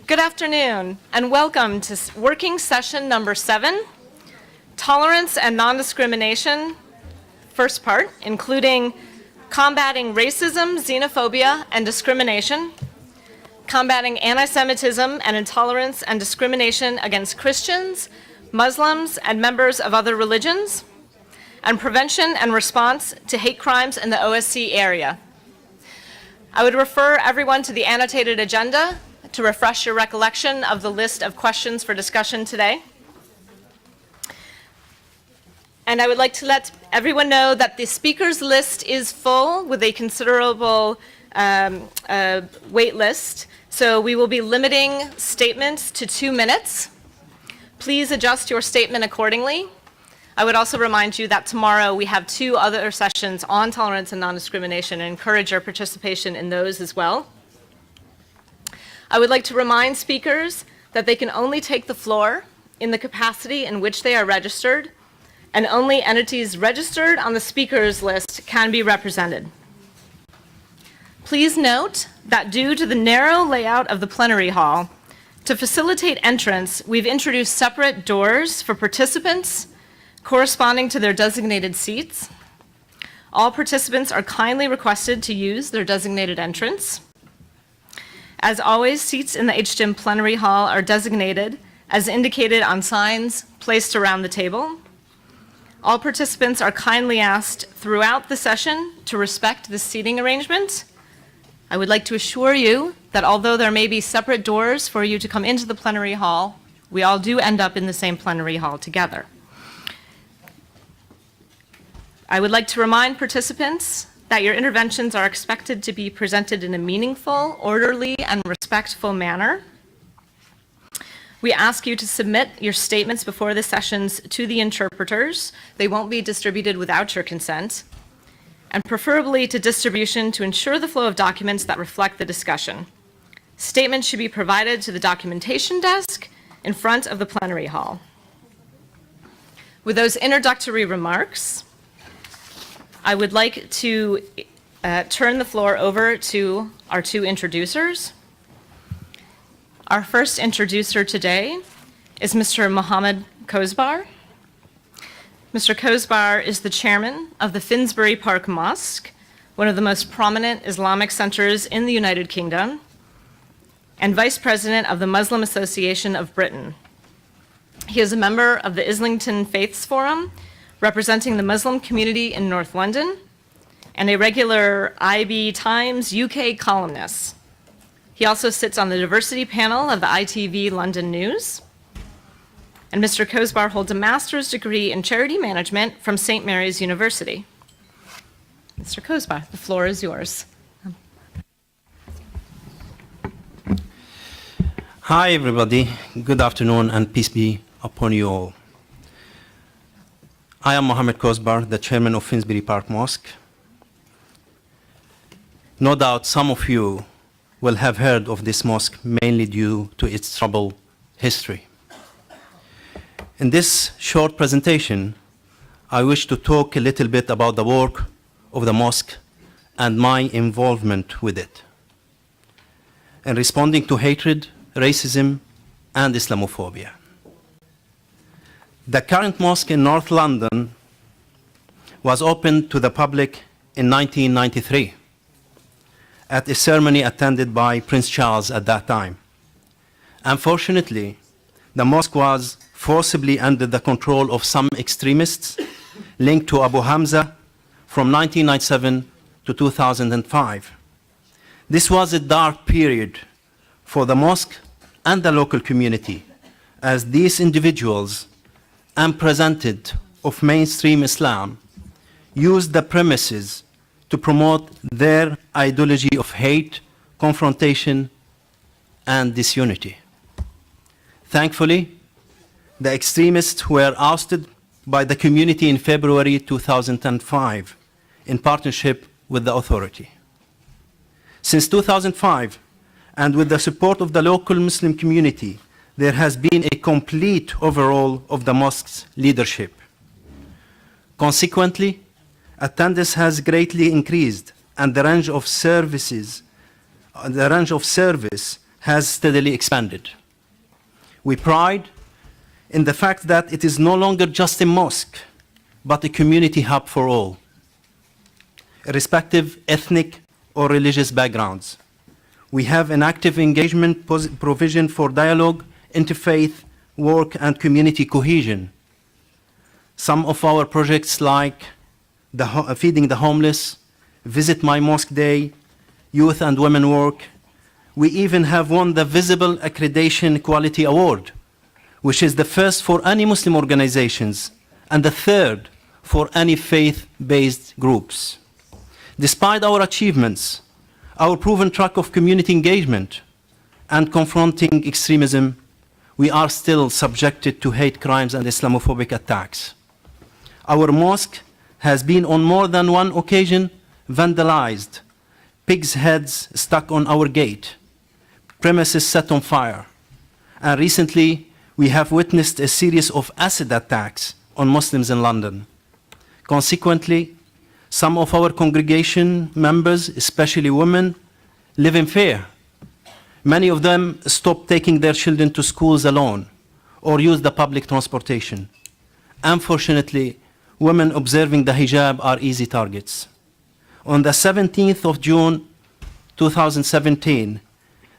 Good afternoon, and welcome to working session number 7, Tolerance and Non-Discrimination, first part, including combating racism, xenophobia, and discrimination, combating anti-Semitism and intolerance and discrimination against Christians, Muslims, and members of other religions, and prevention and response to hate crimes in the OSC area. I would refer everyone to the annotated agenda to refresh your recollection of the list of questions for discussion today. And I would like to let everyone know that the speakers list is full with a considerable wait list. So we will be limiting statements to 2 minutes. Please adjust your statement accordingly. I would also remind you that tomorrow we have 2 other sessions on tolerance and non-discrimination and encourage your participation in those as well. I would like to remind speakers that they can only take the floor in the capacity in which they are registered, and only entities registered on the speakers list can be represented. Please note that due to the narrow layout of the plenary hall, to facilitate entrance, we've introduced separate doors for participants corresponding to their designated seats. All participants are kindly requested to use their designated entrance. As always, seats in the HGIM plenary hall are designated as indicated on signs placed around the table. All participants are kindly asked throughout the session to respect the seating arrangement. I would like to assure you that although there may be separate doors for you to come into the plenary hall, we all do end up in the same plenary hall together. I would like to remind participants that your interventions are expected to be presented in a meaningful, orderly, and respectful manner. We ask you to submit your statements before the sessions to the interpreters. They won't be distributed without your consent, and preferably to distribution to ensure the flow of documents that reflect the discussion. Statements should be provided to the documentation desk in front of the plenary hall. With those introductory remarks, I would like to turn the floor over to our 2 introducers. Our first introducer today is Mr. Mohammed Kozbar. Mr. Kozbar is the chairman of the Finsbury Park Mosque, one of the most prominent Islamic centers in the United Kingdom, and vice president of the Muslim Association of Britain. He is a member of the Islington Faiths Forum, representing the Muslim community in North London, and a regular IB Times UK columnist. He also sits on the diversity panel of the ITV London News. And Mr. Kozbar holds a master's degree in charity management from St. Mary's University. Mr. Kozbar, the floor is yours. Hi, everybody. Good afternoon, and peace be upon you all. I am Mohammed Kozbar, the chairman of Finsbury Park Mosque. No doubt some of you will have heard of this mosque mainly due to its troubled history. In this short presentation, I wish to talk a little bit about the work of the mosque and my involvement with it in responding to hatred, racism, and Islamophobia. The current mosque in North London was opened to the public in 1993 at a ceremony attended by Prince Charles at that time. Unfortunately, the mosque was forcibly under the control of some extremists linked to Abu Hamza from 1997 to 2005. This was a dark period for the mosque and the local community, as these individuals, unrepresented of mainstream Islam, used the premises to promote their ideology of hate, confrontation, and disunity. Thankfully, the extremists were ousted by the community in February 2005 in partnership with the authority. Since 2005, and with the support of the local Muslim community, there has been a complete overhaul of the mosque's leadership. Consequently, attendance has greatly increased, and the range of service has steadily expanded. We pride in the fact that it is no longer just a mosque, but a community hub for all, irrespective ethnic or religious backgrounds. We have an active engagement provision for dialogue, interfaith work, and community cohesion. Some of our projects like Feeding the Homeless, Visit My Mosque Day, Youth and Women Work. We even have won the Visible Accreditation Quality Award, which is the first for any Muslim organizations and the third for any faith-based groups. Despite our achievements, our proven track of community engagement and confronting extremism, we are still subjected to hate crimes and Islamophobic attacks. Our mosque has been on more than one occasion vandalized, pigs' heads stuck on our gate, premises set on fire, and recently we have witnessed a series of acid attacks on Muslims in London. Consequently, some of our congregation members, especially women, live in fear. Many of them stop taking their children to schools alone or use the public transportation. Unfortunately, women observing the hijab are easy targets. On the 17th of June 2017,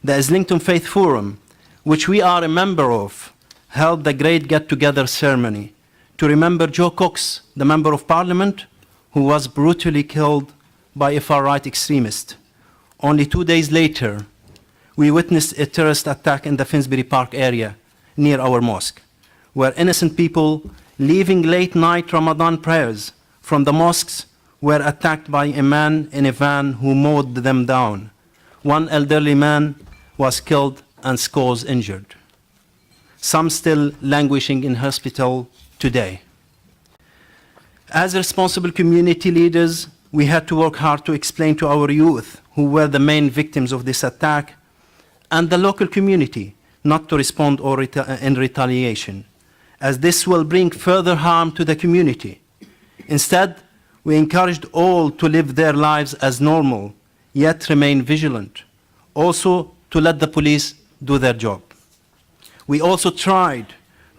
the Islington Faith Forum, which we are a member of, held the great get-together ceremony to remember Joe Cox, the Member of Parliament, who was brutally killed by a far-right extremist. Only 2 days later, we witnessed a terrorist attack in the Finsbury Park area near our mosque, where innocent people leaving late-night Ramadan prayers from the mosques were attacked by a man in a van who mowed them down. One elderly man was killed and scores injured. Some still languishing in hospital today. As responsible community leaders, we had to work hard to explain to our youth, who were the main victims of this attack, and the local community, not to respond in retaliation, as this will bring further harm to the community. Instead, we encouraged all to live their lives as normal, yet remain vigilant. Also, to let the police do their job. We also tried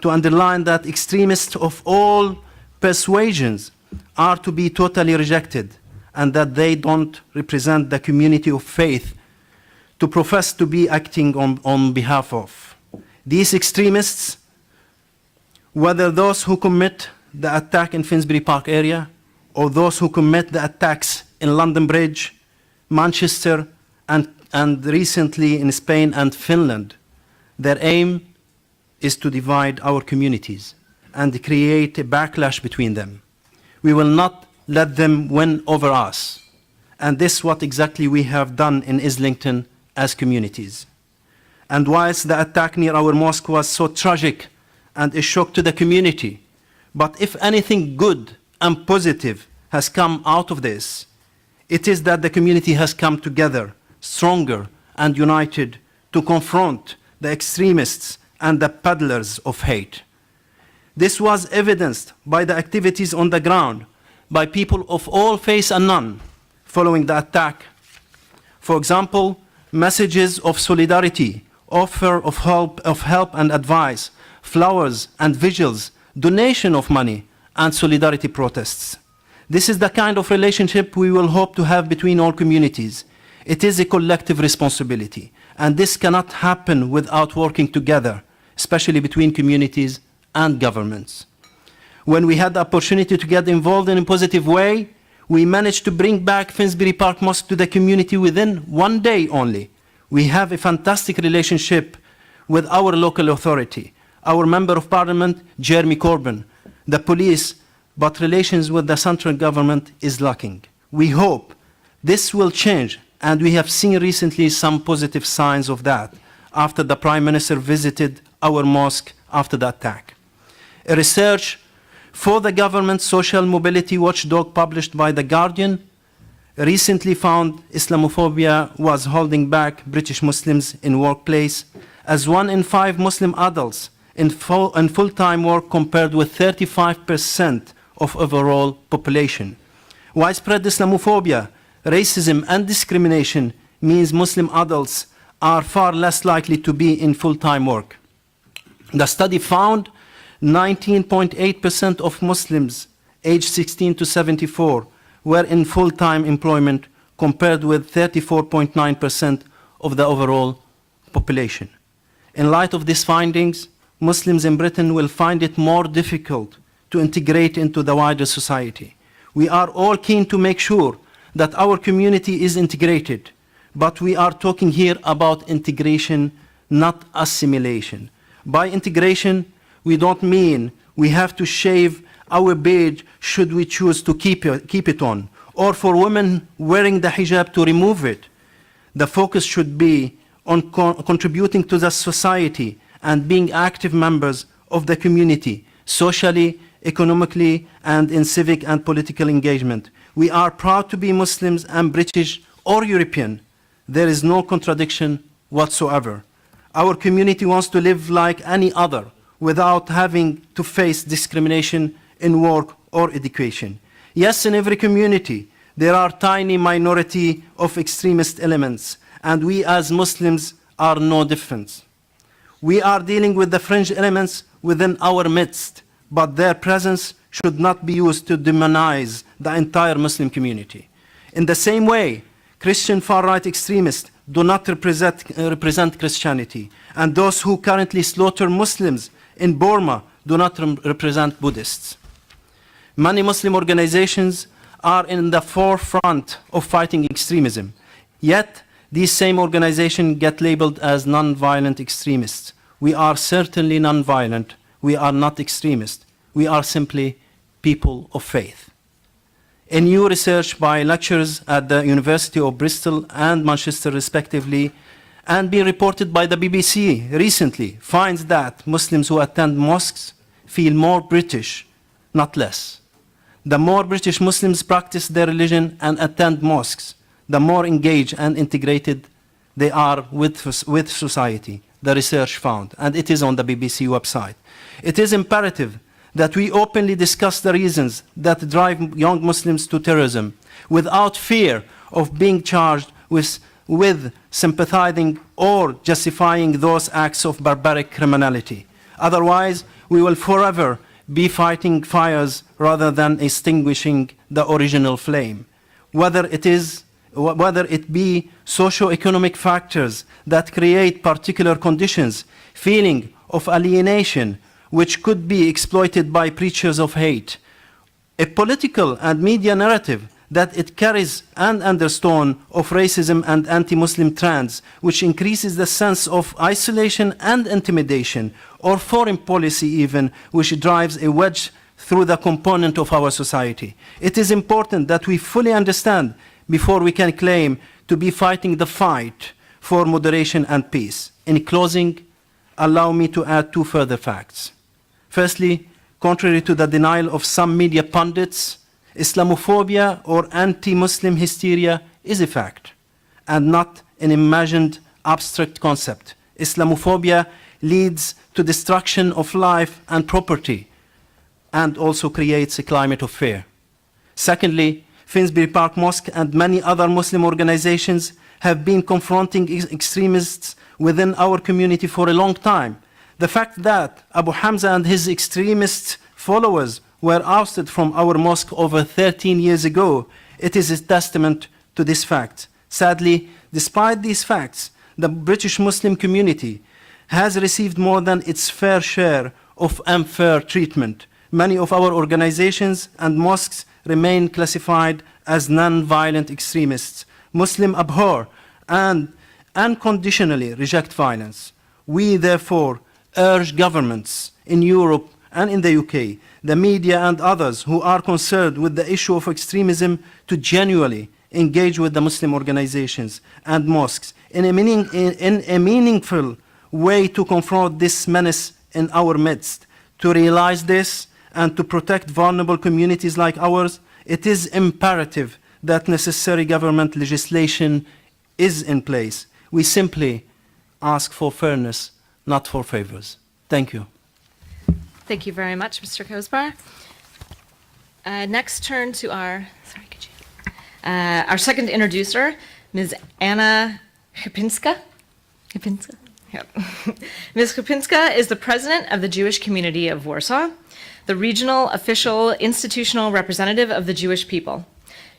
to underline that extremists of all persuasions are to be totally rejected and that they don't represent the community of faith to profess to be acting on behalf of. These extremists, whether those who commit the attack in Finsbury Park area or those who commit the attacks in London Bridge, Manchester, and recently in Spain and Finland, their aim is to divide our communities and create a backlash between them. We will not let them win over us. And this is what exactly we have done in Islington as communities. And whilst the attack near our mosque was so tragic and a shock to the community, but if anything good and positive has come out of this, it is that the community has come together, stronger and united, to confront the extremists and the peddlers of hate. This was evidenced by the activities on the ground by people of all faiths and none following the attack. For example, messages of solidarity, offer of help and advice, flowers and vigils, donation of money, and solidarity protests. This is the kind of relationship we will hope to have between all communities. It is a collective responsibility, and this cannot happen without working together, especially between communities and governments. When we had the opportunity to get involved in a positive way, we managed to bring back Finsbury Park Mosque to the community within 1 day only. We have a fantastic relationship with our local authority, our Member of Parliament, Jeremy Corbyn, the police, but relations with the central government is lacking. We hope this will change, and we have seen recently some positive signs of that after the Prime Minister visited our mosque after the attack. A research for the government social mobility watchdog published by The Guardian recently found Islamophobia was holding back British Muslims in workplace, as 1 in 5 Muslim adults in full-time work compared with 35% of overall population. Widespread Islamophobia, racism and discrimination means Muslim adults are far less likely to be in full-time work. The study found 19.8% of Muslims aged 16 to 74 were in full-time employment, compared with 34.9% of the overall population. In light of these findings, Muslims in Britain will find it more difficult to integrate into the wider society. We are all keen to make sure that our community is integrated, but we are talking here about integration, not assimilation. By integration, we don't mean we have to shave our beard should we choose to keep it on, or for women wearing the hijab to remove it. The focus should be on contributing to the society and being active members of the community, socially, economically, and in civic and political engagement. We are proud to be Muslims and British or European. There is no contradiction whatsoever. Our community wants to live like any other without having to face discrimination in work or education. Yes, in every community, there are tiny minority of extremist elements, and we as Muslims are no different. We are dealing with the fringe elements within our midst, but their presence should not be used to demonize the entire Muslim community. In the same way, Christian far-right extremists do not represent Christianity, and those who currently slaughter Muslims in Burma do not represent Buddhists. Many Muslim organizations are in the forefront of fighting extremism, yet these same organizations get labeled as non-violent extremists. We are certainly non-violent. We are not extremists. We are simply people of faith. A new research by lecturers at the University of Bristol and Manchester respectively, and being reported by the BBC recently, finds that Muslims who attend mosques feel more British, not less. The more British Muslims practice their religion and attend mosques, the more engaged and integrated they are with society, the research found, and it is on the BBC website. It is imperative that we openly discuss the reasons that drive young Muslims to terrorism without fear of being charged with sympathizing or justifying those acts of barbaric criminality. Otherwise, we will forever be fighting fires rather than extinguishing the original flame. Whether it be socio-economic factors that create particular conditions, feeling of alienation, which could be exploited by preachers of hate, a political and media narrative that it carries an undertone of racism and anti-Muslim trends, which increases the sense of isolation and intimidation, or foreign policy even, which drives a wedge through the component of our society. It is important that we fully understand before we can claim to be fighting the fight for moderation and peace. In closing, allow me to add two further facts. Firstly, contrary to the denial of some media pundits, Islamophobia or anti-Muslim hysteria is a fact and not an imagined abstract concept. Islamophobia leads to destruction of life and property and also creates a climate of fear. Secondly, Finsbury Park Mosque and many other Muslim organizations have been confronting extremists within our community for a long time. The fact that Abu Hamza and his extremist followers were ousted from our mosque over 13 years ago, it is a testament to this fact. Sadly, despite these facts, the British Muslim community has received more than its fair share of unfair treatment. Many of our organizations and mosques remain classified as non-violent extremists. Muslims abhor and unconditionally reject violence. We therefore urge governments in Europe and in the UK, the media and others who are concerned with the issue of extremism to genuinely engage with the Muslim organizations and mosques in a meaningful way to confront this menace in our midst. To realize this and to protect vulnerable communities like ours, it is imperative that necessary government legislation is in place. We simply ask for fairness, not for favors. Thank you. Thank you very much, Mr. Kosbar. Next turn to our second introducer, Ms. Anna Chipinska. Hipinska. Yep. Ms. Hipinska is the president of the Jewish community of Warsaw, the regional, official, institutional representative of the Jewish people.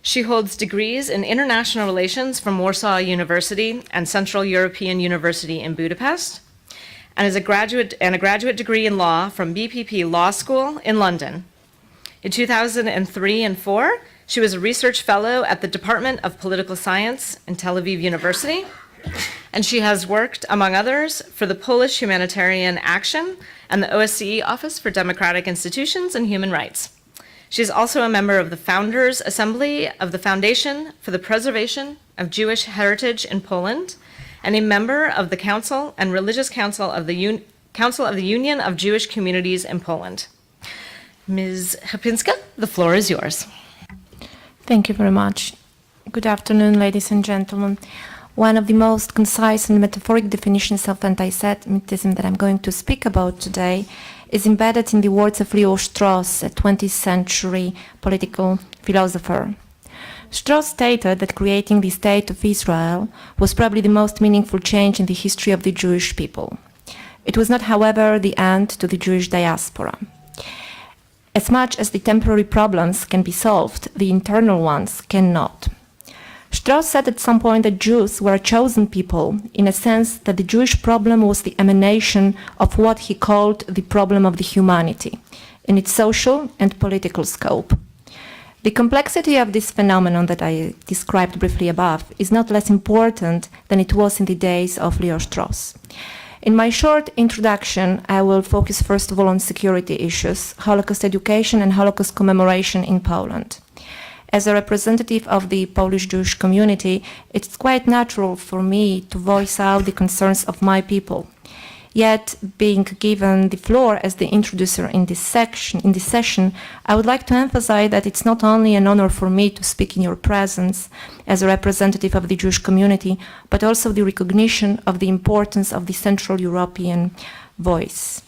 She holds degrees in international relations from Warsaw University and Central European University in Budapest, and is a graduate degree in law from BPP Law School in London. In 2003 and 4, she was a research fellow at the Department of Political Science in Tel Aviv University, and she has worked, among others, for the Polish Humanitarian Action and the OSCE Office for Democratic Institutions and Human Rights. She is also a member of the Founders Assembly of the Foundation for the Preservation of Jewish Heritage in Poland, and a member of the Council and Religious Council of the Council of the Union of Jewish Communities in Poland. Ms. Hipinska, the floor is yours. Thank you very much. Good afternoon, ladies and gentlemen. One of the most concise and metaphoric definitions of anti-Semitism that I'm going to speak about today is embedded in the words of Leo Strauss, a 20th century political philosopher. Strauss stated that creating the State of Israel was probably the most meaningful change in the history of the Jewish people. It was not, however, the end to the Jewish diaspora. As much as the temporary problems can be solved, the internal ones cannot. Strauss said at some point that Jews were a chosen people, in a sense that the Jewish problem was the emanation of what he called the problem of the humanity, in its social and political scope. The complexity of this phenomenon that I described briefly above is not less important than it was in the days of Leo Strauss. In my short introduction, I will focus first of all on security issues, Holocaust education and Holocaust commemoration in Poland. As a representative of the Polish Jewish community, it's quite natural for me to voice out the concerns of my people. Yet, being given the floor as the introducer in this session, I would like to emphasize that it's not only an honor for me to speak in your presence as a representative of the Jewish community, but also the recognition of the importance of the Central European voice.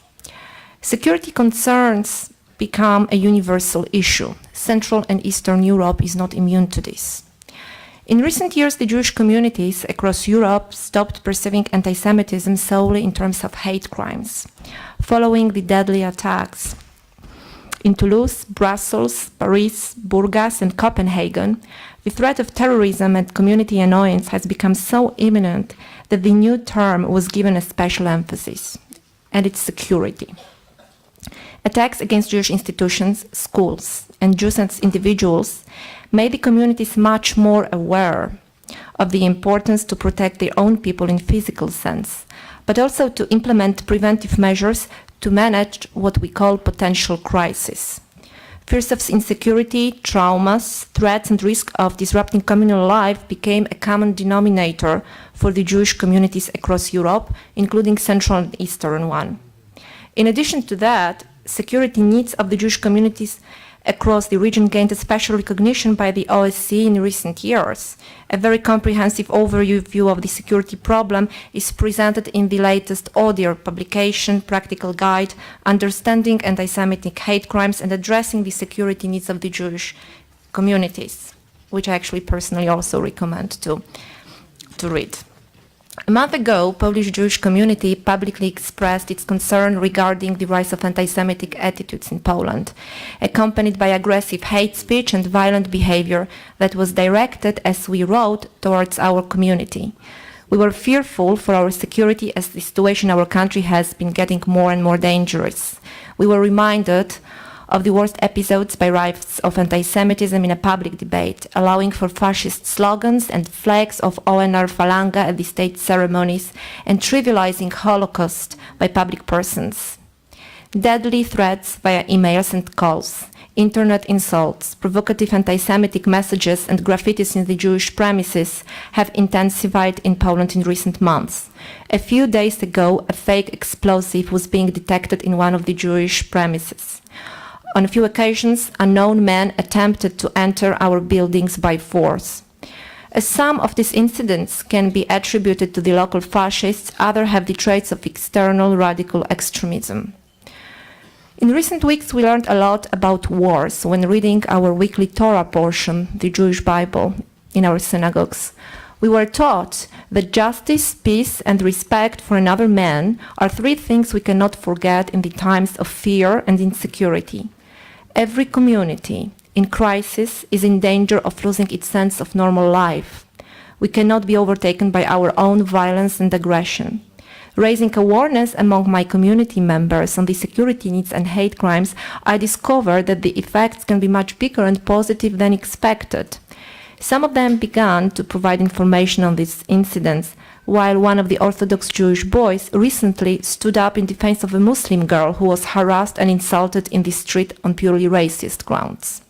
Security concerns become a universal issue. Central and Eastern Europe is not immune to this. In recent years, the Jewish communities across Europe stopped perceiving anti-Semitism solely in terms of hate crimes. Following the deadly attacks in Toulouse, Brussels, Paris, Burgas, and Copenhagen, the threat of terrorism and community annoyance has become so imminent that the new term was given a special emphasis, and it's security. Attacks against Jewish institutions, schools, and Jews as individuals made the communities much more aware of the importance to protect their own people in physical sense, but also to implement preventive measures to manage what we call potential crisis. Fears of insecurity, traumas, threats, and risk of disrupting communal life became a common denominator for the Jewish communities across Europe, including Central and Eastern one. In addition to that, security needs of the Jewish communities across the region gained a special recognition by the OSCE in recent years. A very comprehensive overview of the security problem is presented in the latest ODIHR publication, Practical Guide, Understanding Anti-Semitic Hate Crimes and Addressing the Security Needs of the Jewish Communities, which I actually personally also recommend to read. A month ago, Polish Jewish community publicly expressed its concern regarding the rise of anti-Semitic attitudes in Poland, accompanied by aggressive hate speech and violent behavior that was directed, as we wrote, towards our community. We were fearful for our security as the situation in our country has been getting more and more dangerous. We were reminded of the worst episodes by rise of anti-Semitism in a public debate, allowing for fascist slogans and flags of ONR Falanga at the state ceremonies, and trivializing Holocaust by public persons. Deadly threats via emails and calls, internet insults, provocative anti-Semitic messages, and graffitis in the Jewish premises have intensified in Poland in recent months. A few days ago, a fake explosive was being detected in one of the Jewish premises. On a few occasions, unknown men attempted to enter our buildings by force. As some of these incidents can be attributed to the local fascists, others have the traits of external radical extremism. In recent weeks, we learned a lot about wars when reading our weekly Torah portion, the Jewish Bible, in our synagogues. We were taught that justice, peace, and respect for another man are three things we cannot forget in the times of fear and insecurity. Every community in crisis is in danger of losing its sense of normal life. We cannot be overtaken by our own violence and aggression. Raising awareness among my community members on the security needs and hate crimes, I discovered that the effects can be much bigger and positive than expected. Some of them began to provide information on these incidents, while one of the Orthodox Jewish boys recently stood up in defense of a Muslim girl who was harassed and insulted in the street on purely racist grounds.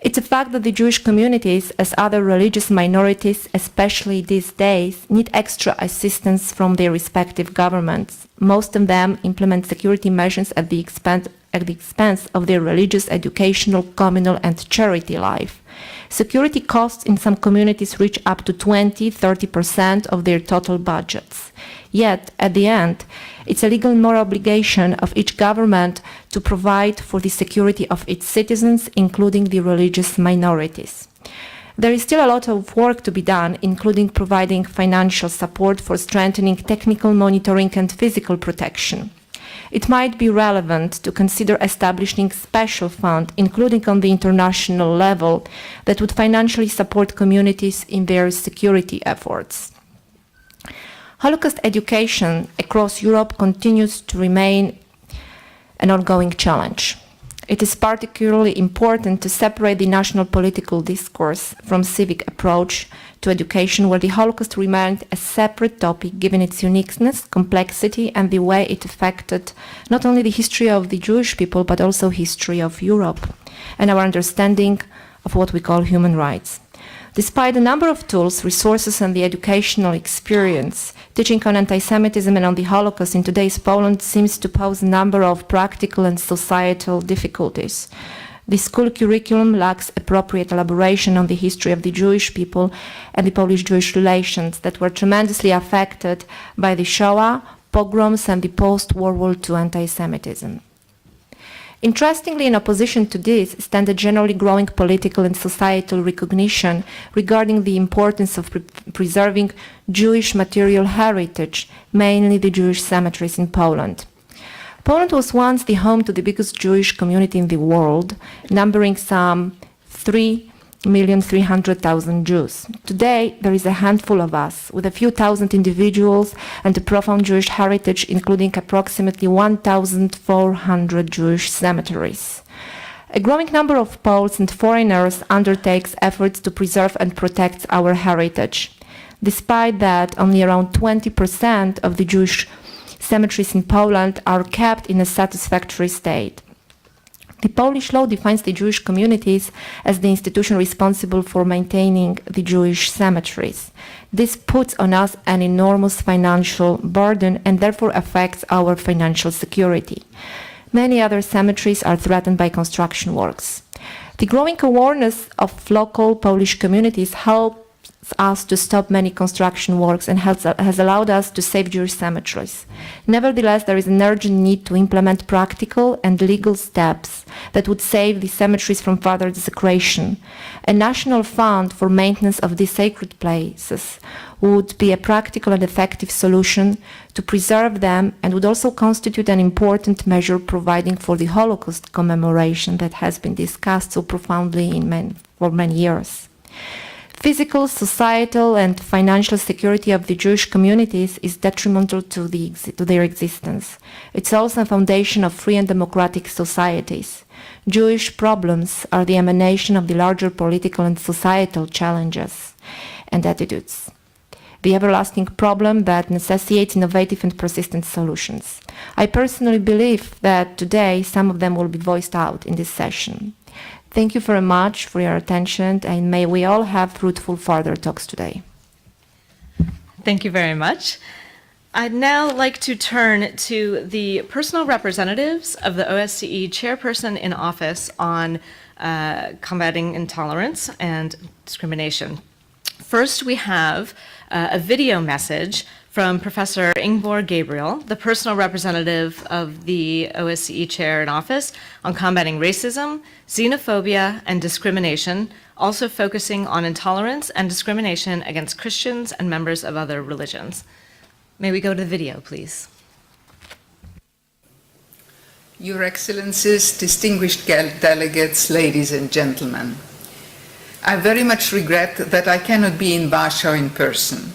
It's a fact that the Jewish communities, as other religious minorities, especially these days, need extra assistance from their respective governments. Most of them implement security measures at the expense of their religious, educational, communal, and charity life. Security costs in some communities reach up to 20–30% of their total budgets. Yet, at the end, it's a legal and moral obligation of each government to provide for the security of its citizens, including the religious minorities. There is still a lot of work to be done, including providing financial support for strengthening technical monitoring and physical protection. It might be relevant to consider establishing a special fund, including on the international level, that would financially support communities in their security efforts. Holocaust education across Europe continues to remain an ongoing challenge. It is particularly important to separate the national political discourse from civic approach to education, where the Holocaust remained a separate topic given its uniqueness, complexity, and the way it affected not only the history of the Jewish people, but also history of Europe and our understanding of what we call human rights. Despite a number of tools, resources, and the educational experience, teaching on anti-Semitism and on the Holocaust in today's Poland seems to pose a number of practical and societal difficulties. The school curriculum lacks appropriate elaboration on the history of the Jewish people and the Polish-Jewish relations that were tremendously affected by the Shoah, pogroms, and the post-World War II anti-Semitism. Interestingly, in opposition to this stand a generally growing political and societal recognition regarding the importance of preserving Jewish material heritage, mainly the Jewish cemeteries in Poland. Poland was once the home to the biggest Jewish community in the world, numbering some 3,300,000 Jews. Today, there is a handful of us, with a few thousand individuals and a profound Jewish heritage, including approximately 1,400 Jewish cemeteries. A growing number of Poles and foreigners undertakes efforts to preserve and protect our heritage. Despite that, only around 20% of the Jewish cemeteries in Poland are kept in a satisfactory state. The Polish law defines the Jewish communities as the institution responsible for maintaining the Jewish cemeteries. This puts on us an enormous financial burden and therefore affects our financial security. Many other cemeteries are threatened by construction works. The growing awareness of local Polish communities helps us to stop many construction works and has allowed us to save Jewish cemeteries. Nevertheless, there is an urgent need to implement practical and legal steps that would save the cemeteries from further desecration. A national fund for maintenance of these sacred places would be a practical and effective solution to preserve them and would also constitute an important measure providing for the Holocaust commemoration that has been discussed so profoundly for many years. Physical, societal, and financial security of the Jewish communities is detrimental to their existence. It's also a foundation of free and democratic societies. Jewish problems are the emanation of the larger political and societal challenges and attitudes. The everlasting problem that necessitates innovative and persistent solutions. I personally believe that today some of them will be voiced out in this session. Thank you very much for your attention, and may we all have fruitful further talks today. Thank you very much. I'd now like to turn to the personal representatives of the OSCE chairperson in office on combating intolerance and discrimination. First, we have a video message from Professor Ingeborg Gabriel, the personal representative of the OSCE Chair in Office on combating racism, xenophobia, and discrimination, also focusing on intolerance and discrimination against Christians and members of other religions. May we go to the video, please? Your Excellencies, distinguished delegates, ladies and gentlemen, I very much regret that I cannot be in Warsaw in person.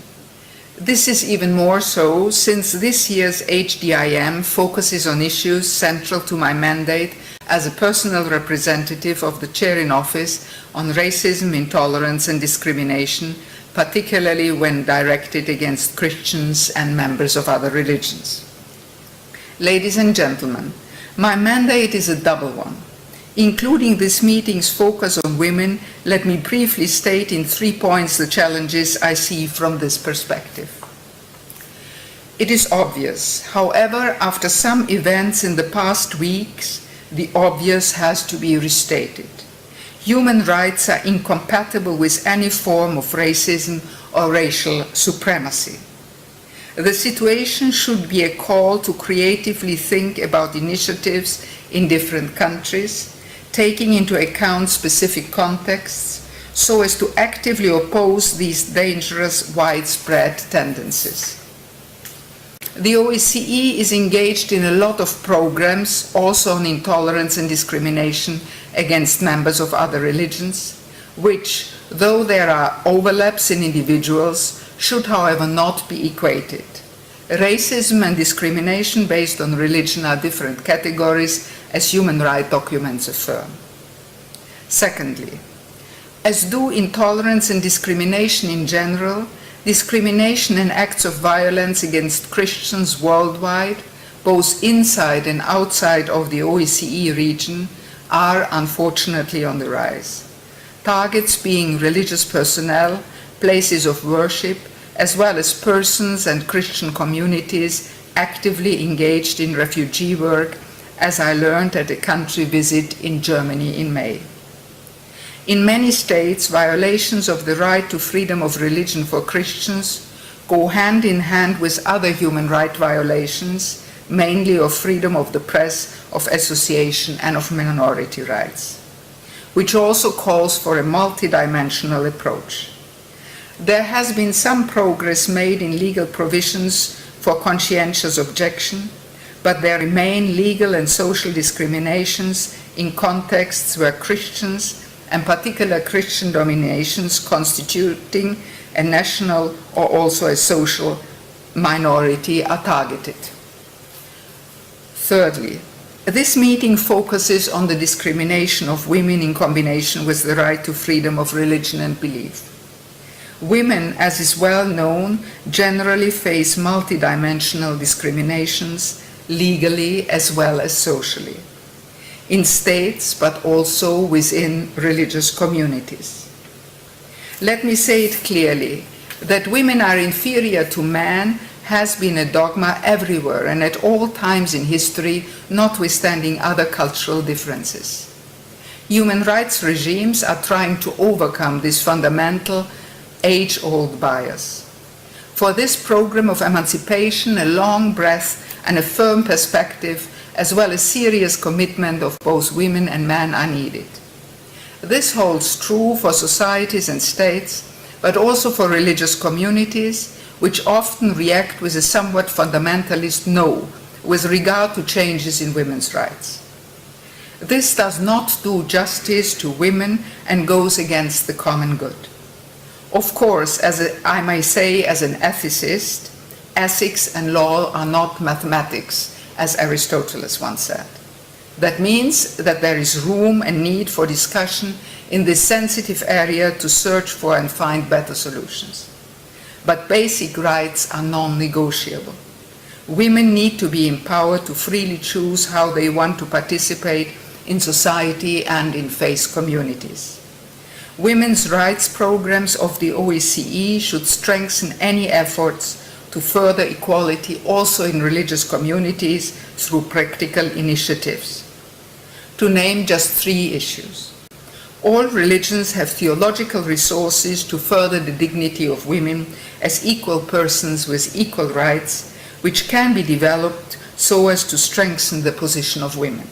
This is even more so since this year's HDIM focuses on issues central to my mandate as a personal representative of the Chair in Office on racism, intolerance and discrimination, particularly when directed against Christians and members of other religions. Ladies and gentlemen, my mandate is a double one. Including this meeting's focus on women, let me briefly state in 3 points the challenges I see from this perspective. It is obvious, however, after some events in the past weeks, the obvious has to be restated. Human rights are incompatible with any form of racism or racial supremacy. The situation should be a call to creatively think about initiatives in different countries, taking into account specific contexts, so as to actively oppose these dangerous widespread tendencies. The OSCE is engaged in a lot of programs, also on intolerance and discrimination against members of other religions, which, though there are overlaps in individuals, should, however, not be equated. Racism and discrimination based on religion are different categories, as human rights documents affirm. Secondly, as do intolerance and discrimination in general, discrimination and acts of violence against Christians worldwide, both inside and outside of the OSCE region, are unfortunately on the rise. Targets being religious personnel, places of worship, as well as persons and Christian communities actively engaged in refugee work, as I learned at a country visit in Germany in May. In many states, violations of the right to freedom of religion for Christians go hand in hand with other human rights violations, mainly of freedom of the press, of association, and of minority rights, which also calls for a multidimensional approach. There has been some progress made in legal provisions for conscientious objection, but there remain legal and social discriminations in contexts where Christians, and particular Christian dominations constituting a national or also a social minority, are targeted. Thirdly, this meeting focuses on the discrimination of women in combination with the right to freedom of religion and belief. Women, as is well known, generally face multidimensional discriminations legally as well as socially, in states but also within religious communities. Let me say it clearly, that women are inferior to men has been a dogma everywhere and at all times in history, notwithstanding other cultural differences. Human rights regimes are trying to overcome this fundamental age-old bias. For this program of emancipation, a long breath and a firm perspective, as well as serious commitment of both women and men, are needed. This holds true for societies and states, but also for religious communities, which often react with a somewhat fundamentalist no with regard to changes in women's rights. This does not do justice to women and goes against the common good. Of course, I may say as an ethicist, ethics and law are not mathematics, as Aristotle once said. That means that there is room and need for discussion in this sensitive area to search for and find better solutions. But basic rights are non-negotiable. Women need to be empowered to freely choose how they want to participate in society and in faith communities. Women's rights programs of the OSCE should strengthen any efforts to further equality also in religious communities through practical initiatives. To name just 3 issues. All religions have theological resources to further the dignity of women as equal persons with equal rights, which can be developed so as to strengthen the position of women.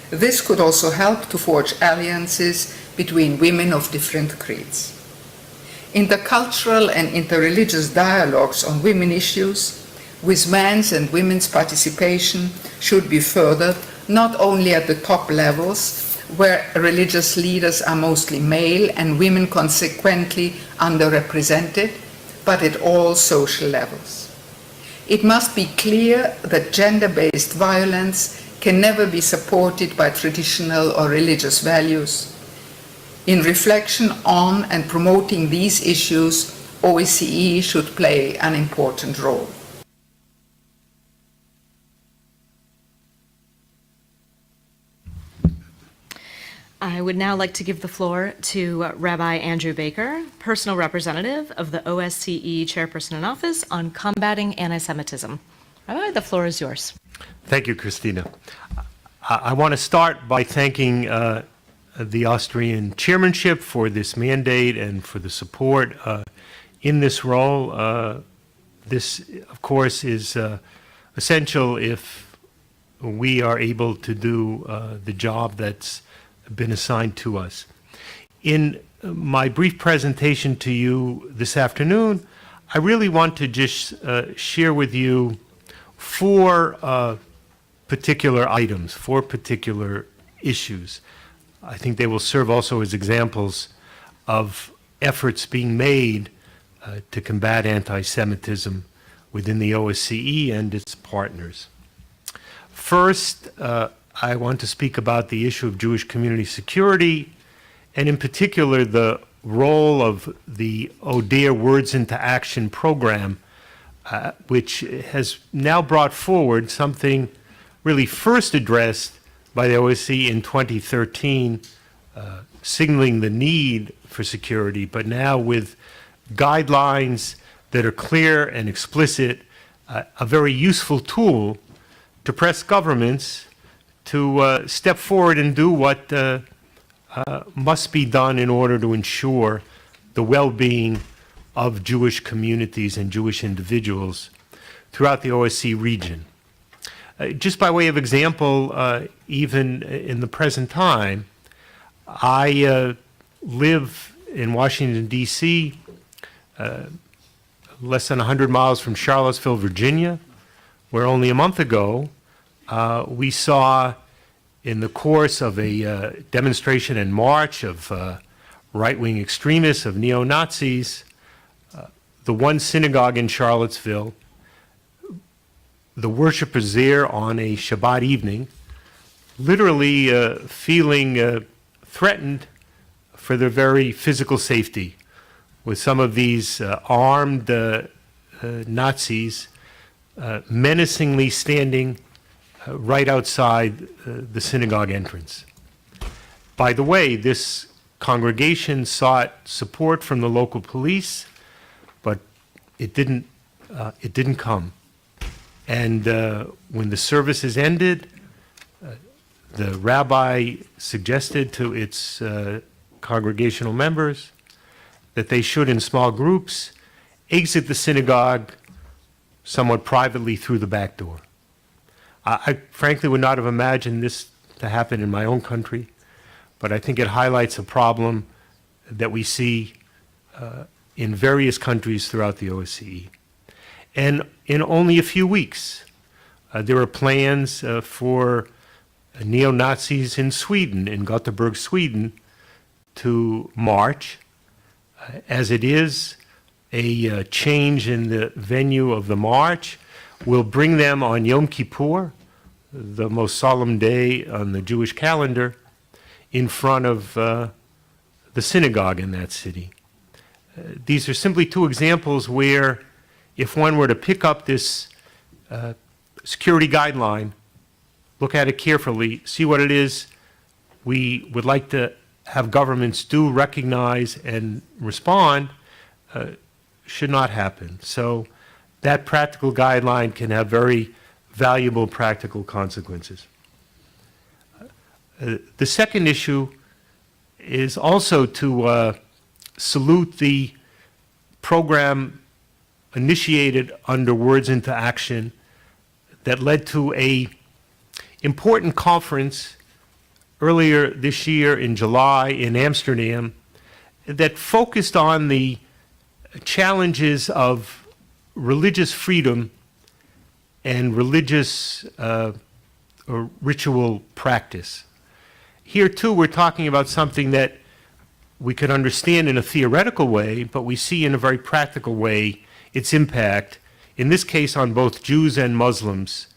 This could also help to forge alliances between women of different creeds. Intercultural and interreligious dialogues on women issues, with men's and women's participation, should be furthered not only at the top levels, where religious leaders are mostly male and women consequently underrepresented, but at all social levels. It must be clear that gender-based violence can never be supported by traditional or religious values. In reflection on and promoting these issues, OSCE should play an important role. I would now like to give the floor to Rabbi Andrew Baker, personal representative of the OSCE Chairperson in Office on combating anti-Semitism. Rabbi, the floor is yours. Thank you, Christina. I want to start by thanking the Austrian chairmanship for this mandate and for the support in this role. This, of course, is essential if we are able to do the job that's been assigned to us. In my brief presentation to you this afternoon, I really want to just share with you four particular items, four particular issues. I think they will serve also as examples of efforts being made to combat anti-Semitism within the OSCE and its partners. First, I want to speak about the issue of Jewish community security, and in particular the role of the ODER Words into Action program, which has now brought forward something really first addressed by the OSCE in 2013, signaling the need for security, but now with guidelines that are clear and explicit, a very useful tool to press governments to step forward and do what must be done in order to ensure the well-being of Jewish communities and Jewish individuals throughout the OSCE region. Just by way of example, even in the present time, I live in Washington, D.C., less than 100 miles from Charlottesville, Virginia, where only a month ago we saw, in the course of a demonstration and march of right-wing extremists, of neo-Nazis, the one synagogue in Charlottesville, the worshipers there on a Shabbat evening, literally feeling threatened for their very physical safety, with some of these armed Nazis menacingly standing right outside the synagogue entrance. By the way, this congregation sought support from the local police, but it didn't come. And when the services ended, the rabbi suggested to its congregational members that they should, in small groups, exit the synagogue somewhat privately through the back door. I frankly would not have imagined this to happen in my own country, but I think it highlights a problem that we see in various countries throughout the OSCE. And in only a few weeks, there are plans for neo-Nazis in Sweden, in Gothenburg, Sweden, to march. As it is, a change in the venue of the march will bring them on Yom Kippur, the most solemn day on the Jewish calendar, in front of the synagogue in that city. These are simply two examples where, if one were to pick up this security guideline, look at it carefully, see what it is we would like to have governments do, recognize, and respond, should not happen. So that practical guideline can have very valuable practical consequences. The second issue is also to salute the program initiated under Words into Action that led to a important conference earlier this year in July in Amsterdam that focused on the challenges of religious freedom and religious or ritual practice. Here, too, we're talking about something that we could understand in a theoretical way, but we see in a very practical way its impact, in this case on both Jews and Muslims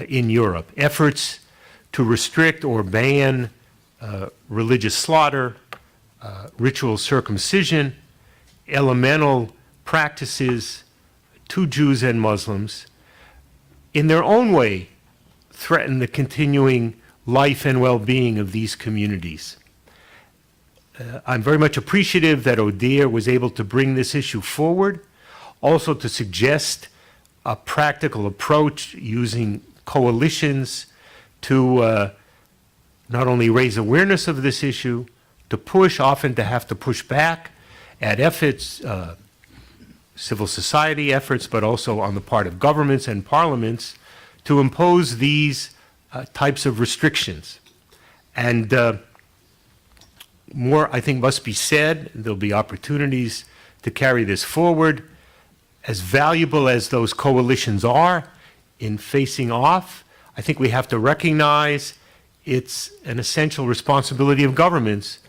in Europe. Efforts to restrict or ban religious slaughter, ritual circumcision, elemental practices to Jews and Muslims, in their own way, threaten the continuing life and well-being of these communities. I'm very much appreciative that ODIHR was able to bring this issue forward, also to suggest a practical approach using coalitions to not only raise awareness of this issue, to push, often to have to push back at efforts, civil society efforts, but also on the part of governments and parliaments to impose these types of restrictions. And more, I think, must be said. There'll be opportunities to carry this forward. As valuable as those coalitions are in facing off, I think we have to recognize it's an essential responsibility of governments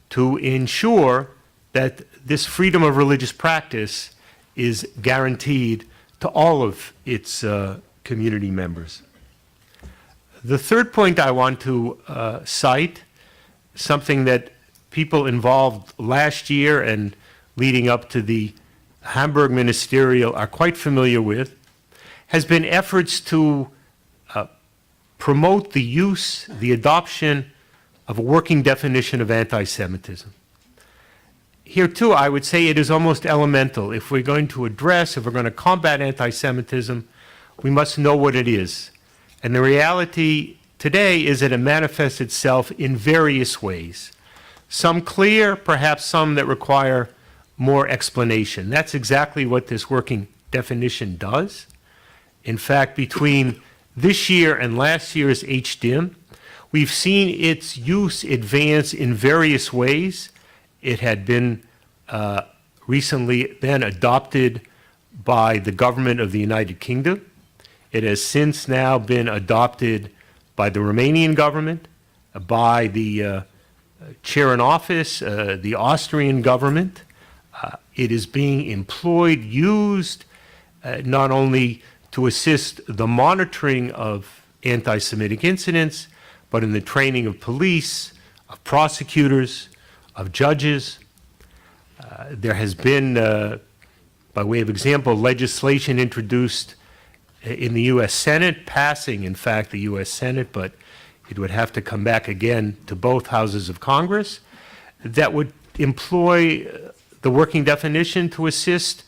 to ensure that this freedom of religious practice is guaranteed to all of its community members. The third point I want to cite, something that people involved last year and leading up to the Hamburg Ministerial are quite familiar with, has been efforts to promote the use, the adoption of a working definition of anti-Semitism. Here too, I would say it is almost elemental. If we're going to address, if we're going to combat anti-Semitism, we must know what it is. And the reality today is that it manifests itself in various ways. Some clear, perhaps some that require more explanation. That's exactly what this working definition does. In fact, between this year and last year's HDIM, we've seen its use advance in various ways. It had been recently then adopted by the government of the United Kingdom. It has since now been adopted by the Romanian government, by the chair in office, the Austrian government. It is being employed, used, not only to assist the monitoring of anti-Semitic incidents, but in the training of police, of prosecutors, of judges. There has been, by way of example, legislation introduced in the U.S. Senate, passing, in fact, the U.S. Senate, but it would have to come back again to both houses of Congress, that would employ the working definition to assist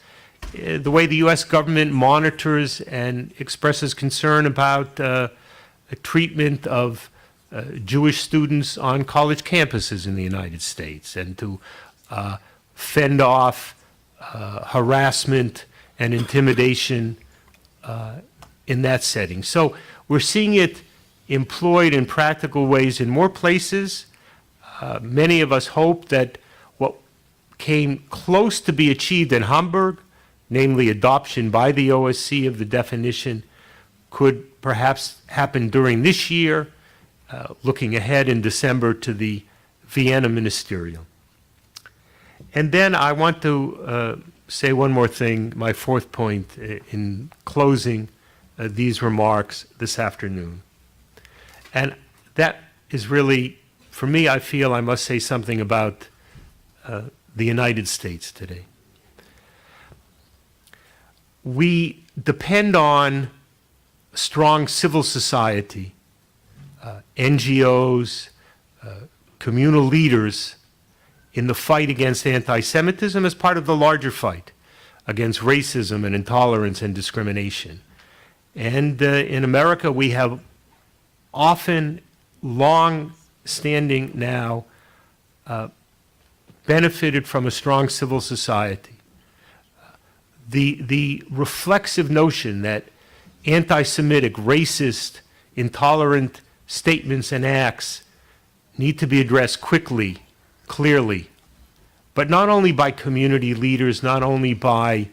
the way the U.S. government monitors and expresses concern about treatment of Jewish students on college campuses in the United States, and to fend off harassment and intimidation in that setting. So we're seeing it employed in practical ways in more places. Many of us hope that what came close to be achieved in Hamburg, namely adoption by the OSCE of the definition, could perhaps happen during this year, looking ahead in December to the Vienna Ministerial. And then I want to say one more thing, my fourth point in closing these remarks this afternoon. And that is really, for me, I feel I must say something about the United States today. We depend on strong civil society, NGOs, communal leaders in the fight against anti-Semitism as part of the larger fight against racism and intolerance and discrimination. And in America, we have often long-standing now benefited from a strong civil society. The reflexive notion that anti-Semitic, racist, intolerant statements and acts need to be addressed quickly, clearly, but not only by community leaders, not only by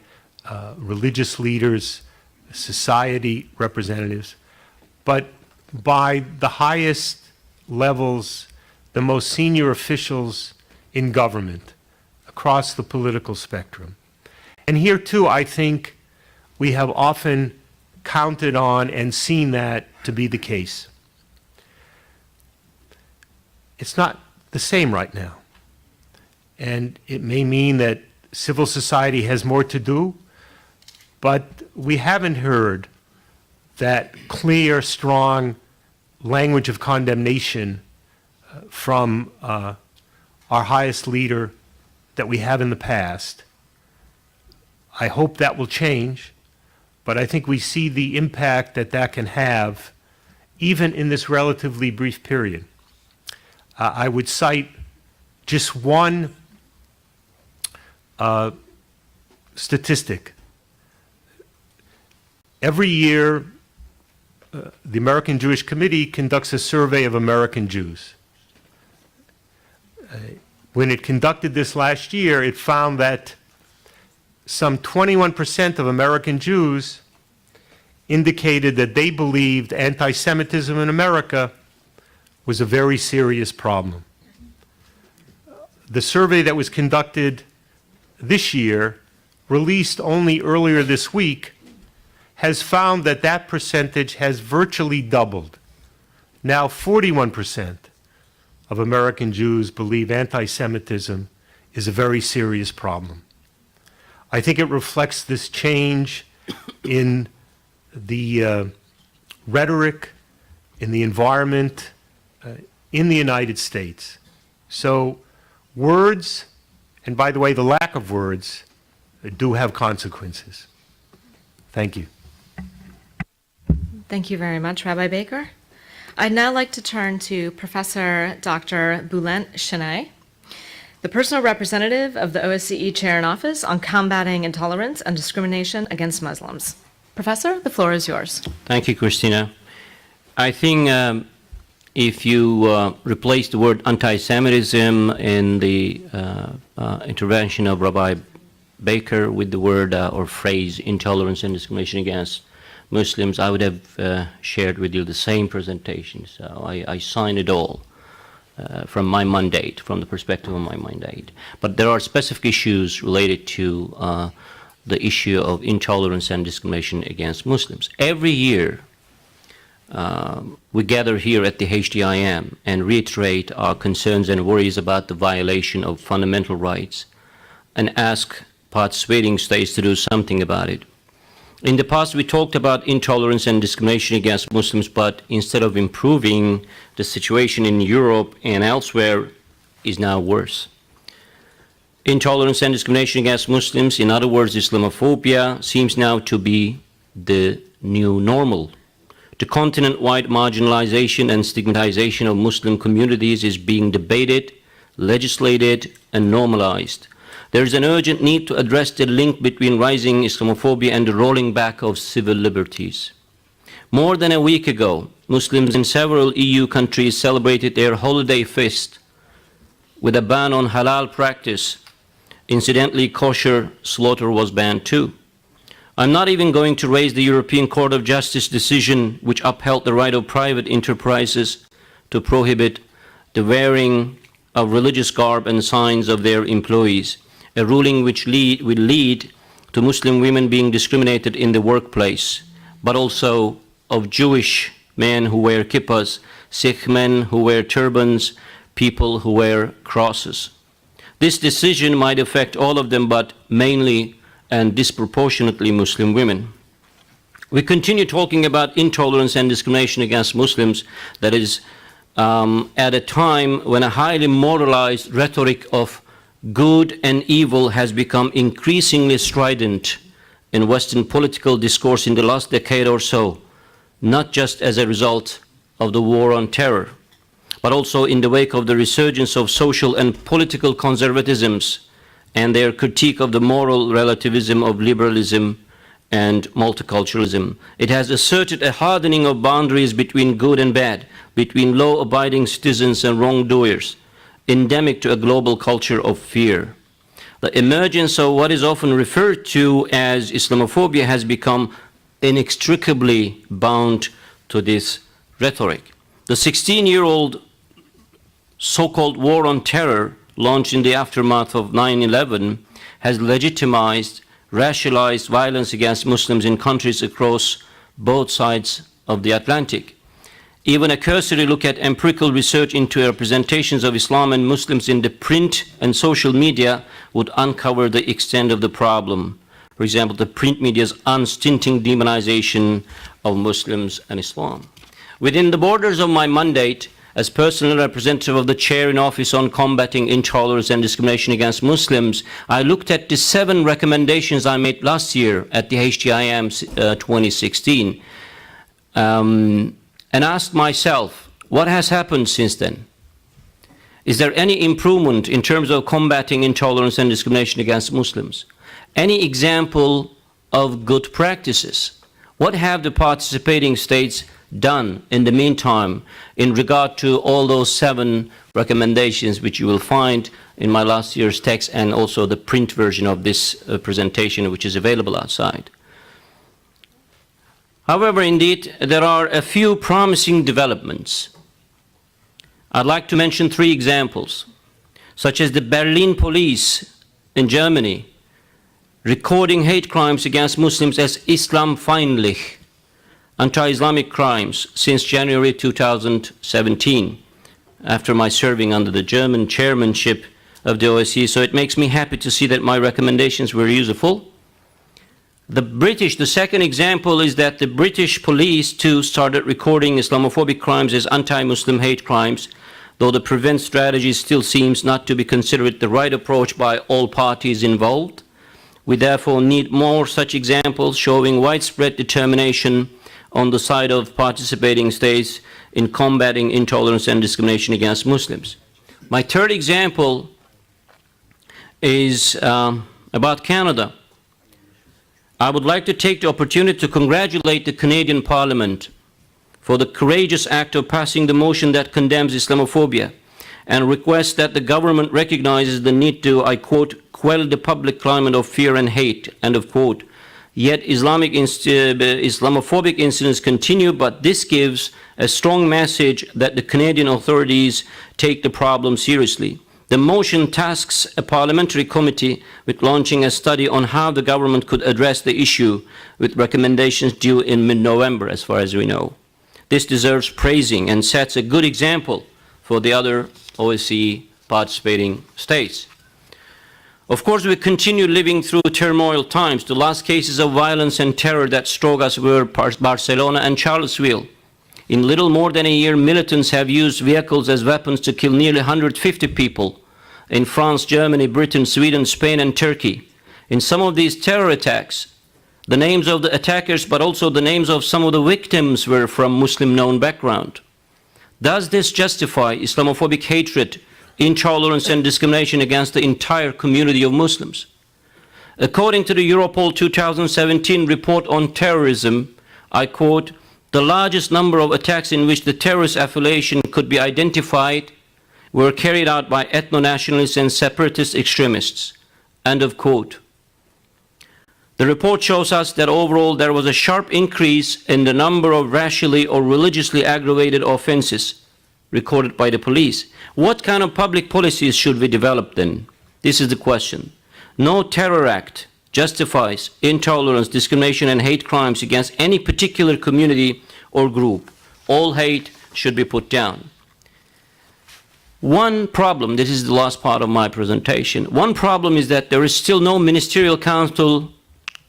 religious leaders, society representatives, but by the highest levels, the most senior officials in government across the political spectrum. And here too, I think we have often counted on and seen that to be the case. It's not the same right now. And it may mean that civil society has more to do, but we haven't heard that clear, strong language of condemnation from our highest leader that we have in the past. I hope that will change, but I think we see the impact that that can have even in this relatively brief period. I would cite just one statistic. Every year, the American Jewish Committee conducts a survey of American Jews. When it conducted this last year, it found that some 21% of American Jews indicated that they believed anti-Semitism in America was a very serious problem. The survey that was conducted this year, released only earlier this week, has found that that percentage has virtually doubled. Now 41% of American Jews believe anti-Semitism is a very serious problem. I think it reflects this change in the rhetoric, in the environment, in the United States. So words, and by the way, the lack of words, do have consequences. Thank you. Thank you very much, Rabbi Baker. I'd now like to turn to Professor Dr. Bulent Shenai, the personal representative of the OSCE Chair in Office on Combating Intolerance and Discrimination Against Muslims. Professor, the floor is yours. Thank you, Christina. I think if you replace the word anti-Semitism in the intervention of Rabbi Baker with the word or phrase intolerance and discrimination against Muslims, I would have shared with you the same presentation. So I sign it all from my mandate, from the perspective of my mandate. But there are specific issues related to the issue of intolerance and discrimination against Muslims. Every year, we gather here at the HDIM and reiterate our concerns and worries about the violation of fundamental rights and ask participating states to do something about it. In the past, we talked about intolerance and discrimination against Muslims, but instead of improving, the situation in Europe and elsewhere is now worse. Intolerance and discrimination against Muslims, in other words, Islamophobia, seems now to be the new normal. The continent-wide marginalization and stigmatization of Muslim communities is being debated, legislated, and normalized. There is an urgent need to address the link between rising Islamophobia and the rolling back of civil liberties. More than a week ago, Muslims in several EU countries celebrated their holiday feast with a ban on halal practice. Incidentally, kosher slaughter was banned too. I'm not even going to raise the European Court of Justice decision which upheld the right of private enterprises to prohibit the wearing of religious garb and signs of their employees, a ruling which will lead to Muslim women being discriminated in the workplace, but also of Jewish men who wear kippahs, Sikh men who wear turbans, people who wear crosses. This decision might affect all of them, but mainly and disproportionately Muslim women. We continue talking about intolerance and discrimination against Muslims, that is, at a time when a highly moralized rhetoric of good and evil has become increasingly strident in Western political discourse in the last decade or so, not just as a result of the war on terror. but also in the wake of the resurgence of social and political conservatisms and their critique of the moral relativism of liberalism and multiculturalism. It has asserted a hardening of boundaries between good and bad, between law-abiding citizens and wrongdoers, endemic to a global culture of fear. The emergence of what is often referred to as Islamophobia has become inextricably bound to this rhetoric. The 16-year-old so-called war on terror, launched in the aftermath of 9/11, has legitimized, racialized violence against Muslims in countries across both sides of the Atlantic. Even a cursory look at empirical research into representations of Islam and Muslims in the print and social media would uncover the extent of the problem. For example, the print media's unstinting demonization of Muslims and Islam. Within the borders of my mandate, as personal representative of the Chair in Office on Combating Intolerance and Discrimination Against Muslims, I looked at the 7 recommendations I made last year at the HTIM 2016 and asked myself, what has happened since then? Is there any improvement in terms of combating intolerance and discrimination against Muslims? Any example of good practices? What have the participating states done in the meantime in regard to all those 7 recommendations which you will find in my last year's text and also the print version of this presentation which is available outside? However, indeed, there are a few promising developments. I'd like to mention 3 examples, such as the Berlin police in Germany recording hate crimes against Muslims as Islamfeindlich, anti-Islamic crimes, since January 2017, after my serving under the German chairmanship of the OSCE. So it makes me happy to see that my recommendations were useful. The second example is that the British police too started recording Islamophobic crimes as anti-Muslim hate crimes, though the prevent strategy still seems not to be considered the right approach by all parties involved. We therefore need more such examples showing widespread determination on the side of participating states in combating intolerance and discrimination against Muslims. My third example is about Canada. I would like to take the opportunity to congratulate the Canadian Parliament for the courageous act of passing the motion that condemns Islamophobia and request that the government recognizes the need to, I quote, quell the public climate of fear and hate, end of quote. Yet Islamophobic incidents continue, but this gives a strong message that the Canadian authorities take the problem seriously. The motion tasks a parliamentary committee with launching a study on how the government could address the issue, with recommendations due in mid-November, as far as we know. This deserves praising and sets a good example for the other OSCE participating states. Of course, we continue living through turmoil times. The last cases of violence and terror that struck us were Barcelona and Charlottesville. In little more than a year, militants have used vehicles as weapons to kill nearly 150 people in France, Germany, Britain, Sweden, Spain, and Turkey. In some of these terror attacks, the names of the attackers, but also the names of some of the victims, were from Muslim known background. Does this justify Islamophobic hatred, intolerance, and discrimination against the entire community of Muslims? According to the Europol 2017 report on terrorism, I quote, the largest number of attacks in which the terrorist affiliation could be identified were carried out by ethno-nationalist and separatist extremists, end of quote. The report shows us that overall there was a sharp increase in the number of racially or religiously aggravated offenses recorded by the police. What kind of public policies should we develop then? This is the question. No terror act justifies intolerance, discrimination, and hate crimes against any particular community or group. All hate should be put down. One problem, this is the last part of my presentation, one problem is that there is still no Ministerial Council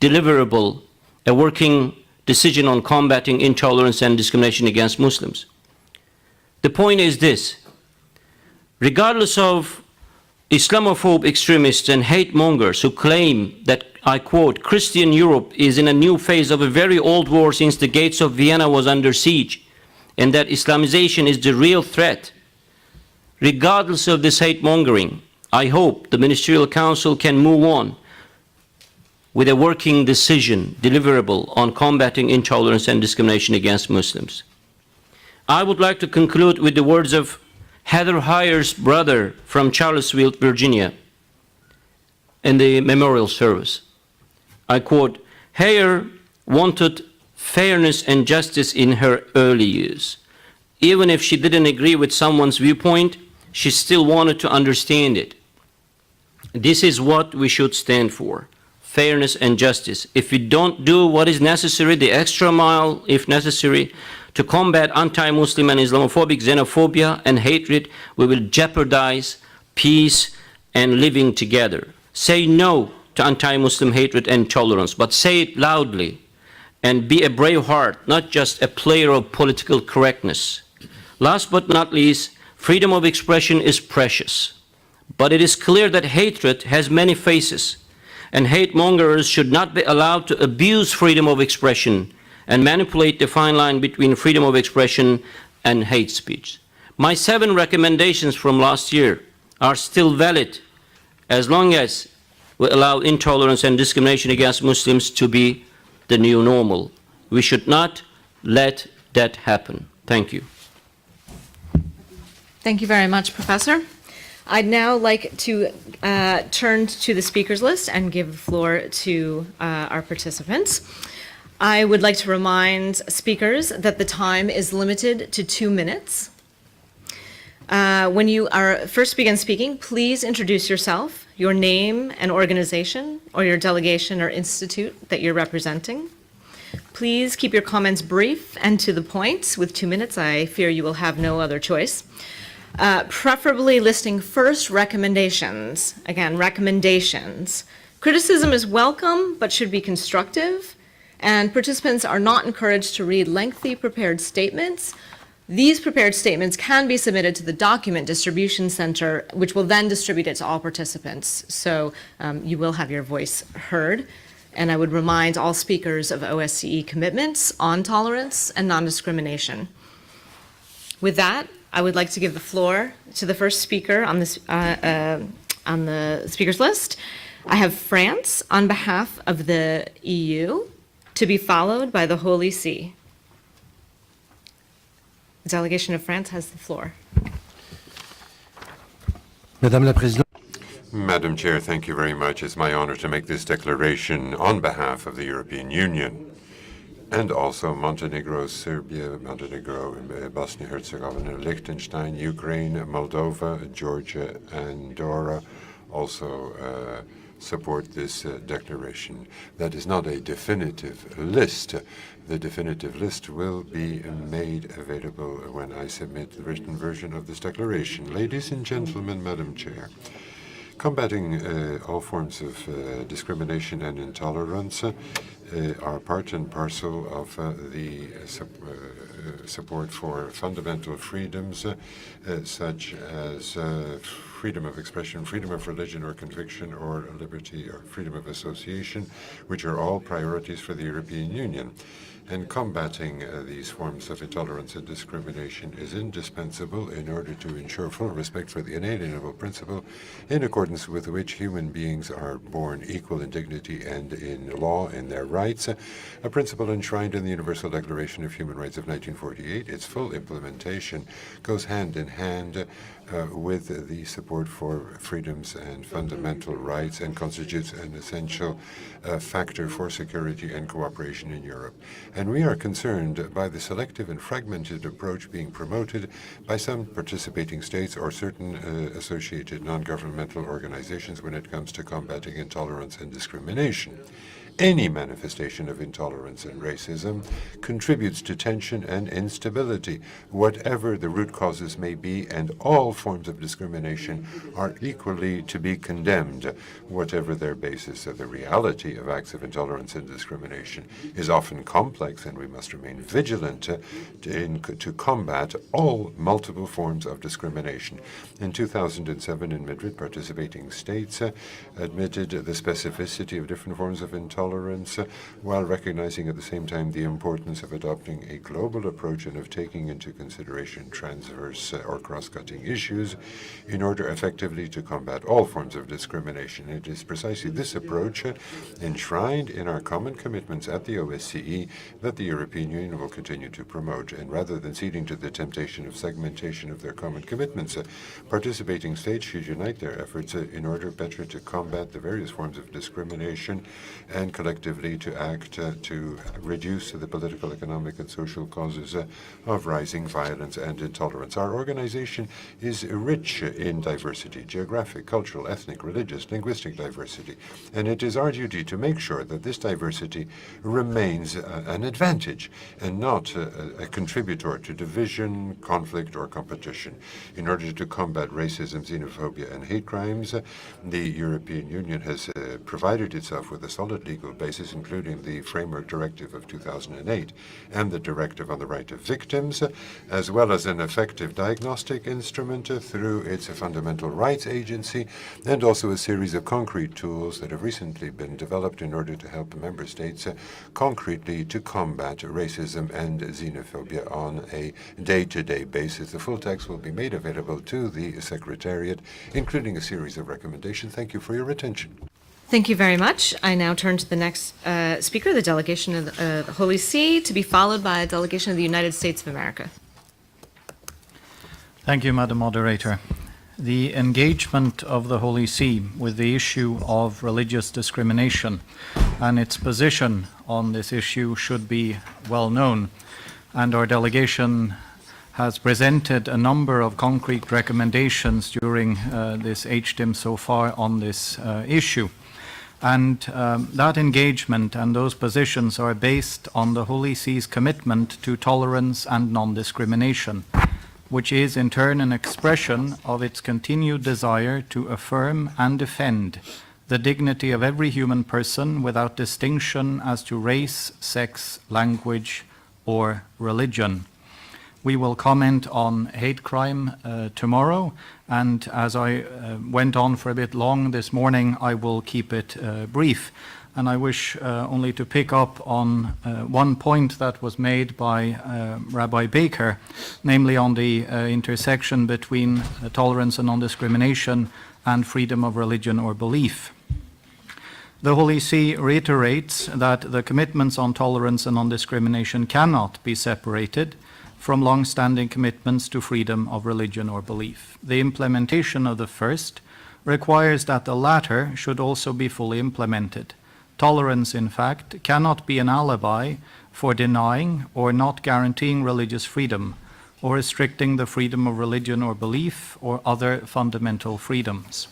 deliverable, a working decision on combating intolerance and discrimination against Muslims. The point is this: regardless of Islamophobe extremists and hate mongers who claim that, I quote, Christian Europe is in a new phase of a very old war since the gates of Vienna was under siege, and that Islamization is the real threat, Regardless of this hate mongering, I hope the Ministerial Council can move on with a working decision deliverable on combating intolerance and discrimination against Muslims. I would like to conclude with the words of Heather Heyer's brother from Charlottesville, Virginia, in the memorial service. I quote, Heyer wanted fairness and justice in her early years. Even if she didn't agree with someone's viewpoint, she still wanted to understand it. This is what we should stand for, fairness and justice. If we don't do what is necessary, the extra mile if necessary, to combat anti-Muslim and Islamophobic xenophobia and hatred, we will jeopardize peace and living together. Say no to anti-Muslim hatred and intolerance, but say it loudly and be a brave heart, not just a player of political correctness. Last but not least, freedom of expression is precious, but it is clear that hatred has many faces, and hate mongers should not be allowed to abuse freedom of expression and manipulate the fine line between freedom of expression and hate speech. My 7 recommendations from last year are still valid as long as we allow intolerance and discrimination against Muslims to be the new normal. We should not let that happen. Thank you. Thank you very much, Professor. I'd now like to turn to the speakers list and give the floor to our participants. I would like to remind speakers that the time is limited to 2 minutes. When you first begin speaking, please introduce yourself, your name and organization, or your delegation or institute that you're representing. Please keep your comments brief and to the point. With 2 minutes, I fear you will have no other choice. Preferably listing first recommendations. Again, recommendations. Criticism is welcome, but should be constructive, and participants are not encouraged to read lengthy prepared statements. These prepared statements can be submitted to the Document Distribution Center, which will then distribute it to all participants. So you will have your voice heard. And I would remind all speakers of OSCE commitments on tolerance and non-discrimination. With that, I would like to give the floor to the first speaker on the speakers list. I have France on behalf of the EU, to be followed by the Holy See. The delegation of France has the floor. Madame la Présidente. Madam Chair, thank you very much. It's my honor to make this declaration on behalf of the European Union and also Montenegro, Serbia, Montenegro, Bosnia-Herzegovina, Liechtenstein, Ukraine, Moldova, Georgia, Andorra also support this declaration. That is not a definitive list. The definitive list will be made available when I submit the written version of this declaration. Ladies and gentlemen, Madam Chair, combating all forms of discrimination and intolerance are part and parcel of the support for fundamental freedoms such as freedom of expression, freedom of religion or conviction, or liberty or freedom of association, which are all priorities for the European Union. And combating these forms of intolerance and discrimination is indispensable in order to ensure full respect for the inalienable principle in accordance with which human beings are born equal in dignity and in law in their rights, a principle enshrined in the Universal Declaration of Human Rights of 1948. Its full implementation goes hand in hand with the support for freedoms and fundamental rights and constitutes an essential factor for security and cooperation in Europe. And we are concerned by the selective and fragmented approach being promoted by some participating states or certain associated non-governmental organizations when it comes to combating intolerance and discrimination. Any manifestation of intolerance and racism contributes to tension and instability, whatever the root causes may be, and all forms of discrimination are equally to be condemned, whatever their basis. The reality of acts of intolerance and discrimination is often complex, and we must remain vigilant to combat all multiple forms of discrimination. In 2007 in Madrid, participating states admitted the specificity of different forms of intolerance while recognizing at the same time the importance of adopting a global approach and of taking into consideration transverse or cross-cutting issues. issues in order effectively to combat all forms of discrimination. It is precisely this approach enshrined in our common commitments at the OSCE that the European Union will continue to promote. And rather than ceding to the temptation of segmentation of their common commitments, participating states should unite their efforts in order better to combat the various forms of discrimination and collectively to act to reduce the political, economic, and social causes of rising violence and intolerance. Our organization is rich in diversity, geographic, cultural, ethnic, religious, linguistic diversity, and it is our duty to make sure that this diversity remains an advantage and not a contributor to division, conflict, or competition. In order to combat racism, xenophobia, and hate crimes, the European Union has provided itself with a solid legal basis, including the Framework Directive of 2008 and the Directive on the Right of Victims, as well as an effective diagnostic instrument through its Fundamental Rights Agency, and also a series of concrete tools that have recently been developed in order to help member states concretely to combat racism and xenophobia on a day-to-day basis. The full text will be made available to the Secretariat, including a series of recommendations. Thank you for your attention. Thank you very much. I now turn to the next speaker, the delegation of the Holy See, to be followed by a delegation of the United States of America. Thank you, Madam Moderator. The engagement of the Holy See with the issue of religious discrimination and its position on this issue should be well known, and our delegation has presented a number of concrete recommendations during this HDIM so far on this issue. And that engagement and those positions are based on the Holy See's commitment to tolerance and non-discrimination, which is in turn an expression of its continued desire to affirm and defend the dignity of every human person without distinction as to race, sex, language, or religion. We will comment on hate crime tomorrow, and as I went on for a bit long this morning, I will keep it brief. And I wish only to pick up on one point that was made by Rabbi Baker, namely on the intersection between tolerance and non-discrimination and freedom of religion or belief. The Holy See reiterates that the commitments on tolerance and non-discrimination cannot be separated from long-standing commitments to freedom of religion or belief. The implementation of the first requires that the latter should also be fully implemented. Tolerance, in fact, cannot be an alibi for denying or not guaranteeing religious freedom, or restricting the freedom of religion or belief, or other fundamental freedoms.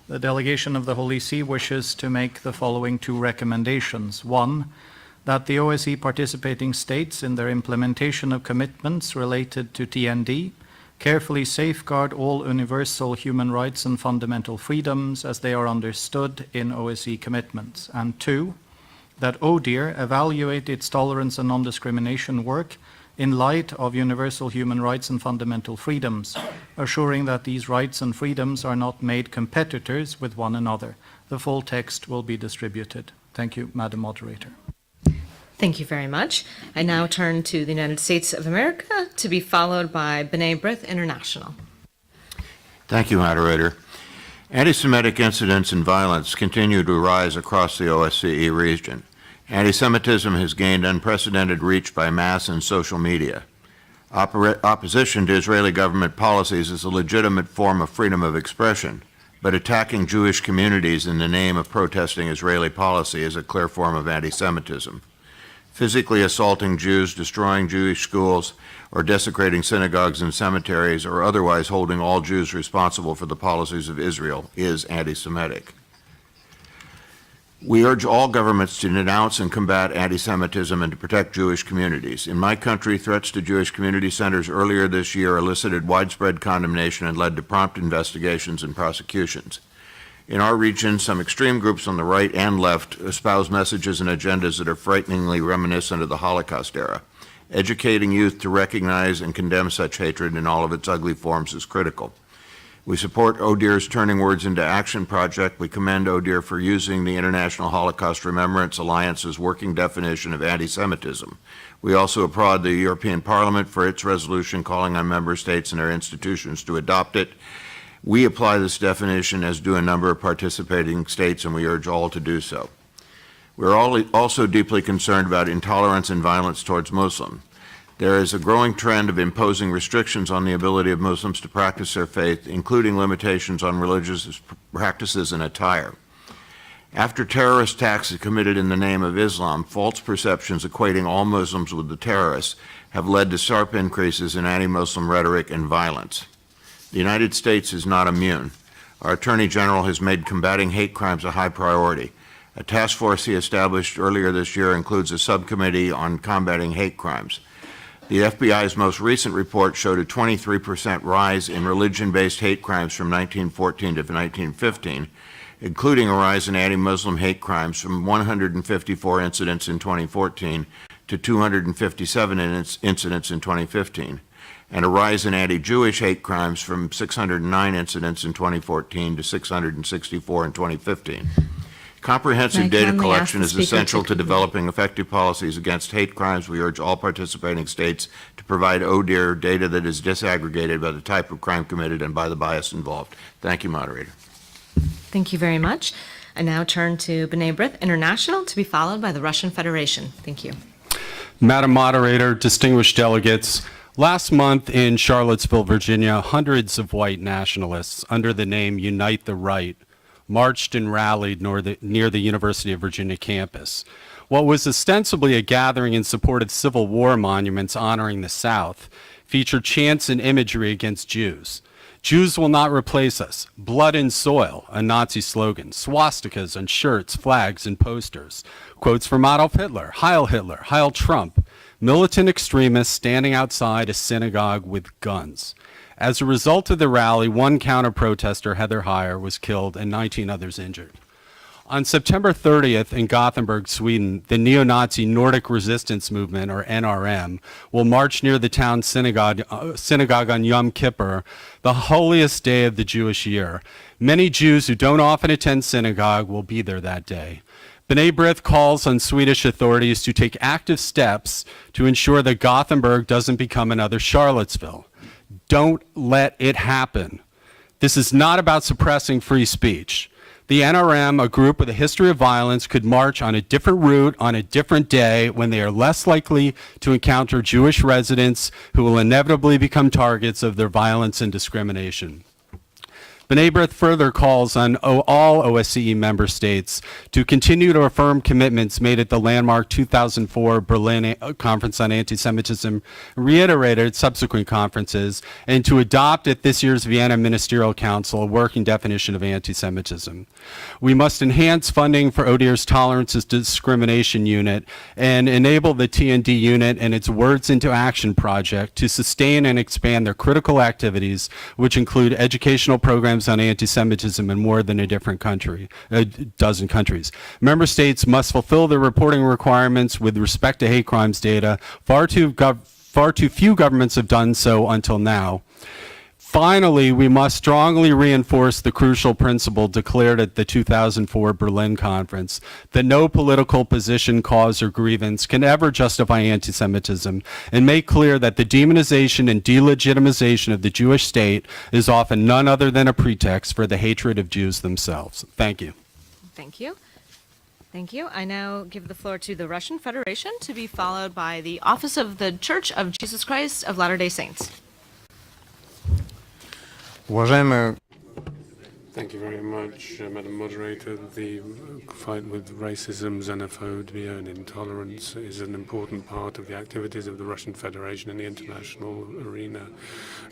The delegation of the Holy See wishes to make the following two recommendations. One, that the OSCE participating states in their implementation of commitments related to TND carefully safeguard all universal human rights and fundamental freedoms as they are understood in OSCE commitments. And two, that ODIHR evaluate its tolerance and non-discrimination work in light of universal human rights and fundamental freedoms, assuring that these rights and freedoms are not made competitors with one another. The full text will be distributed. Thank you, Madam Moderator. Thank you very much. I now turn to the United States of America, to be followed by B'nai B'rith International. Thank you, Moderator. Anti-Semitic incidents and violence continue to rise across the OSCE region. Anti-Semitism has gained unprecedented reach by mass and social media. Opposition to Israeli government policies is a legitimate form of freedom of expression, but attacking Jewish communities in the name of protesting Israeli policy is a clear form of anti-Semitism. Physically assaulting Jews, destroying Jewish schools, or desecrating synagogues and cemeteries, or otherwise holding all Jews responsible for the policies of Israel is anti-Semitic. We urge all governments to denounce and combat anti-Semitism and to protect Jewish communities. In my country, threats to Jewish community centers earlier this year elicited widespread condemnation and led to prompt investigations and prosecutions. In our region, some extreme groups on the right and left espouse messages and agendas that are frighteningly reminiscent of the Holocaust era. Educating youth to recognize and condemn such hatred in all of its ugly forms is critical. We support ODIHR's Turning Words into Action project. We commend ODIHR for using the International Holocaust Remembrance Alliance's working definition of anti-Semitism. We also applaud the European Parliament for its resolution calling on member states and their institutions to adopt it. We apply this definition, as do a number of participating states, and we urge all to do so. We're also deeply concerned about intolerance and violence towards Muslims. There is a growing trend of imposing restrictions on the ability of Muslims to practice their faith, including limitations on religious practices and attire. After terrorist attacks are committed in the name of Islam, false perceptions equating all Muslims with the terrorists have led to sharp increases in anti-Muslim rhetoric and violence. The United States is not immune. Our Attorney General has made combating hate crimes a high priority. A task force he established earlier this year includes a subcommittee on combating hate crimes. The FBI's most recent report showed a 23% rise in religion-based hate crimes from 1914 to 1915, including a rise in anti-Muslim hate crimes from 154 incidents in 2014 to 257 incidents in 2015, and a rise in anti-Jewish hate crimes from 609 incidents in 2014 to 664 in 2015. Comprehensive data collection is essential to developing effective policies against hate crimes. We urge all participating states to provide ODIHR data that is disaggregated by the type of crime committed and by the bias involved. Thank you, moderator. Thank you very much. I now turn to B'nai B'rith International, to be followed by the Russian Federation. Thank you. Madam Moderator, distinguished delegates, last month in Charlottesville, Virginia, hundreds of white nationalists under the name Unite the Right marched and rallied near the University of Virginia campus. What was ostensibly a gathering in support of Civil War monuments honoring the South featured chants and imagery against Jews. Jews will not replace us. Blood and soil, a Nazi slogan. Swastikas on shirts, flags, and posters. Quotes from Adolf Hitler, Heil Trump. Militant extremists standing outside a synagogue with guns. As a result of the rally, one counter-protester, Heather Heyer, was killed and 19 others injured. On September 30th in Gothenburg, Sweden, the neo-Nazi Nordic Resistance Movement, or NRM, will march near the town synagogue on Yom Kippur, the holiest day of the Jewish year. Many Jews who don't often attend synagogue will be there that day. B'nai B'rith calls on Swedish authorities to take active steps to ensure that Gothenburg doesn't become another Charlottesville. Don't let it happen. This is not about suppressing free speech. The NRM, a group with a history of violence, could march on a different route on a different day when they are less likely to encounter Jewish residents who will inevitably become targets of their violence and discrimination. B'nai B'rith further calls on all OSCE member states to continue to affirm commitments made at the landmark 2004 Berlin Conference on Anti-Semitism, reiterated at subsequent conferences, and to adopt at this year's Vienna Ministerial Council a working definition of anti-Semitism. We must enhance funding for ODIHR's Tolerance and Discrimination Unit and enable the TND unit and its Words into Action project to sustain and expand their critical activities, which include educational programs on anti-Semitism in more than a dozen countries. Member states must fulfill their reporting requirements with respect to hate crimes data. Far too few governments have done so until now. Finally, we must strongly reinforce the crucial principle declared at the 2004 Berlin Conference that no political position, cause, or grievance can ever justify anti-Semitism, and make clear that the demonization and delegitimization of the Jewish state is often none other than a pretext for the hatred of Jews themselves. Thank you. Thank you. Thank you. I now give the floor to the Russian Federation, to be followed by the Office of the Church of Jesus Christ of Latter-day Saints. Thank you very much, Madam Moderator. The fight with racism, xenophobia, and intolerance is an important part of the activities of the Russian Federation in the international arena.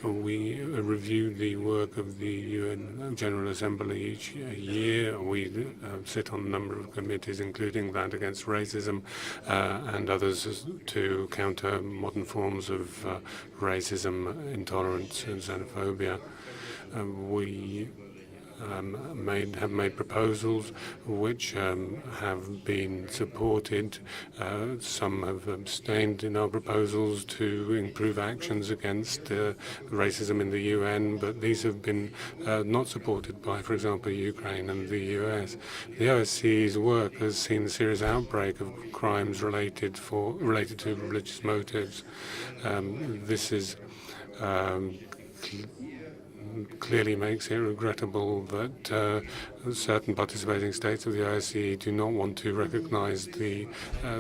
We review the work of the UN General Assembly each year. We sit on a number of committees, including that against racism and others to counter modern forms of racism, intolerance, and xenophobia. We have made proposals which have been supported. Some have abstained in our proposals to improve actions against racism in the UN, but these have been not supported by, for example, Ukraine and the US. The OSCE's work has seen a serious outbreak of crimes related to religious motives. This is clearly makes it regrettable that certain participating states of the OSCE do not want to recognize the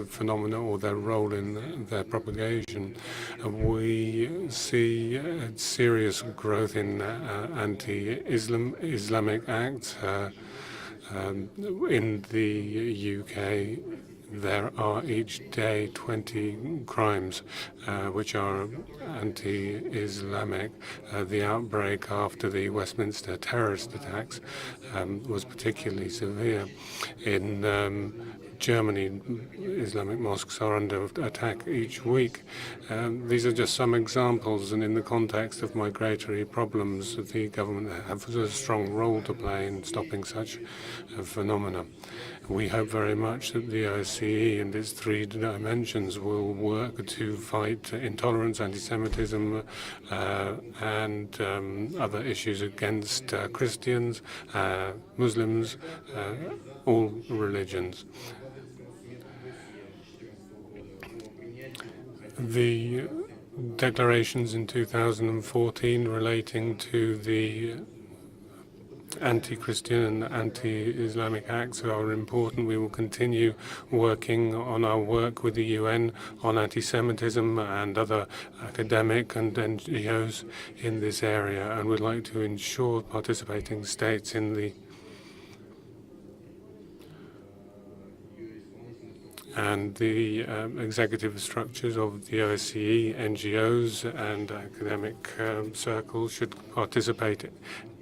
phenomena or their role in their propagation. We see serious growth in anti-Islamic acts. In the UK, there are each day 20 crimes which are anti-Islamic. The outbreak after the Westminster terrorist attacks was particularly severe. In Germany, Islamic mosques are under attack each week. These are just some examples, and in the context of migratory problems, the government has a strong role to play in stopping such phenomena. We hope very much that the OSCE and its three dimensions will work to fight intolerance, anti-Semitism, and other issues against Christians, Muslims, all religions. The declarations in 2014 relating to the anti-Christian and anti-Islamic acts are important. We will continue working on our work with the UN on anti-Semitism and other academic and NGOs in this area, and would like to ensure participating states in the executive structures of the OSCE, NGOs and academic circles should participate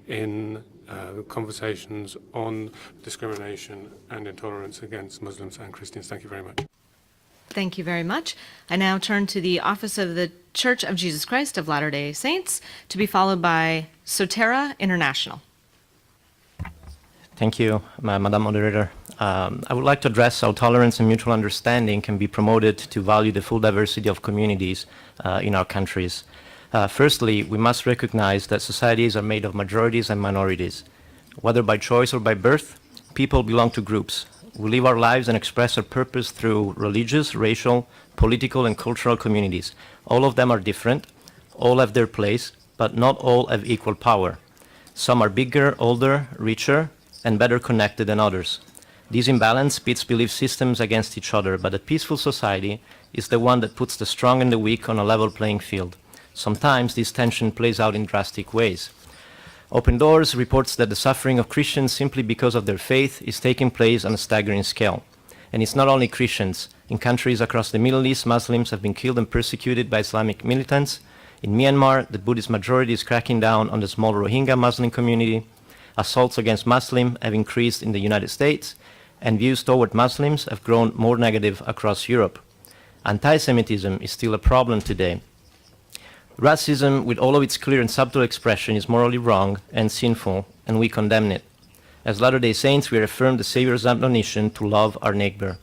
in conversations on discrimination and intolerance against Muslims and Christians. Thank you very much. Thank you very much. I now turn to the Office of the Church of Jesus Christ of Latter-day Saints, to be followed by Sotera International. Thank you, Madam Moderator. I would like to address how tolerance and mutual understanding can be promoted to value the full diversity of communities in our countries. Firstly, we must recognize that societies are made of majorities and minorities. Whether by choice or by birth, people belong to groups. We live our lives and express our purpose through religious, racial, political, and cultural communities. All of them are different, all have their place, but not all have equal power. Some are bigger, older, richer, and better connected than others. This imbalance pits belief systems against each other, but a peaceful society is the one that puts the strong and the weak on a level playing field. Sometimes this tension plays out in drastic ways. Open Doors reports that the suffering of Christians simply because of their faith is taking place on a staggering scale. And it's not only Christians. In countries across the Middle East, Muslims have been killed and persecuted by Islamic militants. In Myanmar, the Buddhist majority is cracking down on the small Rohingya Muslim community. Assaults against Muslims have increased in the United States, and views toward Muslims have grown more negative across Europe. Anti-Semitism is still a problem today. Racism, with all of its clear and subtle expression, is morally wrong and sinful, and we condemn it. As Latter-day Saints, we affirm the Savior's admonition to love our neighbor.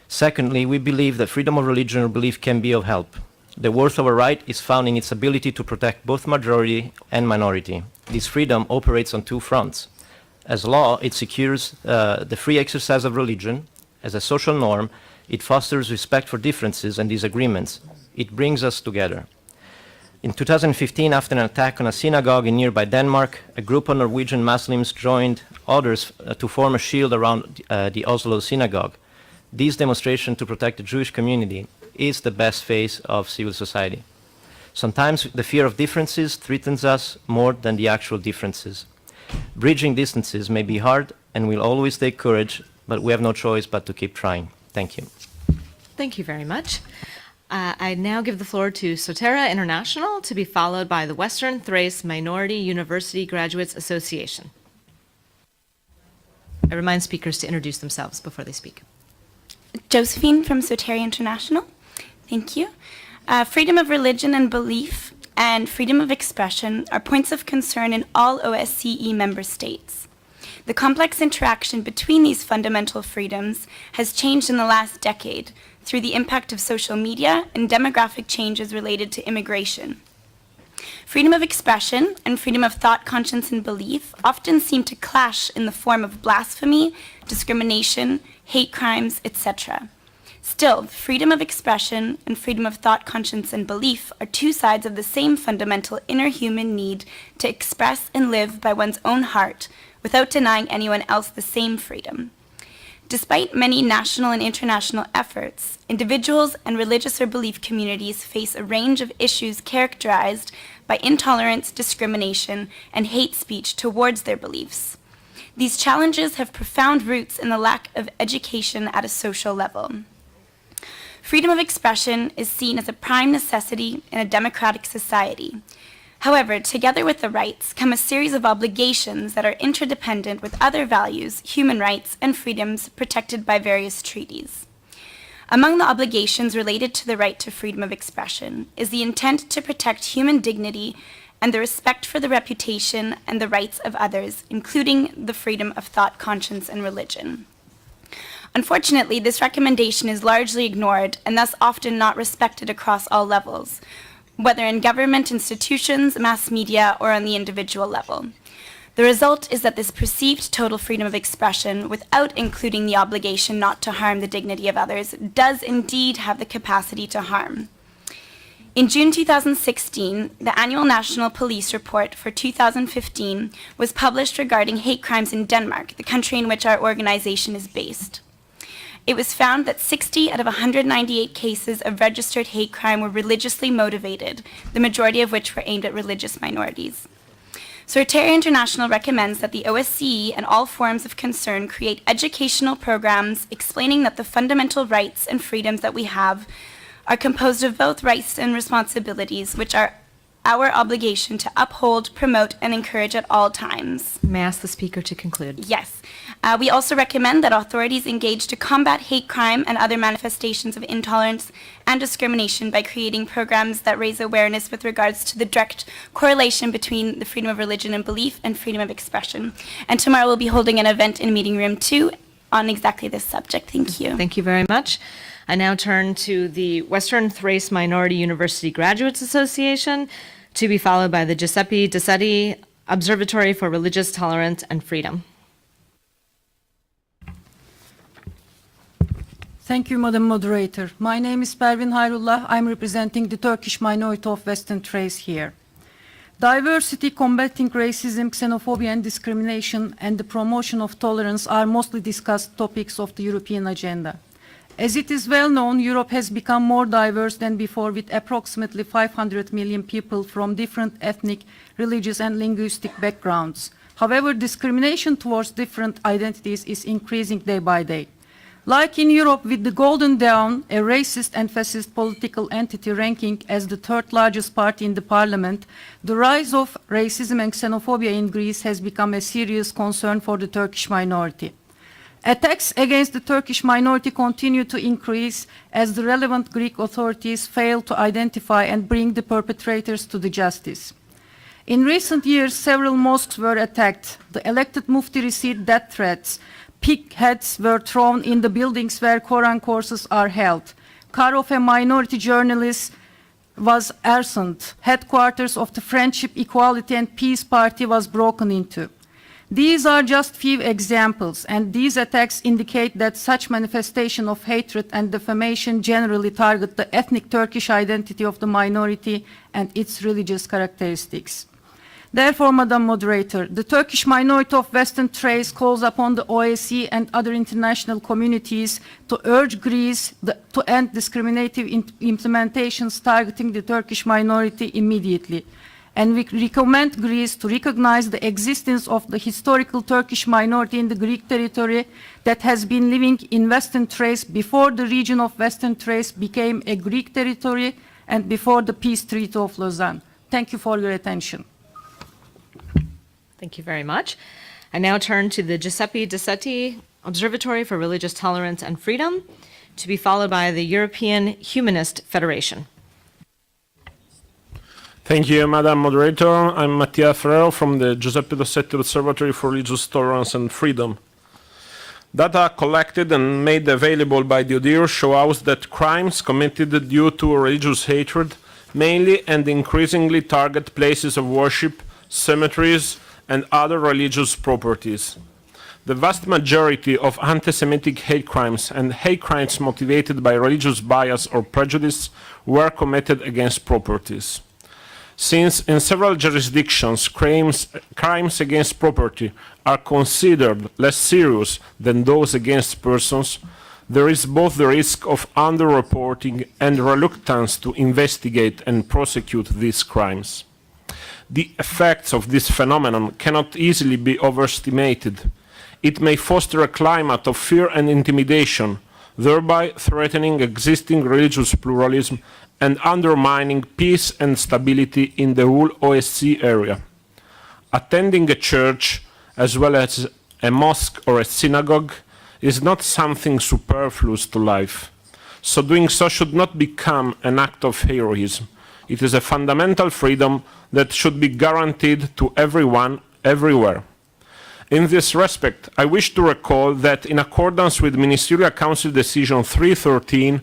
Secondly, we believe that freedom of religion or belief can be of help. The worth of a right is found in its ability to protect both majority and minority. This freedom operates on two fronts. As law, it secures the free exercise of religion. As a social norm, it fosters respect for differences and disagreements. It brings us together. In 2015, after an attack on a synagogue in nearby Denmark, a group of Norwegian Muslims joined others to form a shield around the Oslo synagogue. This demonstration to protect the Jewish community is the best face of civil society. Sometimes the fear of differences threatens us more than the actual differences. Bridging distances may be hard, and we'll always take courage, but we have no choice but to keep trying. Thank you. Thank you very much. I now give the floor to Sotera International, to be followed by the Western Thrace Minority University Graduates Association. I remind speakers to introduce themselves before they speak. Josephine from Sotera International. Thank you. Freedom of religion and belief and freedom of expression are points of concern in all OSCE member states. The complex interaction between these fundamental freedoms has changed in the last decade through the impact of social media and demographic changes related to immigration. Freedom of expression and freedom of thought, conscience, and belief often seem to clash in the form of blasphemy, discrimination, hate crimes, etc. Still, freedom of expression and freedom of thought, conscience, and belief are two sides of the same fundamental inner human need to express and live by one's own heart without denying anyone else the same freedom. Despite many national and international efforts, individuals and religious or belief communities face a range of issues characterized by intolerance, discrimination, and hate speech towards their beliefs. These challenges have profound roots in the lack of education at a social level. Freedom of expression is seen as a prime necessity in a democratic society. However, together with the rights come a series of obligations that are interdependent with other values, human rights, and freedoms protected by various treaties. Among the obligations related to the right to freedom of expression is the intent to protect human dignity and the respect for the reputation and the rights of others, including the freedom of thought, conscience, and religion. Unfortunately, this recommendation is largely ignored and thus often not respected across all levels, whether in government institutions, mass media, or on the individual level. The result is that this perceived total freedom of expression, without including the obligation not to harm the dignity of others, does indeed have the capacity to harm. In June 2016, the annual National Police Report for 2015 was published regarding hate crimes in Denmark, the country in which our organization is based. It was found that 60 out of 198 cases of registered hate crime were religiously motivated, the majority of which were aimed at religious minorities. Sortarea International recommends that the OSCE and all forums of concern create educational programs explaining that the fundamental rights and freedoms that we have are composed of both rights and responsibilities, which are our obligation to uphold, promote, and encourage at all times. May I ask the speaker to conclude? Yes. We also recommend that authorities engage to combat hate crime and other manifestations of intolerance and discrimination by creating programs that raise awareness with regards to the direct correlation between the freedom of religion and belief and freedom of expression. And tomorrow we'll be holding an event in Meeting Room 2 on exactly this subject. Thank you. Thank you very much. I now turn to the Western Thrace Minority University Graduates Association, to be followed by the Giuseppe Dossetti Observatory for Religious Tolerance and Freedom. Thank you, Madam Moderator. My name is Pervin Hayrullah. I'm representing the Turkish minority of Western Thrace here. Diversity, combating racism, xenophobia and discrimination, and the promotion of tolerance are mostly discussed topics of the European agenda. As it is well known, Europe has become more diverse than before, with approximately 500 million people from different ethnic, religious, and linguistic backgrounds. However, discrimination towards different identities is increasing day by day. Like in Europe, with the Golden Dawn, a racist and fascist political entity ranking as the third largest party in the parliament, the rise of racism and xenophobia in Greece has become a serious concern for the Turkish minority. Attacks against the Turkish minority continue to increase as the relevant Greek authorities fail to identify and bring the perpetrators to the justice. In recent years, several mosques were attacked. The elected Mufti received death threats. Pig heads were thrown in the buildings where Quran courses are held. Car of a minority journalist was arsonated. Headquarters of the Friendship, Equality and Peace Party was broken into. These are just few examples, and these attacks indicate that such manifestation of hatred and defamation generally target the ethnic Turkish identity of the minority and its religious characteristics. Therefore, Madam Moderator, the Turkish minority of Western Thrace calls upon the OSCE and other international communities to urge Greece to end discriminative implementations targeting the Turkish minority immediately. And we recommend Greece to recognize the existence of the historical Turkish minority in the Greek territory that has been living in Western Thrace before the region of Western Thrace became a Greek territory and before the Peace Treaty of Lausanne. Thank you for your attention. Thank you very much. I now turn to the Giuseppe Dossetti Observatory for Religious Tolerance and Freedom, to be followed by the European Humanist Federation. Thank you, Madam Moderator. I'm Mattia Ferrero from the Giuseppe Dossetti Observatory for Religious Tolerance and Freedom. Data collected and made available by the ODIHR show us that crimes committed due to religious hatred mainly and increasingly target places of worship, cemeteries, and other religious properties. The vast majority of anti-Semitic hate crimes and hate crimes motivated by religious bias or prejudice were committed against properties. Since in several jurisdictions crimes against property are considered less serious than those against persons, there is both the risk of underreporting and reluctance to investigate and prosecute these crimes. The effects of this phenomenon cannot easily be overestimated. It may foster a climate of fear and intimidation, thereby threatening existing religious pluralism and undermining peace and stability in the whole OSCE area. Attending a church, as well as a mosque or a synagogue, is not something superfluous to life. So doing so should not become an act of heroism. It is a fundamental freedom that should be guaranteed to everyone, everywhere. In this respect, I wish to recall that in accordance with Ministerial Council Decision 313,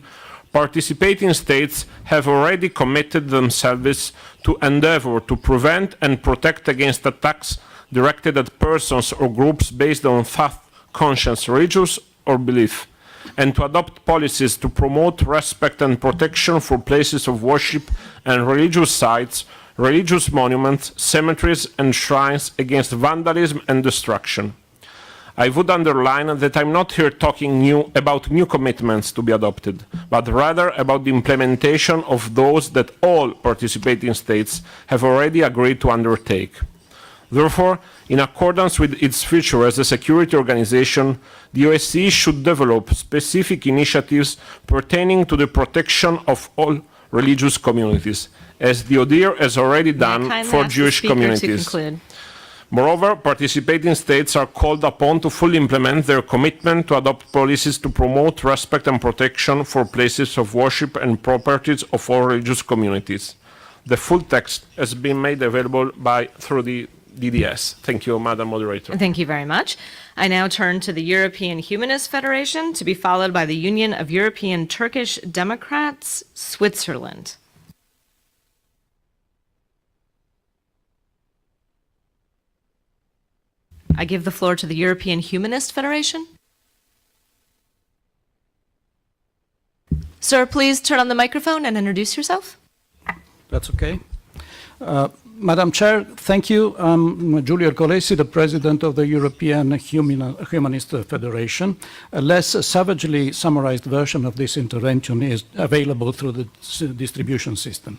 participating states have already committed themselves to endeavor to prevent and protect against attacks directed at persons or groups based on faith, conscience, religious or belief, and to adopt policies to promote respect and protection for places of worship and religious sites, religious monuments, cemeteries and shrines against vandalism and destruction. I would underline that I'm not here talking about new commitments to be adopted, but rather about the implementation of those that all participating states have already agreed to undertake. Therefore, in accordance with its future as a security organization, the OSCE should develop specific initiatives pertaining to the protection of all religious communities, as the ODIHR has already done for Jewish communities. Moreover, participating states are called upon to fully implement their commitment to adopt policies to promote respect and protection for places of worship and properties of all religious communities. The full text has been made available through the DDS. Thank you, Madam Moderator. Thank you very much. I now turn to the European Humanist Federation, to be followed by the Union of European Turkish Democrats, Switzerland. I give the floor to the European Humanist Federation. Sir, please turn on the microphone and introduce yourself. That's okay. Madam Chair, thank you. I'm Giulio Ercolesi, the President of the European Humanist Federation. A less savagely summarized version of this intervention is available through the distribution system.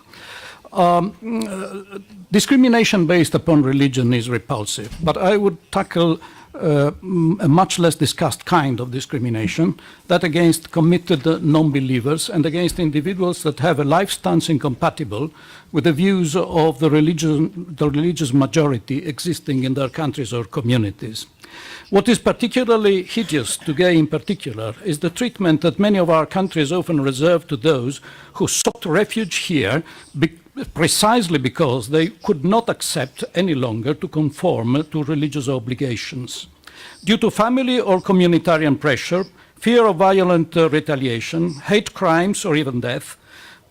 Discrimination based upon religion is repulsive, but I would tackle a much less discussed kind of discrimination, that against committed non-believers and against individuals that have a life stance incompatible with the views of the religious majority existing in their countries or communities. What is particularly hideous to gay in particular is the treatment that many of our countries often reserve to those who sought refuge here precisely because they could not accept any longer to conform to religious obligations. Due to family or communitarian pressure, fear of violent retaliation, hate crimes, or even death,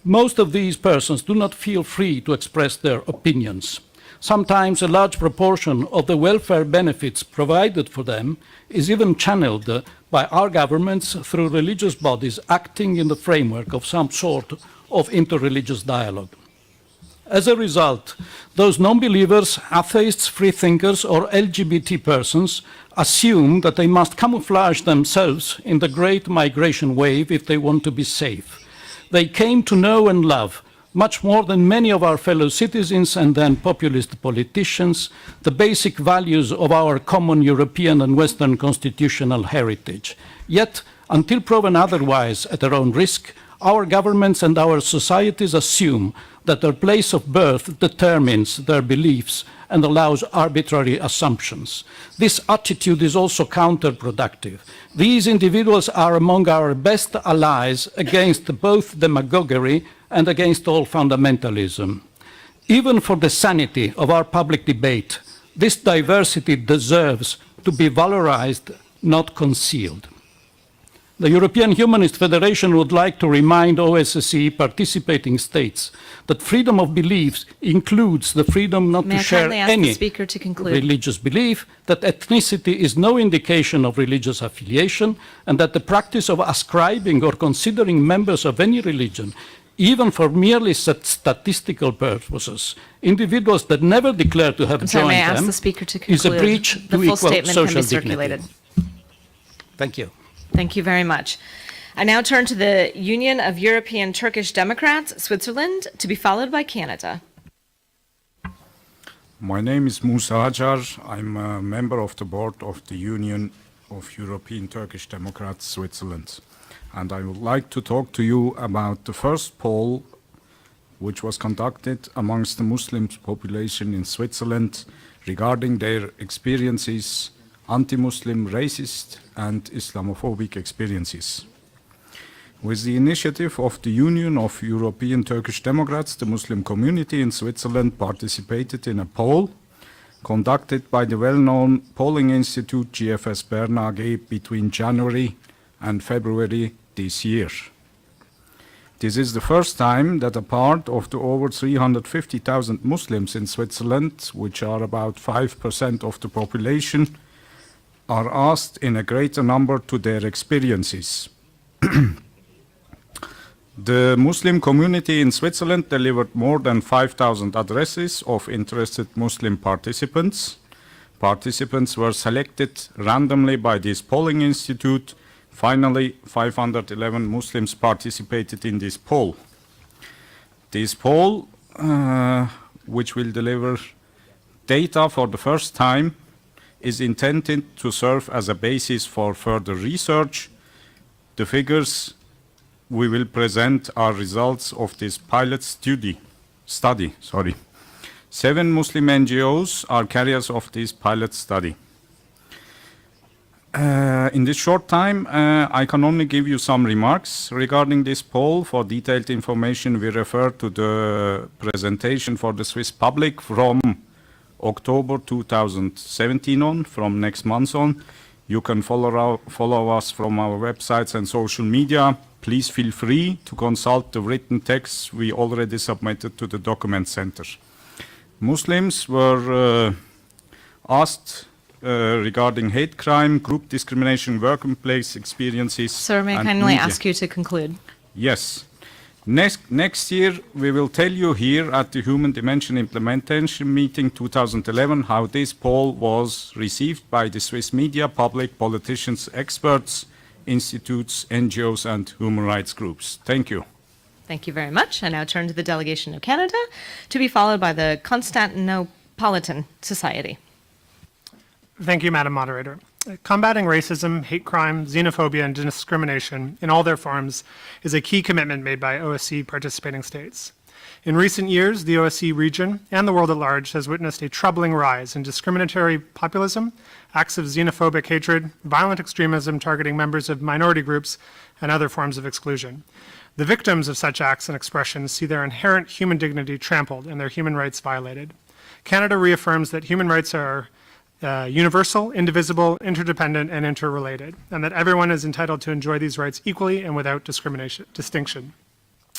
most of these persons do not feel free to express their opinions. Sometimes a large proportion of the welfare benefits provided for them is even channeled by our governments through religious bodies acting in the framework of some sort of interreligious dialogue. As a result, those non-believers, atheists, freethinkers, or LGBT persons assume that they must camouflage themselves in the great migration wave if they want to be safe. They came to know and love, much more than many of our fellow citizens and then populist politicians, the basic values of our common European and Western constitutional heritage. Yet, until proven otherwise at their own risk, our governments and our societies assume that their place of birth determines their beliefs and allows arbitrary assumptions. This attitude is also counterproductive. These individuals are among our best allies against both demagoguery and against all fundamentalism. Even for the sanity of our public debate, this diversity deserves to be valorized, not concealed. The European Humanist Federation would like to remind OSCE participating states that freedom of beliefs includes the freedom not May to I share kindly ask the any speaker to conclude? religious belief, that ethnicity is no indication of religious affiliation, and that the practice of ascribing or considering members of any religion, even for merely statistical purposes, individuals that never declare to have I'm sorry, joined may I ask them, the speaker to is a conclude? breach The to full equal statement can be social circulated. dignity. Thank you. Thank you very much. I now turn to the Union of European Turkish Democrats, Switzerland, to be followed by Canada. My name is Musa Acar. I'm a member of the board of the Union of European Turkish Democrats, Switzerland. And I would like to talk to you about the first poll which was conducted amongst the Muslim population in Switzerland regarding their experiences, anti-Muslim, racist and Islamophobic experiences. With the initiative of the Union of European Turkish Democrats, the Muslim community in Switzerland participated in a poll conducted by the well-known polling institute GFS Bern AG between January and February this year. This is the first time that a part of the over 350,000 Muslims in Switzerland, which are about 5% of the population, are asked in a greater number to their experiences. The Muslim community in Switzerland delivered more than 5,000 addresses of interested Muslim participants. Participants were selected randomly by this polling institute. Finally, 511 Muslims participated in this poll. This poll, which will deliver data for the first time, is intended to serve as a basis for further research. The figures we will present are results of this pilot study. 7 Muslim NGOs are carriers of this pilot study. In this short time, I can only give you some remarks regarding this poll. For detailed information, we refer to the presentation for the Swiss public from October 2017 on, from next month on. You can follow us from our websites and social media. Please feel free to consult the written texts we already submitted to the document center. Muslims were asked regarding hate crime, group discrimination, workplace experiences. Sir, may I and kindly media. ask you to conclude? Yes. Next year, we will tell you here at the Human Dimension Implementation Meeting 2011 how this poll was received by the Swiss media, public, politicians, experts, institutes, NGOs, and human rights groups. Thank you. Thank you very much. I now turn to the delegation of Canada, to be followed by the Constantinopolitan Society. Thank you, Madam Moderator. Combating racism, hate crime, xenophobia, and discrimination in all their forms is a key commitment made by OSCE participating states. In recent years, the OSCE region and the world at large has witnessed a troubling rise in discriminatory populism, acts of xenophobic hatred, violent extremism targeting members of minority groups, and other forms of exclusion. The victims of such acts and expressions see their inherent human dignity trampled and their human rights violated. Canada reaffirms that human rights are universal, indivisible, interdependent, and interrelated, and that everyone is entitled to enjoy these rights equally and without distinction.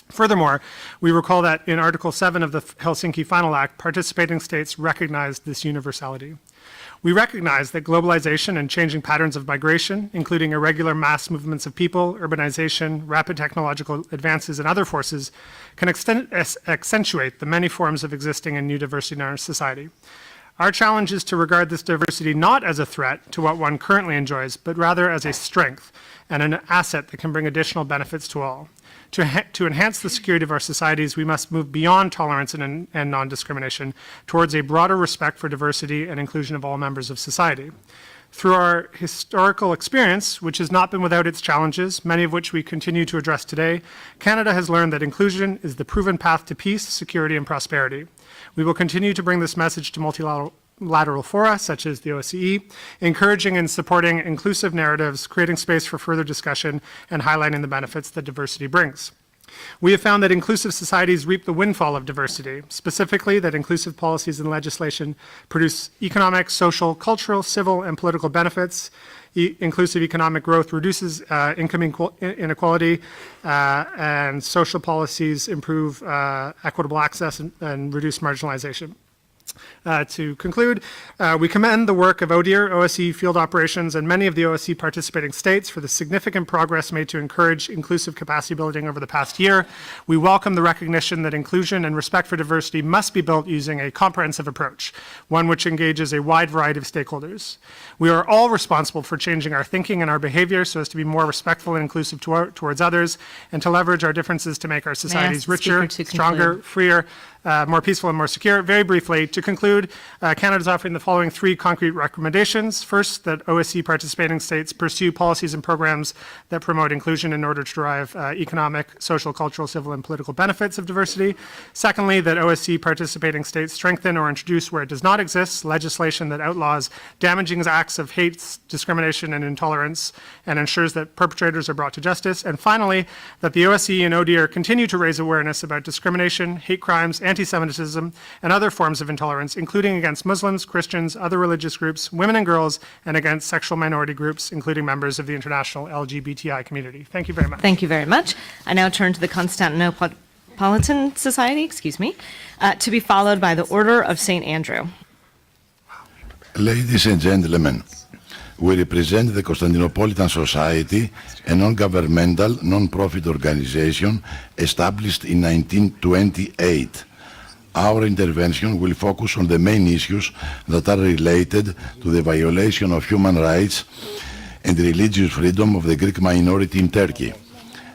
Furthermore, we recall that in Article 7 of the Helsinki Final Act, participating states recognized this universality. We recognize that globalization and changing patterns of migration, including irregular mass movements of people, urbanization, rapid technological advances, and other forces, can accentuate the many forms of existing and new diversity in our society. Our challenge is to regard this diversity not as a threat to what one currently enjoys, but rather as a strength and an asset that can bring additional benefits to all. To enhance the security of our societies, we must move beyond tolerance and non-discrimination towards a broader respect for diversity and inclusion of all members of society. Through our historical experience, which has not been without its challenges, many of which we continue to address today, Canada has learned that inclusion is the proven path to peace, security, and prosperity. We will continue to bring this message to multilateral fora, such as the OSCE, encouraging and supporting inclusive narratives, creating space for further discussion, and highlighting the benefits that diversity brings. We have found that inclusive societies reap the windfall of diversity, specifically that inclusive policies and legislation produce economic, social, cultural, civil, and political benefits. Inclusive economic growth reduces income inequality, and social policies improve equitable access and reduce marginalization. To conclude, we commend the work of ODIHR, OSCE Field Operations, and many of the OSCE participating states for the significant progress made to encourage inclusive capacity building over the past year. We welcome the recognition that inclusion and respect for diversity must be built using a comprehensive approach, one which engages a wide variety of stakeholders. We are all responsible for changing our thinking and our behavior so as to be more respectful and inclusive towards others, and to leverage our differences to make our societies richer, stronger, freer, more peaceful and more secure. Very briefly, to conclude, Canada is offering the following 3 concrete recommendations. First, that OSCE participating states pursue policies and programs that promote inclusion in order to derive economic, social, cultural, civil, and political benefits of diversity. Secondly, that OSCE participating states strengthen or introduce where it does not exist legislation that outlaws damaging acts of hate, discrimination, and intolerance and ensures that perpetrators are brought to justice. And finally, that the OSCE and ODIHR continue to raise awareness about discrimination, hate crimes, anti-Semitism, and other forms of intolerance, including against Muslims, Christians, other religious groups, women and girls, and against sexual minority groups, including members of the international LGBTI community. Thank you very much. Thank you very much. I now turn to the Constantinopolitan Society, to be followed by the Order of St. Andrew. Ladies and gentlemen, we represent the Constantinopolitan Society, a non-governmental, non-profit organization established in 1928. Our intervention will focus on the main issues that are related to the violation of human rights and religious freedom of the Greek minority in Turkey.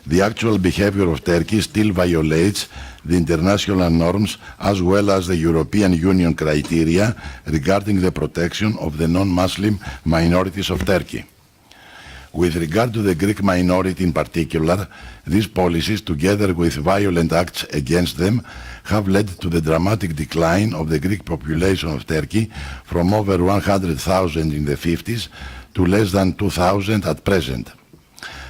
The actual behavior of Turkey still violates the international norms as well as the European Union criteria regarding the protection of the non-Muslim minorities of Turkey. With regard to the Greek minority in particular, these policies, together with violent acts against them, have led to the dramatic decline of the Greek population of Turkey from over 100,000 in the 50s to less than 2,000 at present.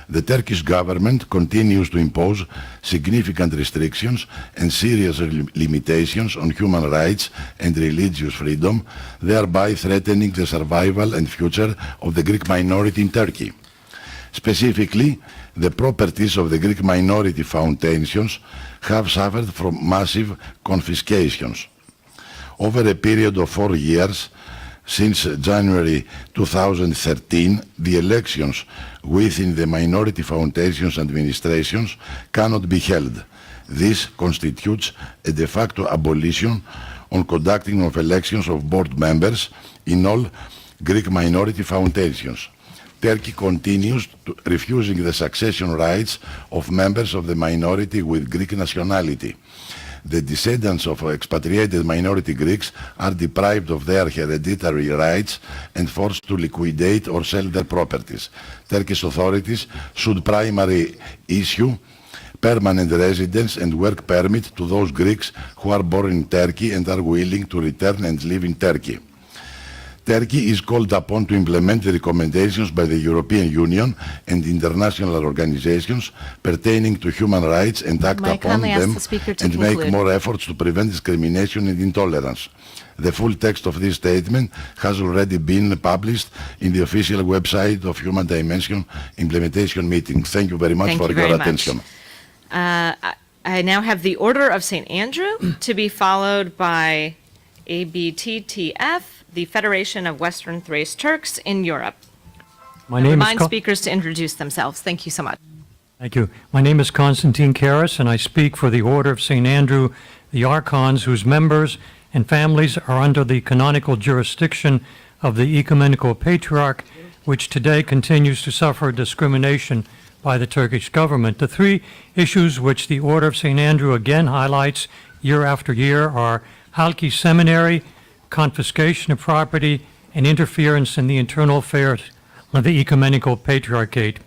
The Turkish government continues to impose significant restrictions and serious limitations on human rights and religious freedom, thereby threatening the survival and future of the Greek minority in Turkey. Specifically, the properties of the Greek minority foundations have suffered from massive confiscations. Over a period of 4 years, since January 2013, the elections within the minority foundations administrations cannot be held. This constitutes a de facto abolition on conducting of elections of board members in all Greek minority foundations. Turkey continues refusing the succession rights of members of the minority with Greek nationality. The descendants of expatriated minority Greeks are deprived of their hereditary rights and forced to liquidate or sell their properties. Turkish authorities should primarily issue permanent residence and work permit to those Greeks who are born in Turkey and are willing to return and live in Turkey. Turkey is called upon to implement the recommendations by the European Union and international organizations pertaining to human rights and act upon them and make more efforts to prevent discrimination and intolerance. The full text of this statement has already been published in the official website of Human Dimension Implementation Meeting. Thank you very much for your attention. I now have the Order of St. Andrew to be followed by ABTTF, the Federation of Western Thrace Turks in Europe. My name Remind is speakers to introduce themselves. Thank you so much. Thank you. My name is Constantine Karas, and I speak for the Order of St. Andrew, the Archons, whose members and families are under the canonical jurisdiction of the Ecumenical Patriarch, which today continues to suffer discrimination by the Turkish government. The 3 issues which the Order of St. Andrew again highlights year after year are Halki Seminary, confiscation of property, and interference in the internal affairs of the Ecumenical Patriarchate.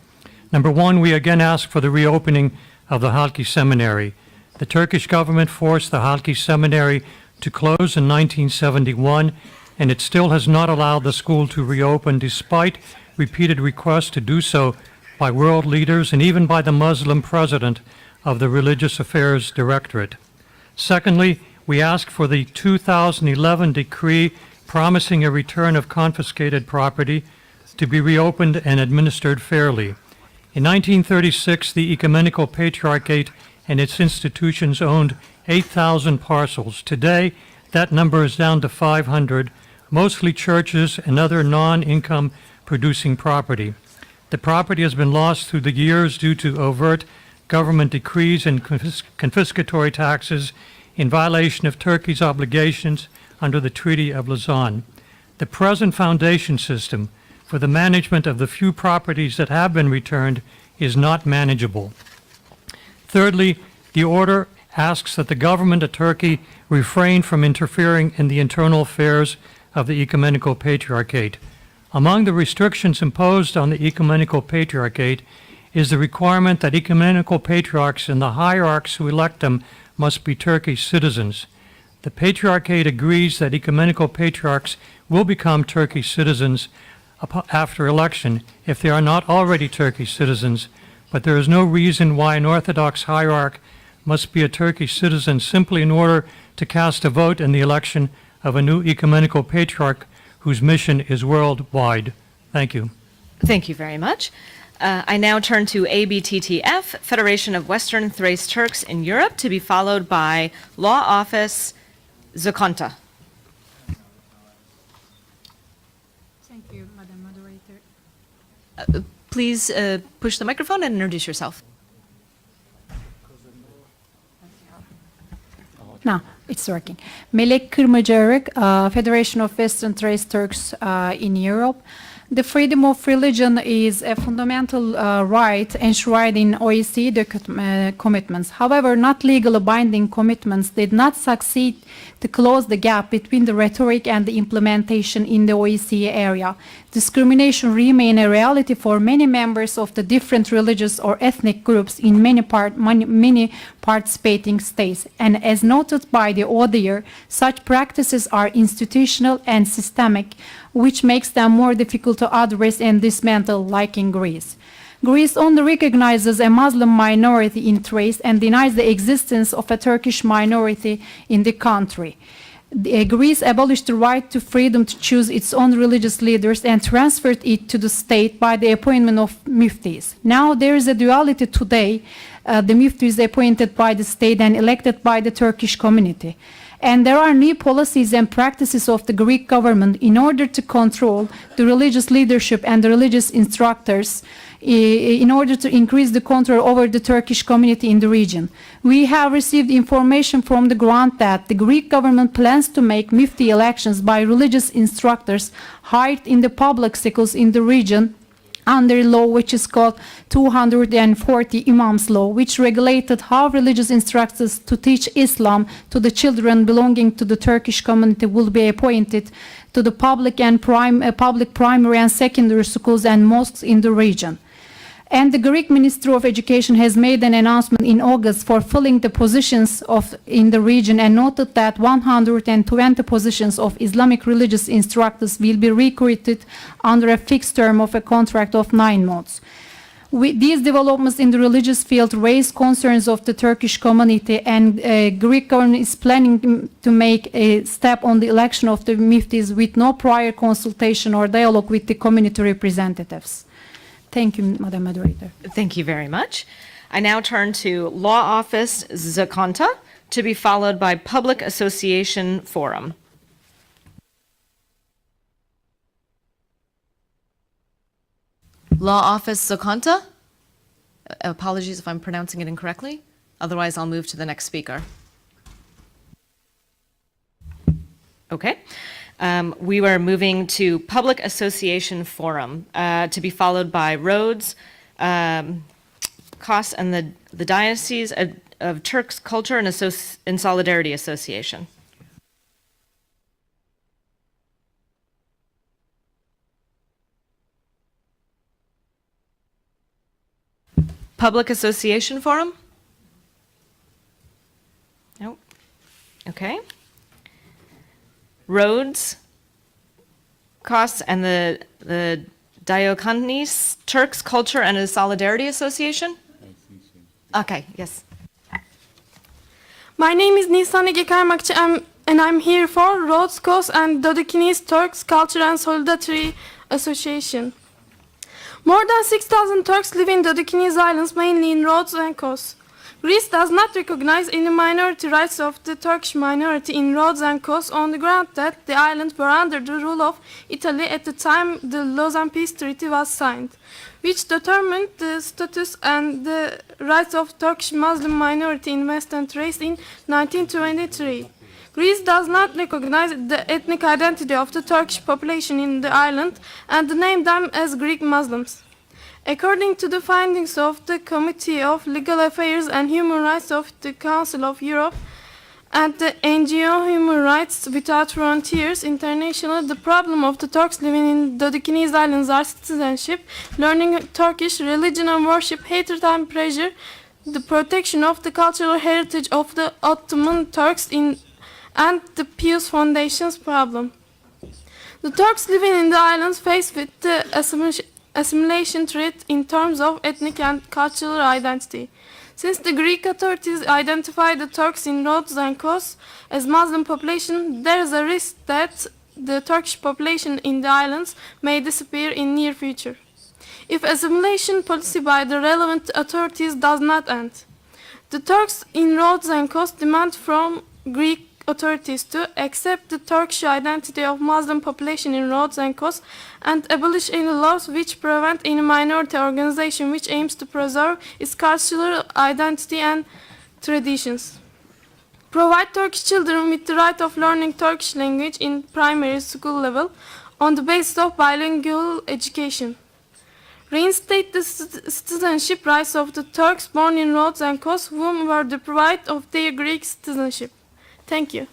Number 1, we again ask for the reopening of the Halki Seminary. The Turkish government forced the Halki Seminary to close in 1971, and it still has not allowed the school to reopen despite repeated requests to do so by world leaders and even by the Muslim president of the Religious Affairs Directorate. Secondly, we ask for the 2011 decree promising a return of confiscated property to be reopened and administered fairly. In 1936, the Ecumenical Patriarchate and its institutions owned 8,000 parcels. Today, that number is down to 500, mostly churches and other non-income producing property. The property has been lost through the years due to overt government decrees and confiscatory taxes in violation of Turkey's obligations under the Treaty of Lausanne. The present foundation system for the management of the few properties that have been returned is not manageable. Thirdly, the order asks that the government of Turkey refrain from interfering in the internal affairs of the Ecumenical Patriarchate. Among the restrictions imposed on the Ecumenical Patriarchate is the requirement that ecumenical patriarchs and the hierarchs who elect them must be Turkish citizens. The Patriarchate agrees that ecumenical patriarchs will become Turkish citizens after election if they are not already Turkish citizens, but there is no reason why an Orthodox hierarch must be a Turkish citizen simply in order to cast a vote in the election of a new ecumenical patriarch whose mission is worldwide. Thank you. Thank you very much. I now turn to ABTTF, Federation of Western Thrace Turks in Europe, to be followed by Law Office Zakonta. Thank you, Madam Moderator. Please push the microphone and introduce yourself. Now, it's working. Melek Kırmacıarık, Federation of Western Thrace Turks in Europe. The freedom of religion is a fundamental right enshrined in OECD commitments. However, not legally binding commitments did not succeed to close the gap between the rhetoric and the implementation in the OECD area. Discrimination remains a reality for many members of the different religious or ethnic groups in many participating states. And as noted by the auditor, such practices are institutional and systemic, which makes them more difficult to address and dismantle, like in Greece. Greece only recognizes a Muslim minority in Thrace and denies the existence of a Turkish minority in the country. Greece abolished the right to freedom to choose its own religious leaders and transferred it to the state by the appointment of muftis. Now there is a duality today. The mufti is appointed by the state and elected by the Turkish community. And there are new policies and practices of the Greek government in order to control the religious leadership and the religious instructors in order to increase the control over the Turkish community in the region. We have received information from the ground that the Greek government plans to make mufti elections by religious instructors hired in the public schools in the region under a law which is called 240 Imams Law, which regulated how religious instructors to teach Islam to the children belonging to the Turkish community will be appointed to the public primary and secondary schools and mosques in the region. And the Greek Ministry of Education has made an announcement in August for filling the positions in the region and noted that 120 positions of Islamic religious instructors will be recruited under a fixed term of a contract of 9 months. These developments in the religious field raise concerns of the Turkish community, and Greek government is planning to make a step on the election of the muftis with no prior consultation or dialogue with the community representatives. Thank you, Madam Moderator. Thank you very much. I now turn to Law Office Zakonta, to be followed by Public Association Forum. Law Office Zakonta. Apologies if I'm pronouncing it incorrectly. Otherwise, I'll move to the next speaker. Okay. We were moving to Public Association Forum, to be followed by Rhodes, COS, and the Diocese of Turks Culture and Solidarity Association. Public Association Forum? Nope. Okay. Rhodes, COS, and the Diocese Turks Culture and Solidarity Association? Okay, yes. My name is Nisan Ege Kaymakçı, and I'm here for Rhodes, Kos and Dodecanese Turks Culture and Solidarity Association. More than 6,000 Turks live in Dodecanese Islands, mainly in Rhodes and Kos. Greece does not recognize any minority rights of the Turkish minority in Rhodes and Kos on the ground that the islands were under the rule of Italy at the time the Lausanne Peace Treaty was signed, which determined the status and the rights of Turkish Muslim minority in Western Thrace in 1923. Greece does not recognize the ethnic identity of the Turkish population in the island and name them as Greek Muslims. According to the findings of the Committee of Legal Affairs and Human Rights of the Council of Europe and the NGO Human Rights Without Frontiers International, the problem of the Turks living in Dodecanese Islands are citizenship, learning Turkish, religion and worship, hatred and pressure, the protection of the cultural heritage of the Ottoman Turks and the Pius Foundation's problem. The Turks living in the islands face with the assimilation threat in terms of ethnic and cultural identity. Since the Greek authorities identify the Turks in Rhodes and Kos as Muslim population, there is a risk that the Turkish population in the islands may disappear in near future, if assimilation policy by the relevant authorities does not end. The Turks in Rhodes and Kos demand from Greek authorities to accept the Turkish identity of Muslim population in Rhodes and Kos and abolish any laws which prevent any minority organization which aims to preserve its cultural identity and traditions. Provide Turkish children with the right of learning Turkish language in primary school level on the basis of bilingual education. Reinstate the citizenship rights of the Turks born in Rhodes and Kos whom were deprived of their Greek citizenship. Thank you.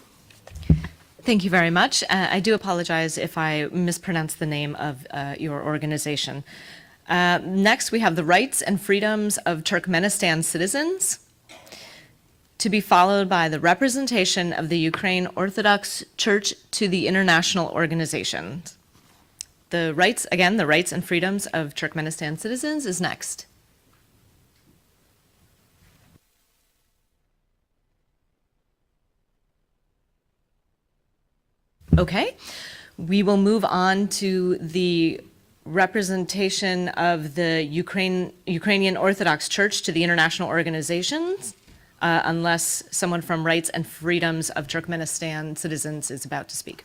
Thank you very much. I do apologize if I mispronounced the name of your organization. Next, we have the rights and freedoms of Turkmenistan citizens, to be followed by the representation of the Ukraine Orthodox Church to the international organizations. The rights and freedoms of Turkmenistan citizens is next. Okay, we will move on to the representation of the Ukrainian Orthodox Church to the international organizations, unless someone from Rights and Freedoms of Turkmenistan Citizens is about to speak.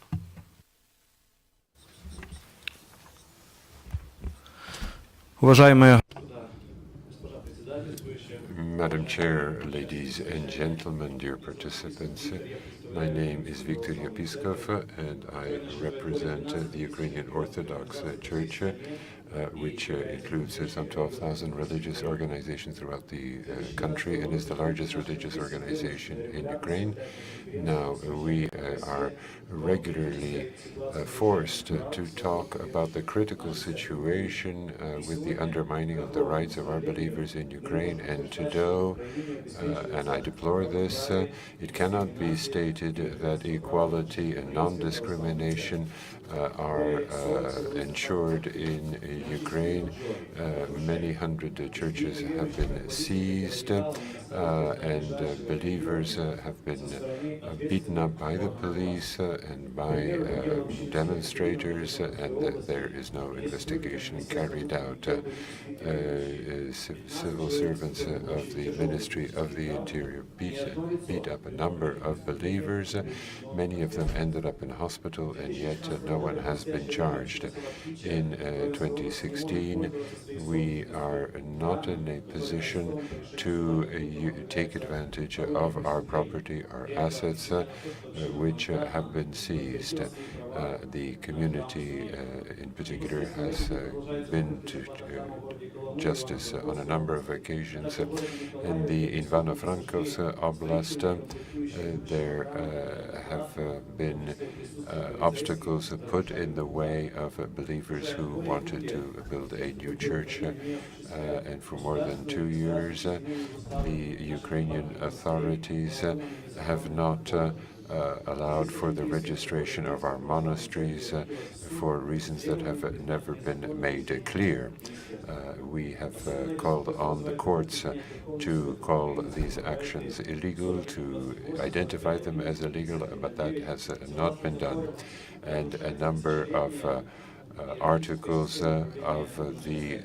Madam Chair, ladies and gentlemen, dear participants, my name is Viktor Yapiskov, and I represent the Ukrainian Orthodox Church, which includes some 12,000 religious organizations throughout the country and is the largest religious organization in Ukraine. Now, we are regularly forced to talk about the critical situation with the undermining of the rights of our believers in Ukraine, and today, and I deplore this, it cannot be stated that equality and non-discrimination are ensured in Ukraine. Many hundred churches have been seized, and believers have been beaten up by the police and by demonstrators, and there is no investigation carried out. Civil servants of the Ministry of the Interior beat up a number of believers. Many of them ended up in hospital, and yet no one has been charged. In 2016, we are not in a position to take advantage of our property, our assets, which have been seized. The community, in particular, has been to justice on a number of occasions. In the Ivano-Frankivsk Oblast, there have been obstacles put in the way of believers who wanted to build a new church, and for more than 2 years, the Ukrainian authorities have not allowed for the registration of our monasteries for reasons that have never been made clear. We have called on the courts to call these actions illegal, to identify them as illegal, but that has not been done. And a number of articles of the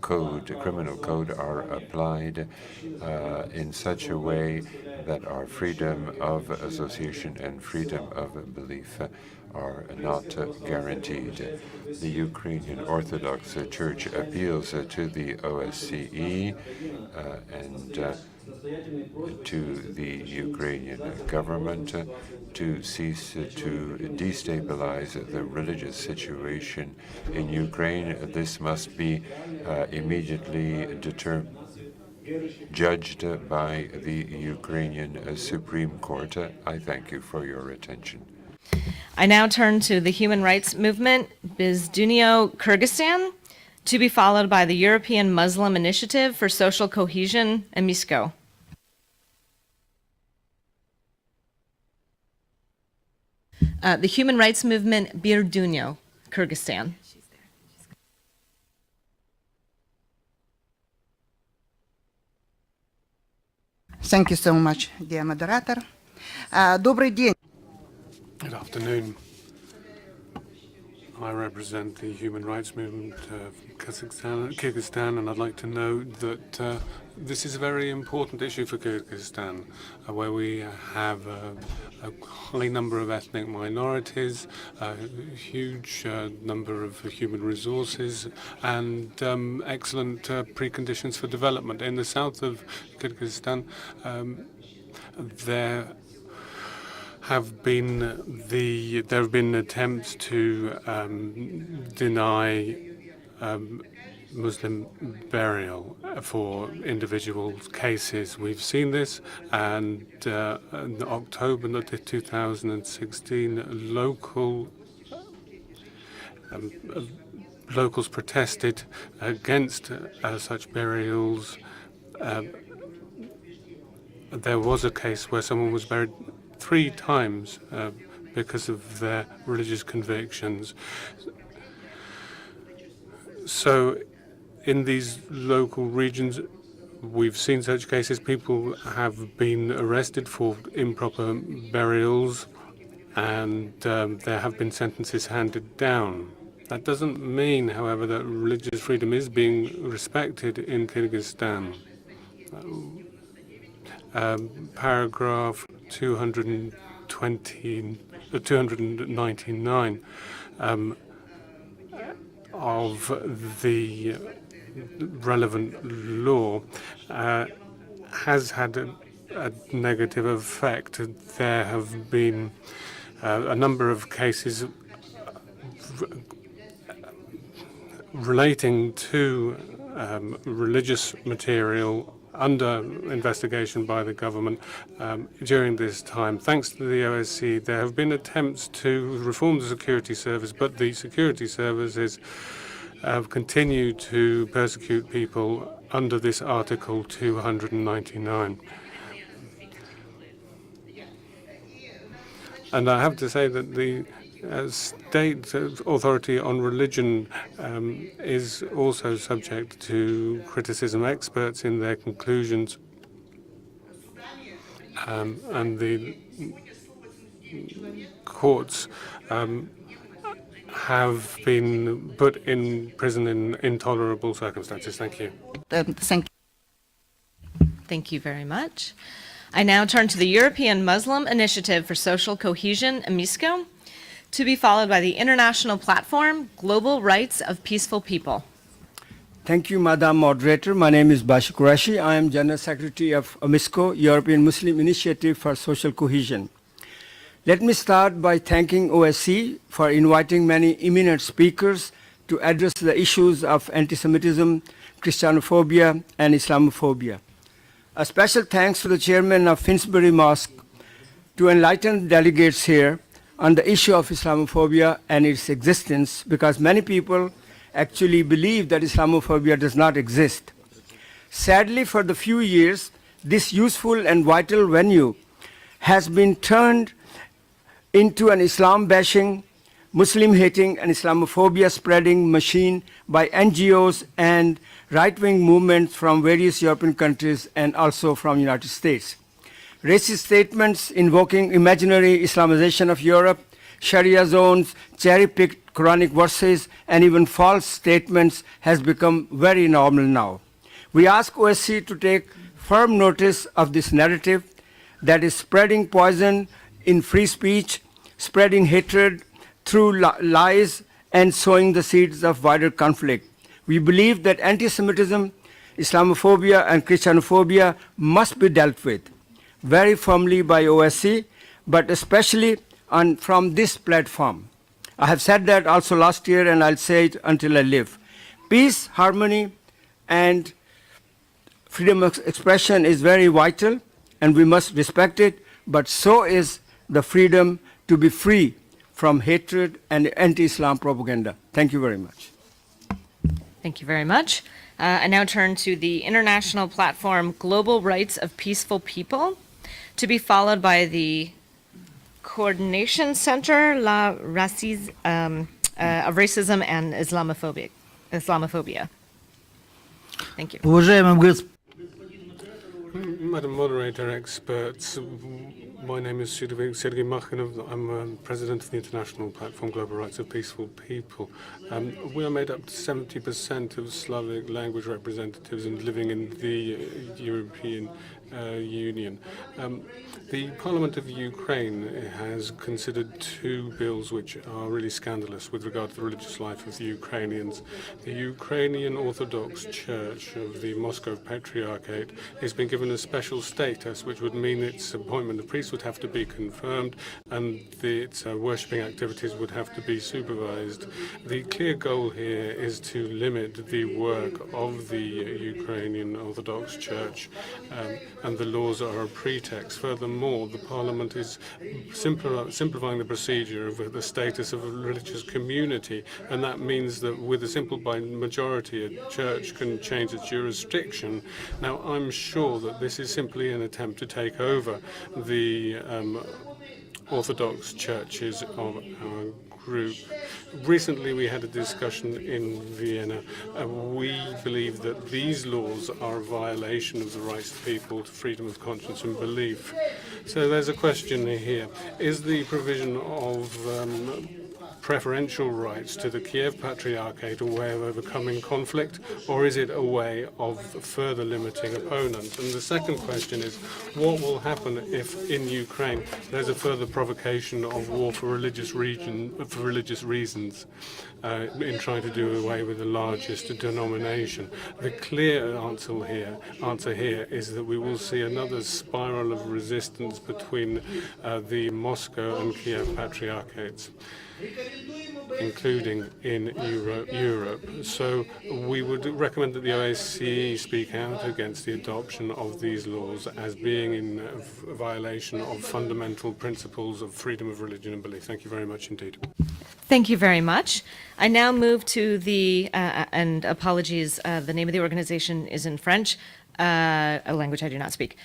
criminal code are applied in such a way that our freedom of association and freedom of belief are not guaranteed. The Ukrainian Orthodox Church appeals to the OSCE and to the Ukrainian government to cease to destabilize the religious situation in Ukraine. This must be immediately judged by the Ukrainian Supreme Court. I thank you for your attention. I now turn to the human rights movement, Bizdunio, Kyrgyzstan, to be followed by the European Muslim Initiative for Social Cohesion, EMISCO. The human rights movement, Birdunyo, Kyrgyzstan. Thank you so much, dear moderator. Добрый день. Good afternoon. I represent the human rights movement of Kyrgyzstan, and I'd like to note that this is a very important issue for Kyrgyzstan, where we have a high number of ethnic minorities, a huge number of human resources, and excellent preconditions for development. In the south of Kyrgyzstan, there have been attempts to deny Muslim burial for individual cases. We've seen this, and in October 2016, locals protested against such burials. There was a case where someone was buried 3 times because of their religious convictions. So in these local regions, we've seen such cases. People have been arrested for improper burials, and there have been sentences handed down. That doesn't mean, however, that religious freedom is being respected in Kyrgyzstan. Paragraph 299 of the relevant law has had a negative effect. There have been a number of cases relating to religious material under investigation by the government during this time. Thanks to the OSCE, there have been attempts to reform the security service, but the security services have continued to persecute people under this Article 299. And I have to say that the state authority on religion is also subject to criticism. Experts in their conclusions and the courts have been put in prison in intolerable circumstances. Thank you. Thank you very much. I now turn to the European Muslim Initiative for Social Cohesion, EMISCO, to be followed by the international platform, Global Rights of Peaceful People. Thank you, Madam Moderator. My name is Bashir Qureshi. I am General Secretary of EMISCO, European Muslim Initiative for Social Cohesion. Let me start by thanking OSCE for inviting many eminent speakers to address the issues of anti-Semitism, Christianophobia, and Islamophobia. A special thanks to the chairman of Finsbury Mosque to enlighten delegates here on the issue of Islamophobia and its existence, because many people actually believe that Islamophobia does not exist. Sadly, for the few years, this useful and vital venue has been turned into an Islam-bashing, Muslim-hating and Islamophobia-spreading machine by NGOs and right-wing movements from various European countries and also from the United States. Racist statements invoking imaginary Islamization of Europe, Sharia zones, cherry-picked Quranic verses, and even false statements has become very normal now. We ask OSCE to take firm notice of this narrative that is spreading poison in free speech, spreading hatred through lies, and sowing the seeds of wider conflict. We believe that anti-Semitism, Islamophobia, and Christianophobia must be dealt with very firmly by OSCE, but especially from this platform. I have said that also last year, and I'll say it until I live. Peace, harmony, and freedom of expression is very vital, and we must respect it, but so is the freedom to be free from hatred and anti-Islam propaganda. Thank you very much. Thank you very much. I now turn to the international platform Global Rights of Peaceful People, to be followed by the Coordination Center of Racism and Islamophobia. Thank you. Madam Moderator, experts, my name is Sergei Makhinov. I'm president of the International Platform Global Rights of Peaceful People. We are made up to 70% of Slavic language representatives and living in the European Union. The Parliament of Ukraine has considered two bills which are really scandalous with regard to the religious life of the Ukrainians. The Ukrainian Orthodox Church of the Moscow Patriarchate has been given a special status, which would mean its appointment of priests would have to be confirmed and its worshipping activities would have to be supervised. The clear goal here is to limit the work of the Ukrainian Orthodox Church, and the laws are a pretext. Furthermore, the Parliament is simplifying the procedure of the status of a religious community, and that means that with a simple majority, a church can change its jurisdiction. Now, I'm sure that this is simply an attempt to take over the Orthodox churches of our group. Recently, we had a discussion in Vienna. We believe that these laws are a violation of the rights of people to freedom of conscience and belief. So there's a question here. Is the provision of preferential rights to the Kiev Patriarchate a way of overcoming conflict, or is it a way of further limiting opponents? And the second question is, what will happen if in Ukraine there's a further provocation of war for religious reasons in trying to do away with the largest denomination? The clear answer here is that we will see another spiral of resistance between the Moscow and Kiev Patriarchates, including in Europe. So we would recommend that the OSCE speak out against the adoption of these laws as being in violation of fundamental principles of freedom of religion and belief. Thank you very much indeed. Thank you very much. I now move to the, and apologies, the name of the organization is in French, a language I do not speak.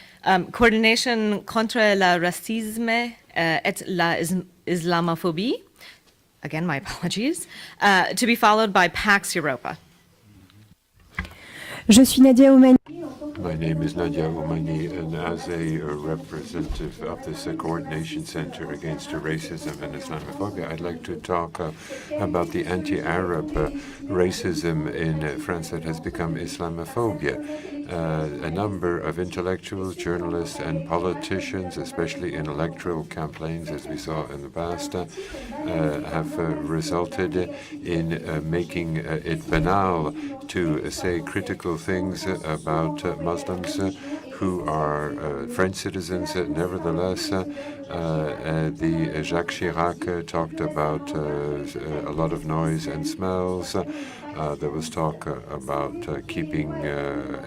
Coordination contre le racisme et la Islamophobie. Again, my apologies. To be followed by Pax Europa. Je suis Nadia Oumani. My name is Nadia Oumani, and as a representative of this Coordination Center Against Racism and Islamophobia, I'd like to talk about the anti-Arab racism in France that has become Islamophobia. A number of intellectuals, journalists, and politicians, especially in electoral campaigns, as we saw in the past, have resulted in making it banal to say critical things about Muslims who are French citizens. Nevertheless, the Jacques Chirac talked about a lot of noise and smells. There was talk about keeping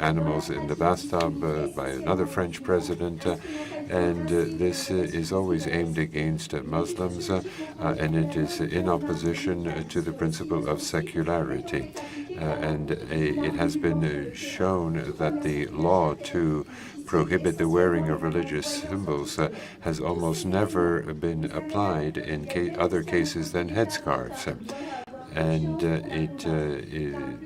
animals in the bathtub by another French president. And this is always aimed against Muslims, and it is in opposition to the principle of secularity. and it has been shown that the law to prohibit the wearing of religious symbols has almost never been applied in other cases than headscarves. And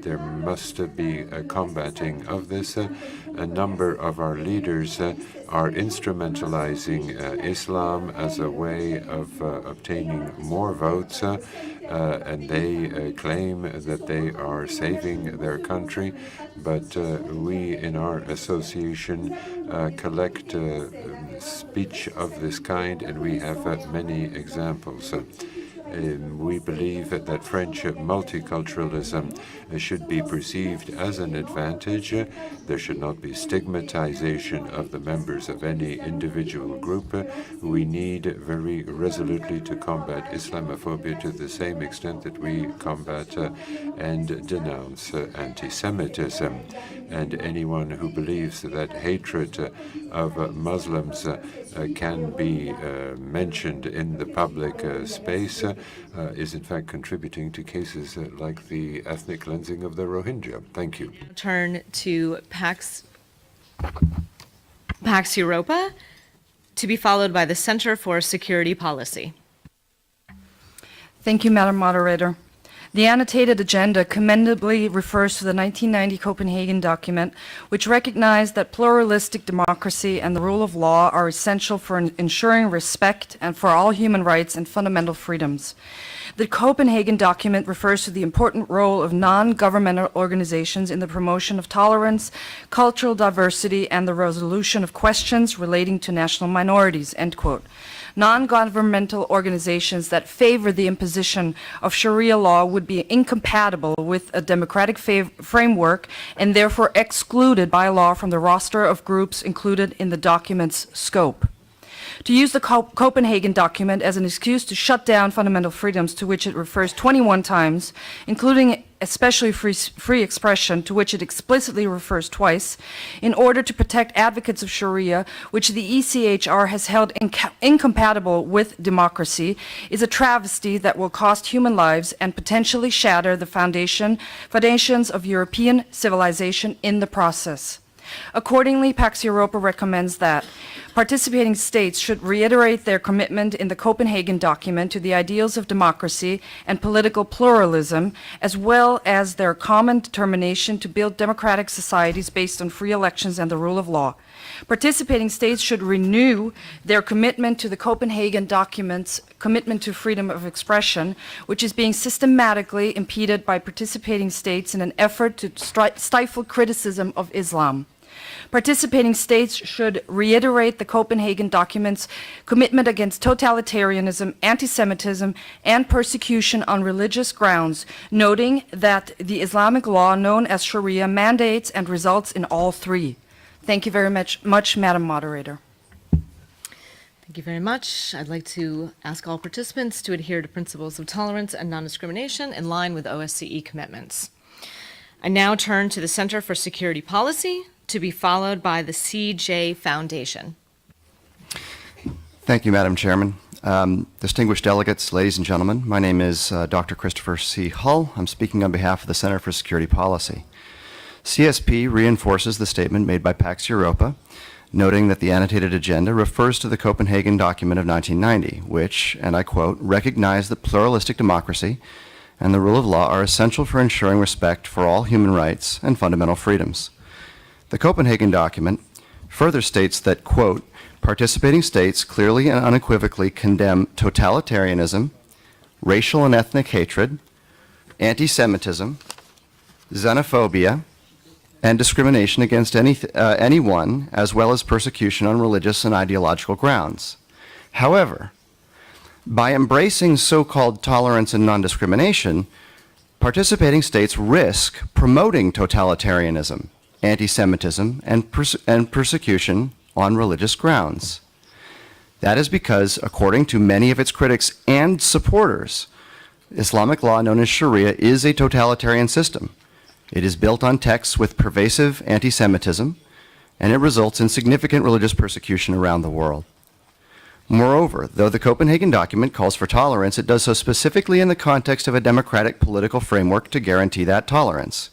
there must be a combating of this. A number of our leaders are instrumentalizing Islam as a way of obtaining more votes, and they claim that they are saving their country. But we in our association collect speech of this kind, and we have many examples. We believe that French multiculturalism should be perceived as an advantage. There should not be stigmatization of the members of any individual group. We need very resolutely to combat Islamophobia to the same extent that we combat and denounce anti-Semitism. And anyone who believes that hatred of Muslims can be mentioned in the public space is in fact contributing to cases like the ethnic cleansing of the Rohingya. Thank you. Turn to Pax Europa, to be followed by the Center for Security Policy. Thank you, Madam Moderator. The annotated agenda commendably refers to the 1990 Copenhagen document, which recognized that pluralistic democracy and the rule of law are essential for ensuring respect and for all human rights and fundamental freedoms. The Copenhagen document refers to the important role of non-governmental organizations in the promotion of tolerance, cultural diversity, and the resolution of questions relating to national minorities, end quote. Non-governmental organizations that favor the imposition of Sharia law would be incompatible with a democratic framework and therefore excluded by law from the roster of groups included in the document's scope. To use the Copenhagen document as an excuse to shut down fundamental freedoms, to which it refers 21 times, including especially free expression, to which it explicitly refers twice, in order to protect advocates of Sharia, which the ECHR has held incompatible with democracy, is a travesty that will cost human lives and potentially shatter the foundations of European civilization in the process. Accordingly, Pax Europa recommends that participating states should reiterate their commitment in the Copenhagen document to the ideals of democracy and political pluralism, as well as their common determination to build democratic societies based on free elections and the rule of law. Participating states should renew their commitment to the Copenhagen document's commitment to freedom of expression, which is being systematically impeded by participating states in an effort to stifle criticism of Islam. Participating states should reiterate the Copenhagen document's commitment against totalitarianism, anti-Semitism, and persecution on religious grounds, noting that the Islamic law known as Sharia mandates and results in all three. Thank you very much, Madam Moderator. Thank you very much. I'd like to ask all participants to adhere to principles of tolerance and non-discrimination in line with OSCE commitments. I now turn to the Center for Security Policy, to be followed by the CJ Foundation. Thank you, Madam Chairman. Distinguished delegates, ladies and gentlemen, my name is Dr. Christopher C. Hull. I'm speaking on behalf of the Center for Security Policy. CSP reinforces the statement made by Pax Europa, noting that the annotated agenda refers to the Copenhagen document of 1990, which, and I quote, recognized that pluralistic democracy and the rule of law are essential for ensuring respect for all human rights and fundamental freedoms. The Copenhagen document further states that, quote, participating states clearly and unequivocally condemn totalitarianism, racial and ethnic hatred, anti-Semitism, xenophobia, and discrimination against anyone, as well as persecution on religious and ideological grounds. However, by embracing so-called tolerance and non-discrimination, participating states risk promoting totalitarianism, anti-Semitism, and persecution on religious grounds. That is because, according to many of its critics and supporters, Islamic law known as Sharia is a totalitarian system. It is built on texts with pervasive anti-Semitism, and it results in significant religious persecution around the world. Moreover, though the Copenhagen document calls for tolerance, it does so specifically in the context of a democratic political framework to guarantee that tolerance.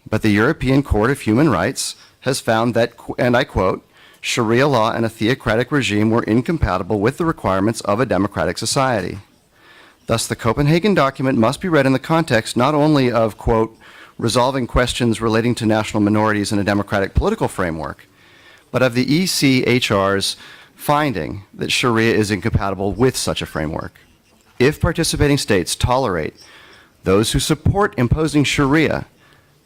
But the European Court of Human Rights has found that, and I quote, Sharia law and a theocratic regime were incompatible with the requirements of a democratic society. Thus, the Copenhagen document must be read in the context not only of, quote, resolving questions relating to national minorities in a democratic political framework, but of the ECHR's finding that Sharia is incompatible with such a framework. If participating states tolerate those who support imposing Sharia,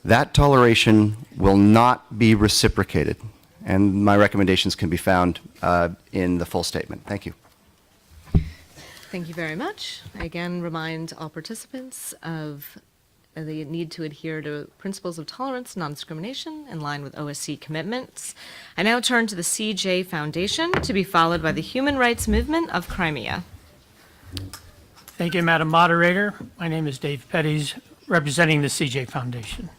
that toleration will not be reciprocated. And my recommendations can be found in the full statement. Thank you. Thank you very much. I again remind all participants of the need to adhere to principles of tolerance and non-discrimination in line with OSCE commitments. I now turn to the CJ Foundation, to be followed by the Human Rights Movement of Crimea. Thank you, Madam Moderator. My name is Dave Petties, representing the CJ Foundation.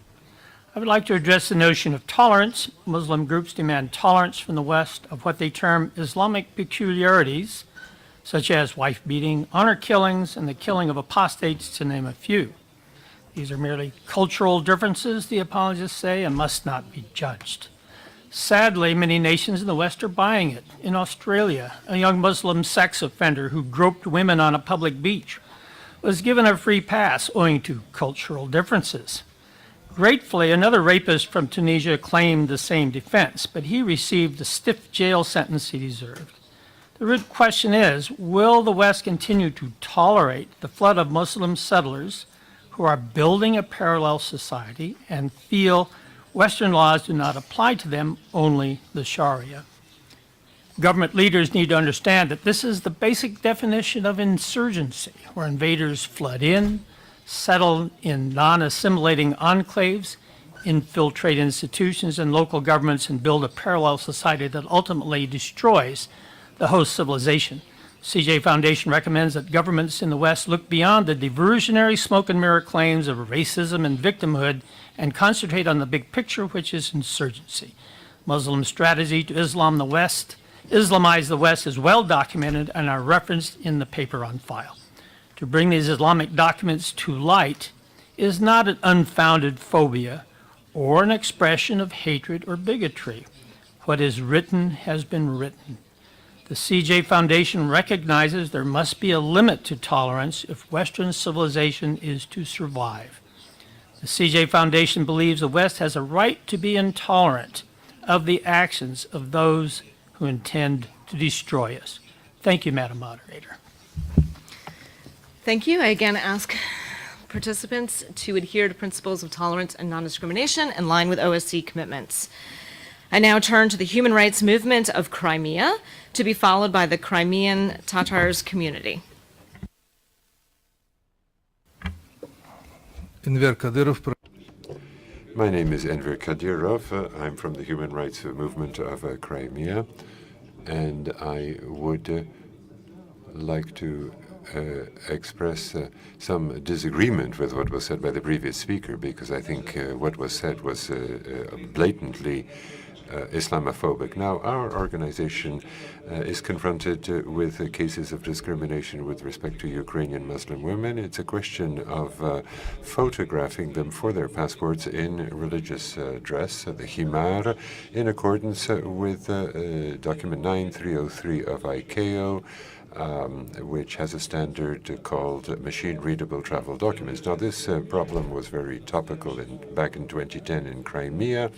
I would like to address the notion of tolerance. Muslim groups demand tolerance from the West of what they term Islamic peculiarities, such as wife beating, honor killings, and the killing of apostates, to name a few. These are merely cultural differences, the apologists say, and must not be judged. Sadly, many nations in the West are buying it. In Australia, a young Muslim sex offender who groped women on a public beach was given a free pass owing to cultural differences. Gratefully, another rapist from Tunisia claimed the same defense, but he received the stiff jail sentence he deserved. The root question is, will the West continue to tolerate the flood of Muslim settlers who are building a parallel society and feel Western laws do not apply to them, only the Sharia? Government leaders need to understand that this is the basic definition of insurgency, where invaders flood in, settle in non-assimilating enclaves, infiltrate institutions and local governments, and build a parallel society that ultimately destroys the host civilization. CJ Foundation recommends that governments in the West look beyond the diversionary smoke and mirror claims of racism and victimhood and concentrate on the big picture, which is insurgency. Muslim strategy to Islamize the West is well documented and are referenced in the paper on file. To bring these Islamic documents to light is not an unfounded phobia or an expression of hatred or bigotry. What is written has been written. The CJ Foundation recognizes there must be a limit to tolerance if Western civilization is to survive. The CJ Foundation believes the West has a right to be intolerant of the actions of those who intend to destroy us. Thank you, Madam Moderator. Thank you. I again ask participants to adhere to principles of tolerance and non-discrimination in line with OSCE commitments. I now turn to the Human Rights Movement of Crimea, to be followed by the Crimean Tatars community. My name is Enver Kadyrov. I'm from the Human Rights Movement of Crimea, and I would like to express some disagreement with what was said by the previous speaker, because I think what was said was blatantly Islamophobic. Now, our organization is confronted with cases of discrimination with respect to Ukrainian Muslim women. It's a question of photographing them for their passports in religious dress, the himar, in accordance with document 9303 of ICAO, which has a standard called machine-readable travel documents. Now, this problem was very topical back in 2010 in Crimea,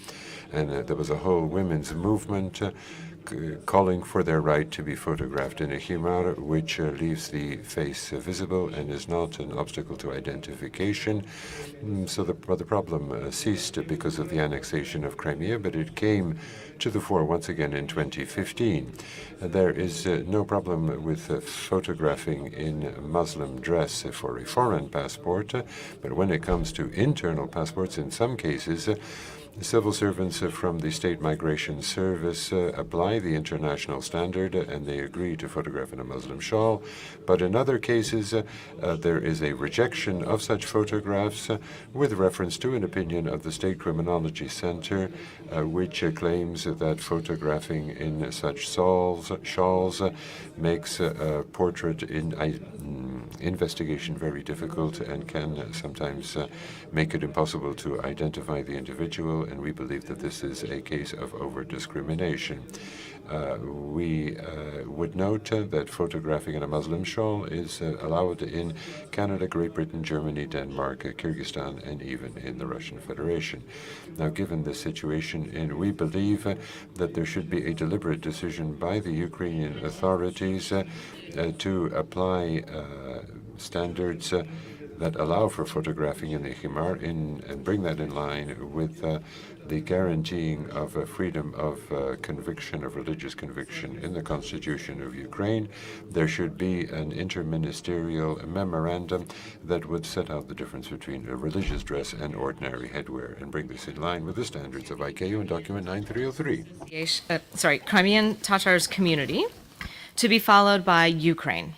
and there was a whole women's movement calling for their right to be photographed in a himar, which leaves the face visible and is not an obstacle to identification. So the problem ceased because of the annexation of Crimea, but it came to the fore once again in 2015. There is no problem with photographing in Muslim dress for a foreign passport, but when it comes to internal passports, in some cases, Civil servants from the State Migration Service apply the international standard and they agree to photograph in a Muslim shawl. But in other cases, there is a rejection of such photographs with reference to an opinion of the State Criminology Center, which claims that photographing in such shawls makes a portrait investigation very difficult and can sometimes make it impossible to identify the individual, and we believe that this is a case of over-discrimination. We would note that photographing in a Muslim shawl is allowed in Canada, Great Britain, Germany, Denmark, Kyrgyzstan, and even in the Russian Federation. Now, given this situation, we believe that there should be a deliberate decision by the Ukrainian authorities to apply standards that allow for photographing in the Khimar and bring that in line with the guaranteeing of freedom of conviction, of religious conviction in the Constitution of Ukraine. There should be an interministerial memorandum that would set out the difference between religious dress and ordinary headwear and bring this in line with the standards of ICAO and Document 9303. Crimean Tatars community, to be followed by Ukraine.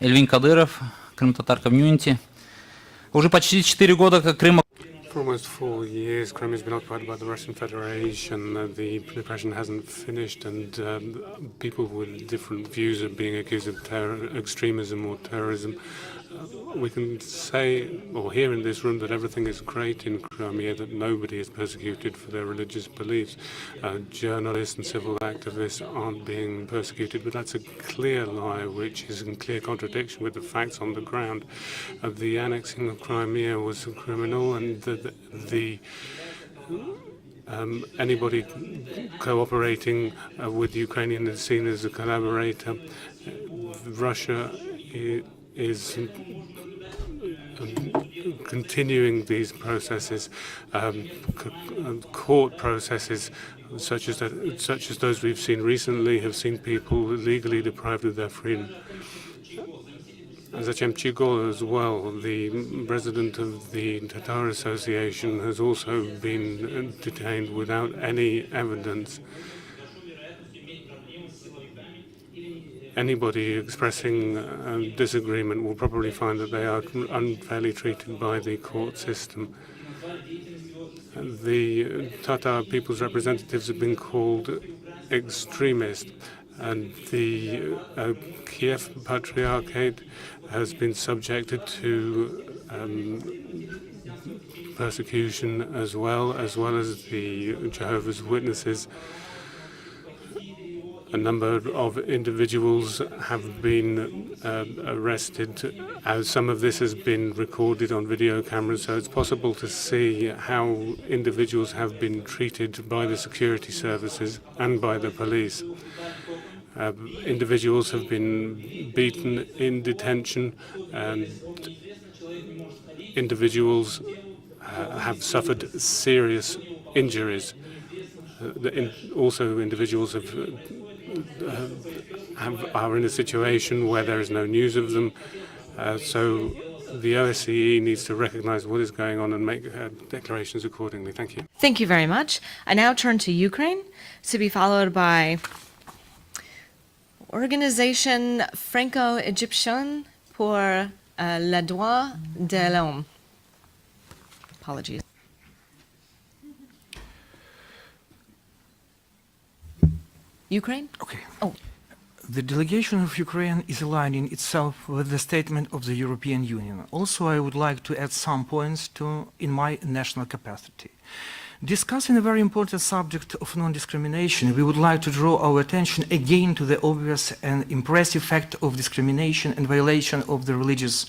Эльвин Кадыров, Крым-Татар комьюнити. Уже почти 4 года как Крым... For almost 4 years, Crimea has been occupied by the Russian Federation. The repression hasn't finished, and people with different views are being accused of extremism or terrorism. We can say, or hear in this room, that everything is great in Crimea, that nobody is persecuted for their religious beliefs. Journalists and civil activists aren't being persecuted, but that's a clear lie, which is in clear contradiction with the facts on the ground. The annexing of Crimea was criminal, and anybody cooperating with Ukrainian is seen as a collaborator. Russia is continuing these processes, court processes such as those we've seen recently have seen people legally deprived of their freedom. Zachem Chigol as well, the president of the Tatar Association, has also been detained without any evidence. Anybody expressing disagreement will probably find that they are unfairly treated by the court system. The Tatar people's representatives have been called extremist, and the Kiev Patriarchate has been subjected to persecution as well as the Jehovah's Witnesses. A number of individuals have been arrested. Some of this has been recorded on video cameras, so it's possible to see how individuals have been treated by the security services and by the police. Individuals have been beaten in detention, and individuals have suffered serious injuries. Also, individuals are in a situation where there is no news of them, so the OSCE needs to recognize what is going on and make declarations accordingly. Thank you. Thank you very much. I now turn to Ukraine, to be followed by Organisation Franco-Egyptienne pour les droits de l'homme. Apologies. Ukraine? Okay. Oh. The delegation of Ukraine is aligning itself with the statement of the European Union. Also, I would like to add some points in my national capacity. Discussing a very important subject of non-discrimination, we would like to draw our attention again to the obvious and impressive fact of discrimination and violation of the religious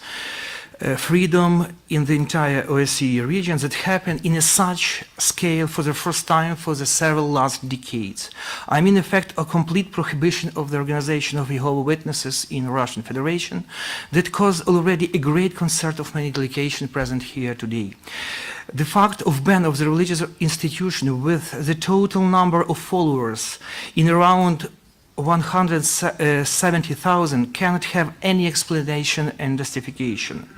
freedom in the entire OSCE region that happened in such scale for the first time for the several last decades. I mean, in fact, a complete prohibition of the organization of Jehovah's Witnesses in Russian Federation that caused already a great concern of many delegations present here today. The fact of ban of the religious institution with the total number of followers in around 170,000 cannot have any explanation and justification.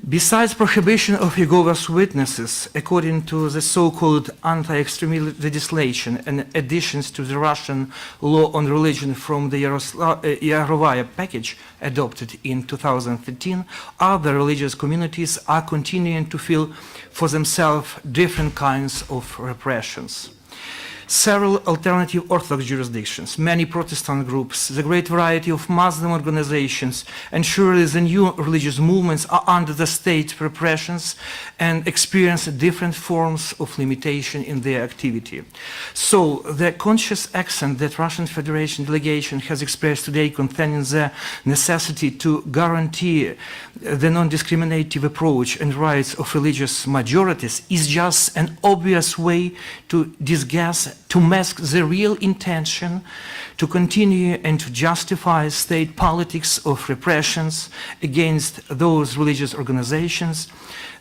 Besides prohibition of Jehovah's Witnesses, according to the so-called anti-extremism legislation and additions to the Russian law on religion from the Yarovaya package adopted in 2013, other religious communities are continuing to feel for themselves different kinds of repressions. Several alternative Orthodox jurisdictions, many Protestant groups, the great variety of Muslim organizations, and surely the new religious movements are under the state repressions and experience different forms of limitation in their activity. So the conscious accent that Russian Federation delegation has expressed today concerning the necessity to guarantee the non-discriminative approach and rights of religious majorities is just an obvious way to disguise, to mask the real intention to continue and to justify state politics of repressions against those religious organizations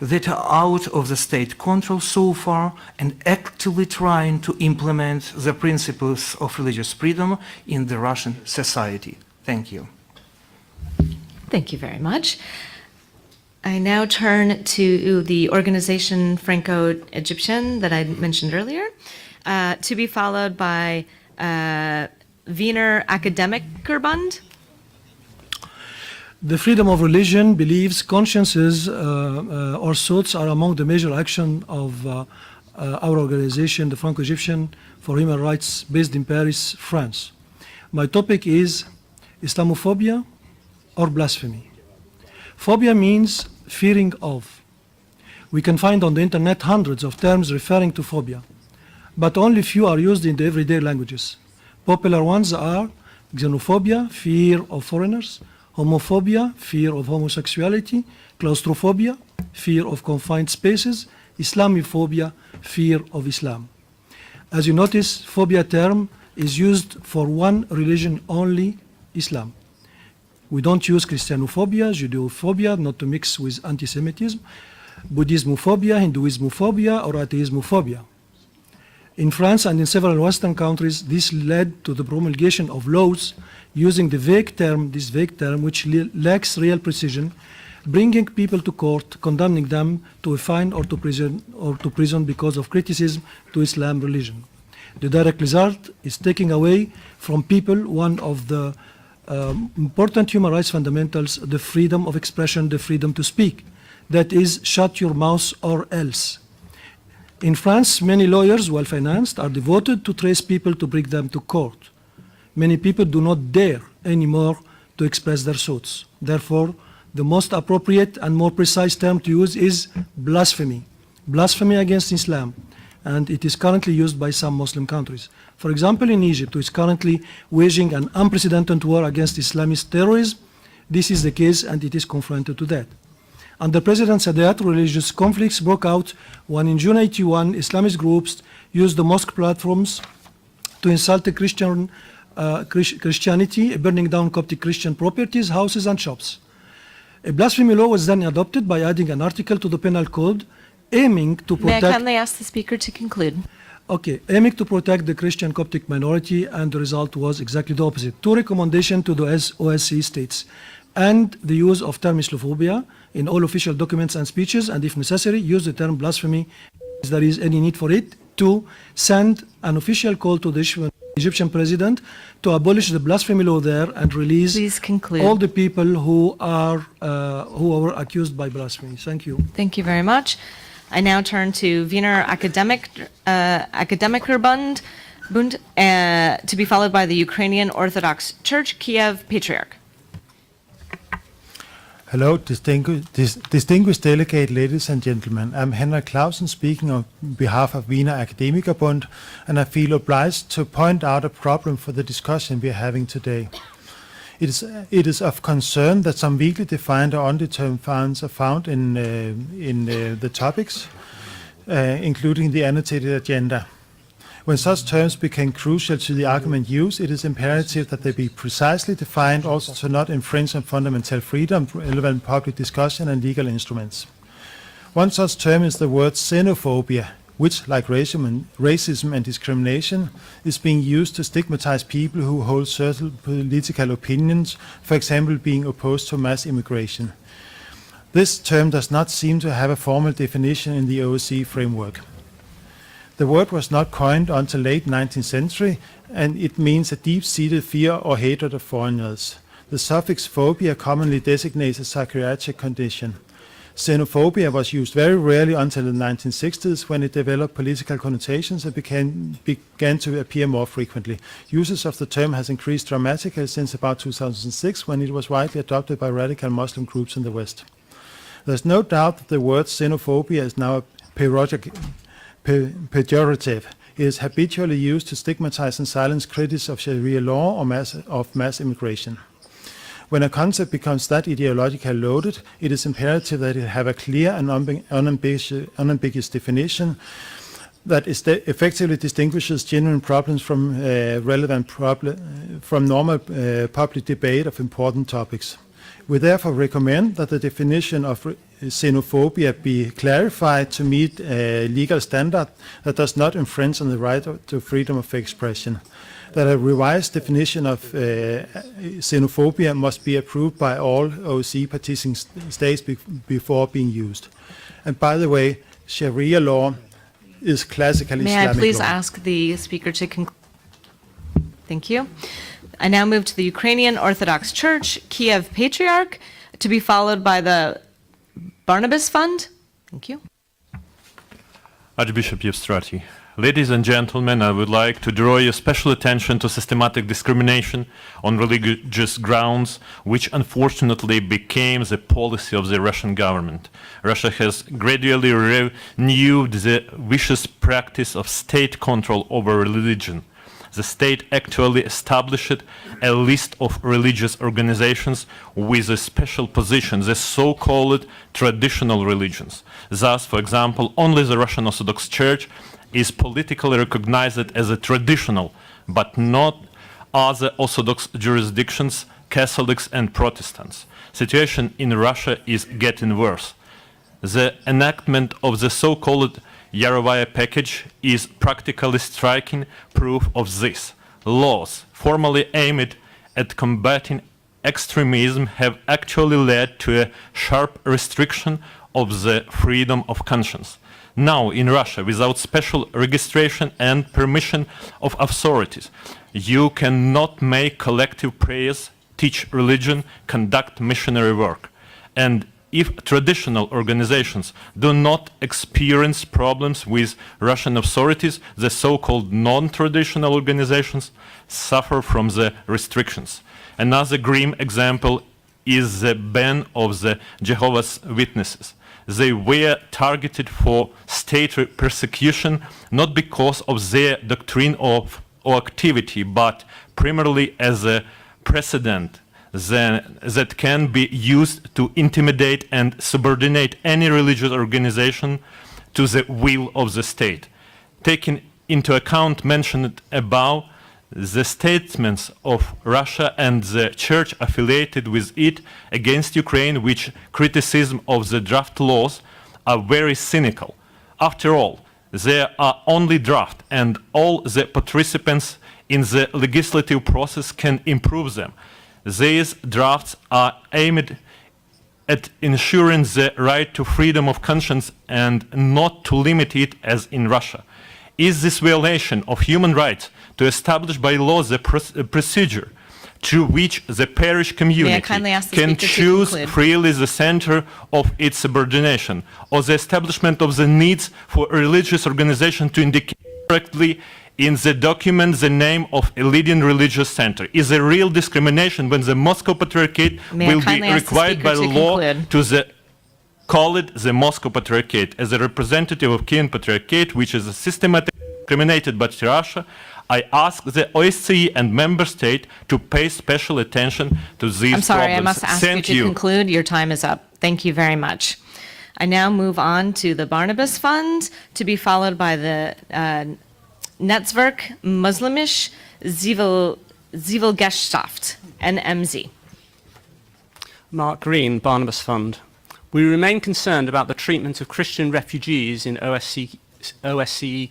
that are out of the state control so far and actively trying to implement the principles of religious freedom in the Russian society. Thank you. Thank you very much. I now turn to the organization Franco-Egyptian that I mentioned earlier, to be followed by Wiener Akademikerbund. The freedom of religion, beliefs, consciences, or thoughts are among the major actions of our organization, the Franco-Egyptian for Human Rights, based in Paris, France. My topic is Islamophobia or blasphemy. Phobia means fearing of. We can find on the internet hundreds of terms referring to phobia, but only few are used in the everyday languages. Popular ones are xenophobia, fear of foreigners; homophobia, fear of homosexuality; claustrophobia, fear of confined spaces; Islamophobia, fear of Islam. As you notice, phobia term is used for one religion only, Islam. We don't use Christianophobia, Judeophobia, not to mix with anti-Semitism, Buddhismophobia, Hinduismophobia, or atheismophobia. In France and in several Western countries, this led to the promulgation of laws using this vague term, which lacks real precision, bringing people to court, condemning them to a fine or to prison because of criticism to Islam religion. The direct result is taking away from people one of the important human rights fundamentals, the freedom of expression, the freedom to speak. That is, shut your mouth or else. In France, many lawyers, well-financed, are devoted to trace people to bring them to court. Many people do not dare anymore to express their thoughts. Therefore, the most appropriate and more precise term to use is blasphemy. Blasphemy against Islam. And it is currently used by some Muslim countries. For example, in Egypt, who is currently waging an unprecedented war against Islamist terrorism, this is the case and it is confronted to that. Under President Sadat, religious conflicts broke out when in June 1981, Islamist groups used the mosque platforms to insult the Christianity, burning down Coptic Christian properties, houses and shops. A blasphemy law was then adopted by adding an article to the penal code aiming to protect... May I kindly ask the speaker to conclude? Okay, aiming to protect the Christian Coptic minority, and the result was exactly the opposite. Two recommendations to the OSCE states, and the use of term Islamophobia in all official documents and speeches, and if necessary, use the term blasphemy if there is any need for it. Two, send an official call to the Egyptian president to abolish the blasphemy law there and release all the people who were accused by blasphemy. Thank you. Thank you very much. I now turn to Wiener Akademikerbund, to be followed by the Ukrainian Orthodox Church, Kiev Patriarch. Hello, distinguished delegate, ladies and gentlemen. I'm Henrik Clausen speaking on behalf of Wiener Akademikerbund, and I feel obliged to point out a problem for the discussion we are having today. It is of concern that some weakly defined or undetermined funds are found in the topics, including the annotated agenda. When such terms become crucial to the argument used, it is imperative that they be precisely defined, also to not infringe on fundamental freedom, relevant public discussion and legal instruments. One such term is the word xenophobia, which, like racism and discrimination, is being used to stigmatize people who hold certain political opinions, for example, being opposed to mass immigration. This term does not seem to have a formal definition in the OSCE framework. The word was not coined until late 19th century, and it means a deep-seated fear or hatred of foreigners. The suffix phobia commonly designates a psychiatric condition. Xenophobia was used very rarely until the 1960s, when it developed political connotations and began to appear more frequently. Usage of the term has increased dramatically since about 2006, when it was widely adopted by radical Muslim groups in the West. There's no doubt that the word xenophobia is now a pejorative. It is habitually used to stigmatize and silence critics of Sharia law or mass immigration. When a concept becomes that ideologically loaded, it is imperative that it have a clear and unambiguous definition that effectively distinguishes genuine problems from normal public debate of important topics. We therefore recommend that the definition of xenophobia be clarified to meet a legal standard that does not infringe on the right to freedom of expression. That a revised definition of xenophobia must be approved by all OSCE participating states before being used. And by the way, Sharia law is classically May Islamic I please law. ask the speaker to conclude? Thank you. I now move to the Ukrainian Orthodox Church, Kiev Patriarch, to be followed by the Barnabas Fund. Thank you. Archbishop Yevstrati. Ladies and gentlemen, I would like to draw your special attention to systematic discrimination on religious grounds, which unfortunately became the policy of the Russian government. Russia has gradually renewed the vicious practice of state control over religion. The state actually established a list of religious organizations with a special position, the so-called traditional religions. Thus, for example, only the Russian Orthodox Church is politically recognized as a traditional, but not other Orthodox jurisdictions, Catholics and Protestants. Situation in Russia is getting worse. The enactment of the so-called Yarovaya package is practically striking proof of this. Laws formally aimed at combating extremism have actually led to a sharp restriction of the freedom of conscience. Now, in Russia, without special registration and permission of authorities, you cannot make collective prayers, teach religion, conduct missionary work. And if traditional organizations do not experience problems with Russian authorities, the so-called non-traditional organizations suffer from the restrictions. Another grim example is the ban of the Jehovah's Witnesses. They were targeted for state persecution not because of their doctrine or activity, but primarily as a precedent that can be used to intimidate and subordinate any religious organization to the will of the state. Taking into account mentioned above, the statements of Russia and the church affiliated with it against Ukraine, which criticism of the draft laws, are very cynical. After all, they are only draft, and all the participants in the legislative process can improve them. These drafts are aimed at ensuring the right to freedom of conscience and not to limit it as in Russia. Is this violation of human rights to establish by law the procedure through which the parish community can choose freely the center of its subordination, or the establishment of the needs for a religious organization to indicate correctly in the document the name of a leading religious center? Is a real discrimination when the Moscow Patriarchate will be required by law to call it the Moscow Patriarchate? As a representative of Kiev Patriarchate, which is systematically discriminated by Russia, I ask the OSCE and member state to pay special attention to these problems. I'm sorry, I must ask you to conclude. Your time is up. Thank you very much. I now move on to the Barnabas Fund, to be followed by the Netzwerk Muslimisch Zivilgesellschaft, NMZ. Mark Green, Barnabas Fund. We remain concerned about the treatment of Christian refugees in OSCE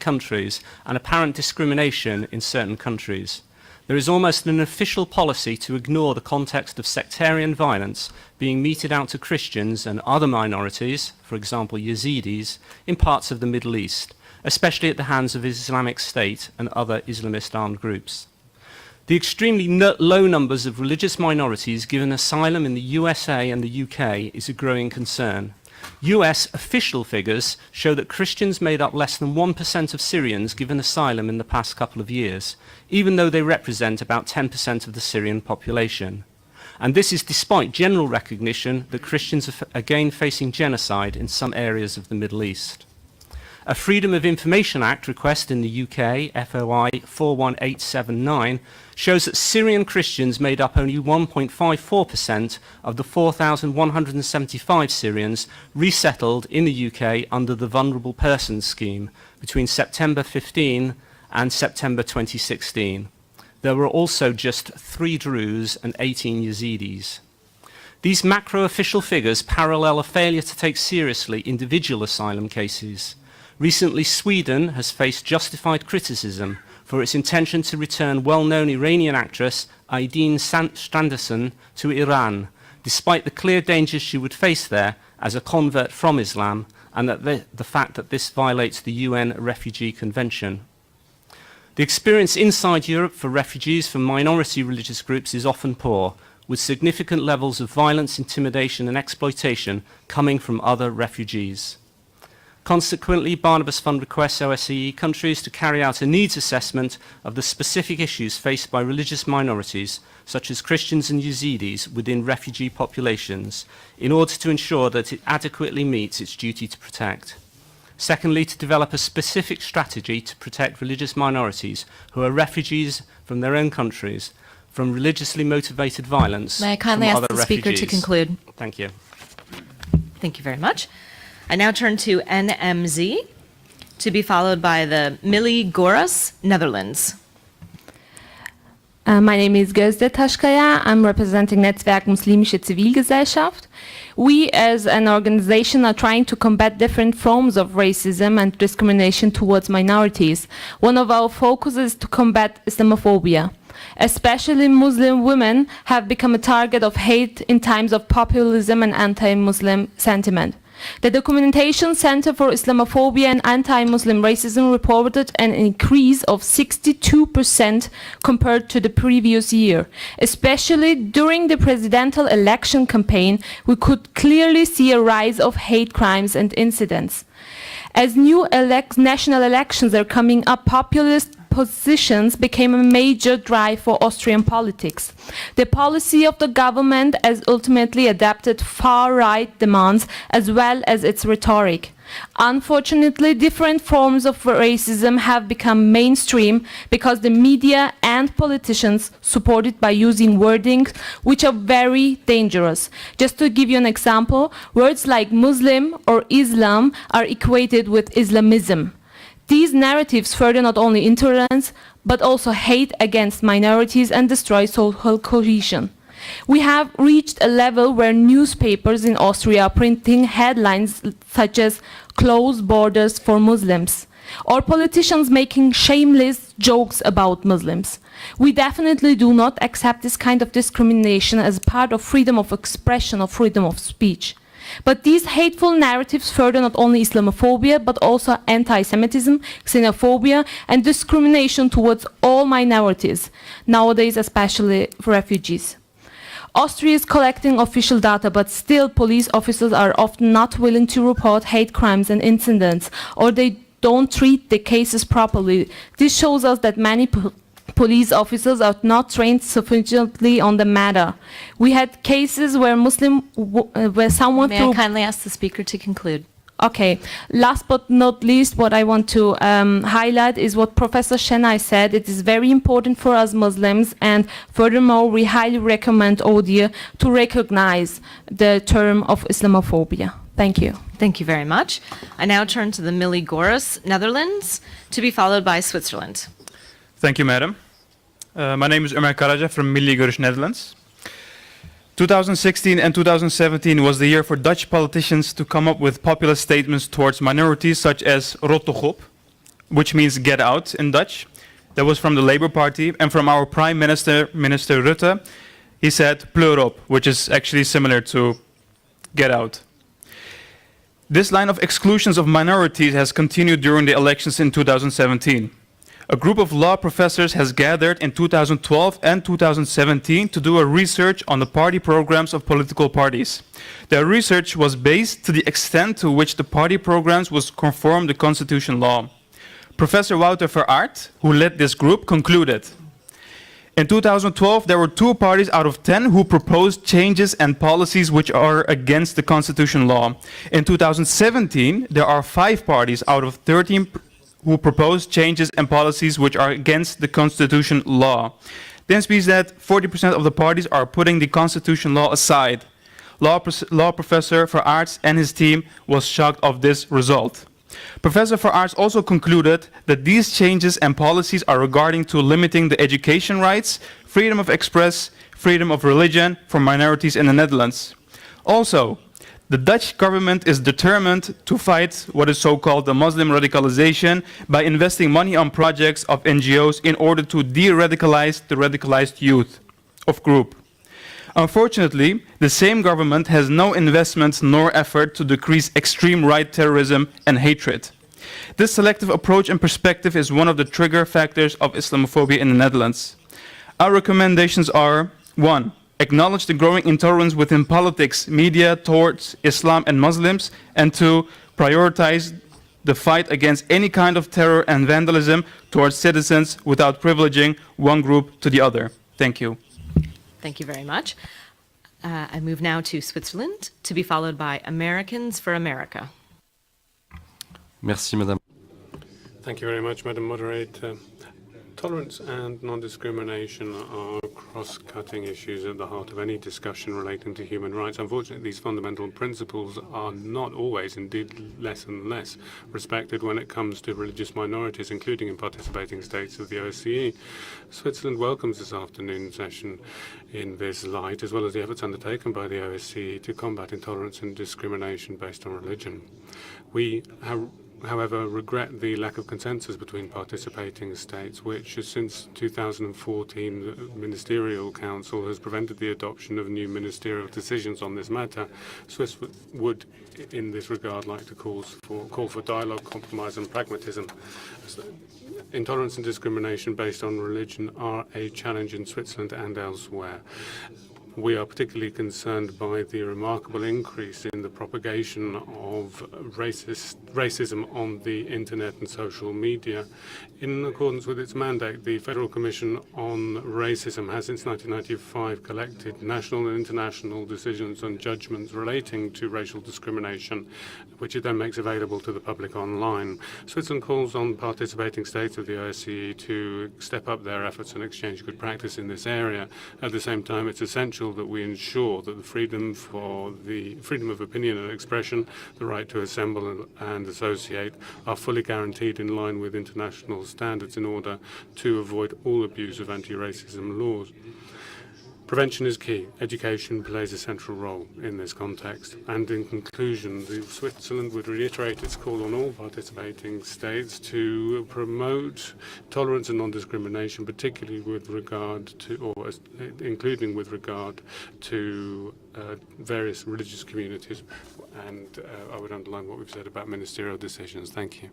countries and apparent discrimination in certain countries. There is almost an official policy to ignore the context of sectarian violence being meted out to Christians and other minorities, for example Yazidis, in parts of the Middle East, especially at the hands of Islamic State and other Islamist armed groups. The extremely low numbers of religious minorities given asylum in the USA and the UK is a growing concern. US official figures show that Christians made up less than 1% of Syrians given asylum in the past couple of years, even though they represent about 10% of the Syrian population. And this is despite general recognition that Christians are again facing genocide in some areas of the Middle East. A Freedom of Information Act request in the UK, FOI 41879, shows that Syrian Christians made up only 1.54% of the 4,175 Syrians resettled in the UK under the Vulnerable Persons Scheme between September 15 and September 2016. There were also just 3 Druze and 18 Yazidis. These macro-official figures parallel a failure to take seriously individual asylum cases. Recently, Sweden has faced justified criticism for its intention to return well-known Iranian actress Aydin Stranderson to Iran, despite the clear dangers she would face there as a convert from Islam and the fact that this violates the UN Refugee Convention. The experience inside Europe for refugees from minority religious groups is often poor, with significant levels of violence, intimidation and exploitation coming from other refugees. Consequently, Barnabas Fund requests OSCE countries to carry out a needs assessment of the specific issues faced by religious minorities, such as Christians and Yazidis, within refugee populations, in order to ensure that it adequately meets its duty to protect. Secondly, to develop a specific strategy to protect religious minorities who are refugees from their own countries from religiously motivated violence. May I kindly ask the speaker to conclude? Thank you. Thank you very much. I now turn to NMZ, to be followed by the Millie Goras, Netherlands. My name is Gözde Taşkaya. I'm representing Netzwerk Muslimische Zivilgesellschaft. We as an organization are trying to combat different forms of racism and discrimination towards minorities. One of our focuses is to combat Islamophobia. Especially Muslim women have become a target of hate in times of populism and anti-Muslim sentiment. The Documentation Center for Islamophobia and Anti-Muslim Racism reported an increase of 62% compared to the previous year. Especially during the presidential election campaign, we could clearly see a rise of hate crimes and incidents. As new national elections are coming up, populist positions became a major drive for Austrian politics. The policy of the government has ultimately adapted far-right demands as well as its rhetoric. Unfortunately, different forms of racism have become mainstream because the media and politicians support it by using wordings which are very dangerous. Just to give you an example, words like Muslim or Islam are equated with Islamism. These narratives further not only intolerance, but also hate against minorities and destroy social cohesion. We have reached a level where newspapers in Austria are printing headlines such as "Closed borders for Muslims," or politicians making shameless jokes about Muslims. We definitely do not accept this kind of discrimination as part of freedom of expression or freedom of speech. But these hateful narratives further not only Islamophobia, but also anti-Semitism, xenophobia, and discrimination towards all minorities, nowadays especially refugees. Austria is collecting official data, but still police officers are often not willing to report hate crimes and incidents, or they don't treat the cases properly. This shows us that many police officers are not trained sufficiently on the matter. We had cases where where someone May I kindly ask the speaker to conclude? Okay. Last but not least, what I want to highlight is what Professor Şenay said. It is very important for us Muslims, and furthermore, we highly recommend ODIHR to recognize the term of Islamophobia. Thank you. Thank you very much. I now turn to the Millie Goras, Netherlands, to be followed by Switzerland. Thank you, madam. My name is Ömer Karaca from Milli Görüş, Netherlands. 2016 and 2017 was the year for Dutch politicians to come up with populist statements towards minorities such as "rot toch op," which means "get out" in Dutch, That was from the Labour Party, and from our Prime Minister, Minister Rutte, he said pleur op, which is actually similar to get out. This line of exclusions of minorities has continued during the elections in 2017. A group of law professors has gathered in 2012 and 2017 to do a research on the party programs of political parties. Their research was based to the extent to which the party programs was conform to constitution law. Professor Wouter Veraert, who led this group, concluded, in 2012 there were 2 parties out of 10 who proposed changes and policies which are against the constitution law. In 2017 there are 5 parties out of 13 who propose changes and policies which are against the constitution law. This means that 40% of the parties are putting the constitution law aside. Law Professor Veraert and his team was shocked of this result. Professor Veraert also concluded that these changes and policies are regarding to limiting the education rights, freedom of express, freedom of religion for minorities in the Netherlands. Also, the Dutch government is determined to fight what is so-called the Muslim radicalization by investing money on projects of NGOs in order to de-radicalize the radicalized youth of group. Unfortunately, the same government has no investment nor effort to decrease extreme right terrorism and hatred. This selective approach and perspective is one of the trigger factors of Islamophobia in the Netherlands. Our recommendations are: 1. Acknowledge the growing intolerance within politics, media towards Islam and Muslims, and 2. Prioritize the fight against any kind of terror and vandalism towards citizens without privileging one group to the other. Thank you. Thank you very much. I move now to Switzerland, to be followed by Americans for America. Merci, Madame. Thank you very much, Madam Moderator. Tolerance and non-discrimination are cross-cutting issues at the heart of any discussion relating to human rights. Unfortunately, these fundamental principles are not always, indeed less and less, respected when it comes to religious minorities, including in participating states of the OSCE. Switzerland welcomes this afternoon's session in this light, as well as the efforts undertaken by the OSCE to combat intolerance and discrimination based on religion. We however, regret the lack of consensus between participating states, which since 2014 the Ministerial Council has prevented the adoption of new ministerial decisions on this matter. Swiss would, in this regard, like to call for dialogue, compromise and pragmatism. Intolerance and discrimination based on religion are a challenge in Switzerland and elsewhere. We are particularly concerned by the remarkable increase in the propagation of racism on the internet and social media. In accordance with its mandate, the Federal Commission on Racism has since 1995 collected national and international decisions and judgments relating to racial discrimination, which it then makes available to the public online. Switzerland calls on participating states of the OSCE to step up their efforts and exchange good practice in this area. At the same time, it's essential that we ensure that the freedom of opinion and expression, the right to assemble and associate, are fully guaranteed in line with international standards in order to avoid all abuse of anti-racism laws. Prevention is key. Education plays a central role in this context. And in conclusion, Switzerland would reiterate its call on all participating states to promote tolerance and non-discrimination, particularly with regard to, or including with regard to various religious communities. And I would underline what we've said about ministerial decisions. Thank you.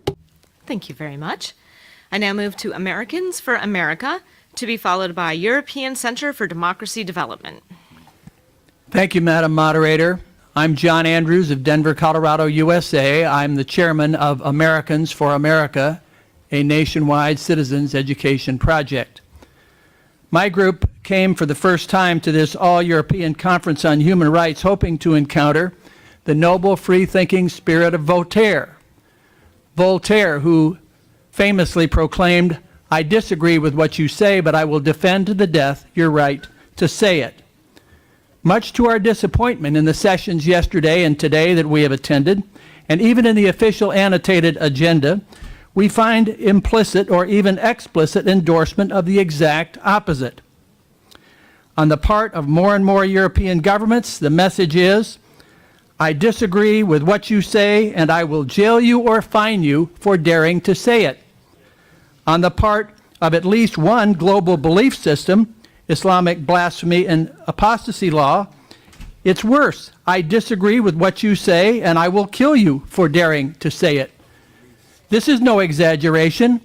Thank you very much. I now move to Americans for America, to be followed by European Center for Democracy Development. Thank you, Madam Moderator. I'm John Andrews of Denver, Colorado, USA. I'm the chairman of Americans for America, a nationwide citizens education project. My group came for the first time to this all-European conference on human rights hoping to encounter the noble, free-thinking spirit of Voltaire. Voltaire, who famously proclaimed, "I disagree with what you say, but I will defend to the death your right to say it." Much to our disappointment in the sessions yesterday and today that we have attended, and even in the official annotated agenda, we find implicit or even explicit endorsement of the exact opposite. On the part of more and more European governments, the message is, "I disagree with what you say, and I will jail you or fine you for daring to say it." On the part of at least one global belief system, Islamic blasphemy and apostasy law. It's worse. I disagree with what you say, and I will kill you for daring to say it. This is no exaggeration.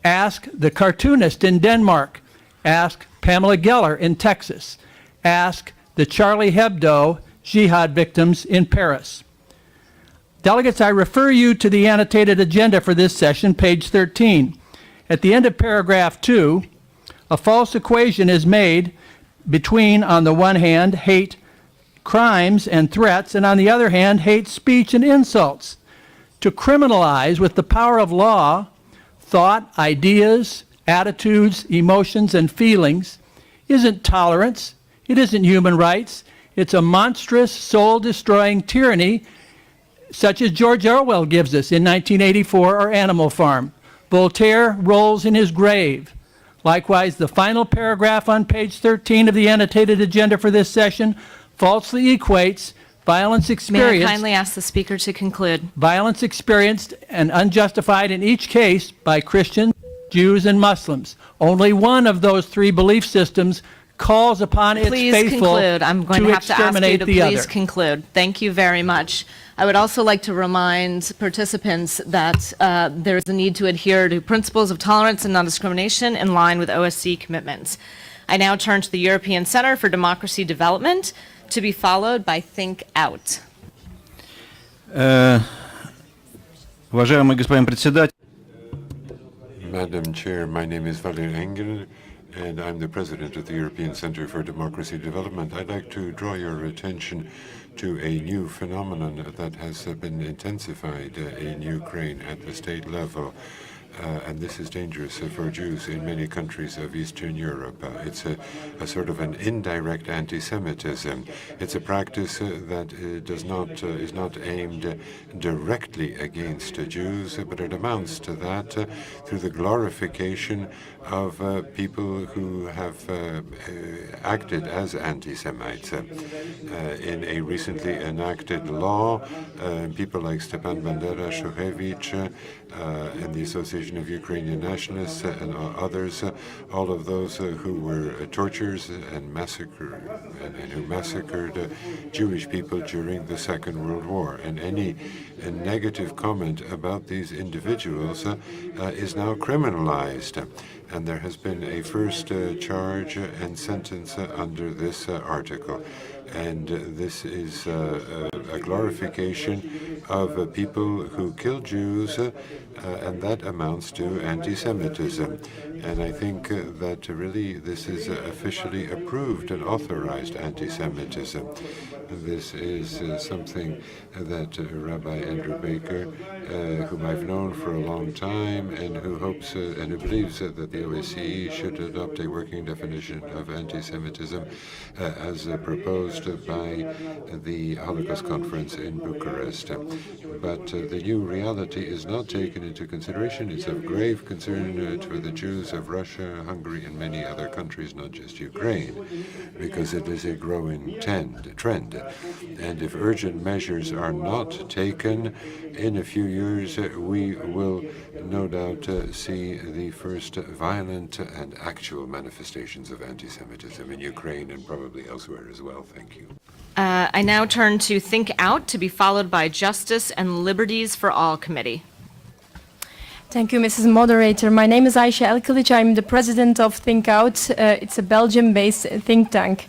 Ask the cartoonist in Denmark. Ask Pamela Geller in Texas. Ask the Charlie Hebdo jihad victims in Paris. Delegates, I refer you to the annotated agenda for this session, page 13. At the end of paragraph 2, a false equation is made between, on the one hand, hate crimes and threats, and on the other hand, hate speech and insults. To criminalize with the power of law thought, ideas, attitudes, emotions, and feelings isn't tolerance, it isn't human rights, it's a monstrous, soul-destroying tyranny such as George Orwell gives us in 1984 or Animal Farm. Voltaire rolls in his grave. Likewise, the final paragraph on page 13 of the annotated agenda for this session falsely equates violence May I experienced, kindly ask the speaker to conclude? violence experienced and unjustified in each case by Christians, Jews, and Muslims. Only one of those three belief systems calls upon its Please faithful conclude. I'm going to to have to ask you exterminate to the please other. conclude. Thank you very much. I would also like to remind participants that there's a need to adhere to principles of tolerance and non-discrimination in line with OSCE commitments. I now turn to the European Center for Democracy Development, to be followed by Think Out. Уважаемый господин председатель. Madam Chair, my name is Valer Engel, and I'm the president of the European Center for Democracy Development. I'd like to draw your attention to a new phenomenon that has been intensified in Ukraine at the state level. And this is dangerous for Jews in many countries of Eastern Europe. It's a sort of an indirect anti-Semitism. It's a practice that is not aimed directly against Jews, but it amounts to that through the glorification of people who have acted as anti-Semites. In a recently enacted law, people like Stepan Bandera, Shukhevich, and the Association of Ukrainian Nationalists and others, all of those who were torturers and who massacred Jewish people during the Second World War. And any negative comment about these individuals is now criminalized. And there has been a first charge and sentence under this article. And this is a glorification of people who kill Jews, and that amounts to anti-Semitism. And I think that really this is officially approved and authorized anti-Semitism. This is something that Rabbi Andrew Baker, whom I've known for a long time, and who hopes and who believes that the OSCE should adopt a working definition of anti-Semitism as proposed by the Holocaust Conference in Bucharest. But the new reality is not taken into consideration. It's of grave concern for the Jews of Russia, Hungary, and many other countries, not just Ukraine, because it is a growing trend. And if urgent measures are not taken, in a few years we will no doubt see the first violent and actual manifestations of anti-Semitism in Ukraine and probably elsewhere as well. Thank you. I now turn to Think Out, to be followed by Justice and Liberties for All Committee. Thank you, Mrs. Moderator. My name is Aisha Elkilic. I'm the president of Think Out. It's a Belgium-based think tank.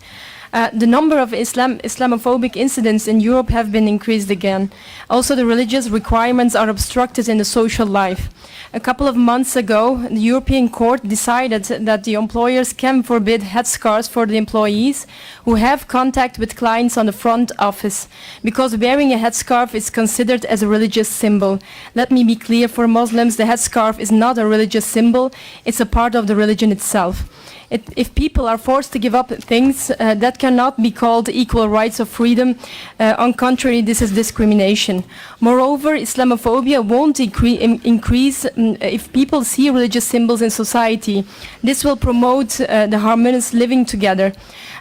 The number of Islamophobic incidents in Europe have been increased again. Also, the religious requirements are obstructed in the social life. A couple of months ago, the European Court decided that the employers can forbid headscarves for the employees who have contact with clients on the front office, because wearing a headscarf is considered as a religious symbol. Let me be clear, for Muslims, the headscarf is not a religious symbol, it's a part of the religion itself. If people are forced to give up things that cannot be called equal rights or freedom, on contrary, this is discrimination. Moreover, Islamophobia won't increase if people see religious symbols in society. This will promote the harmonious living together.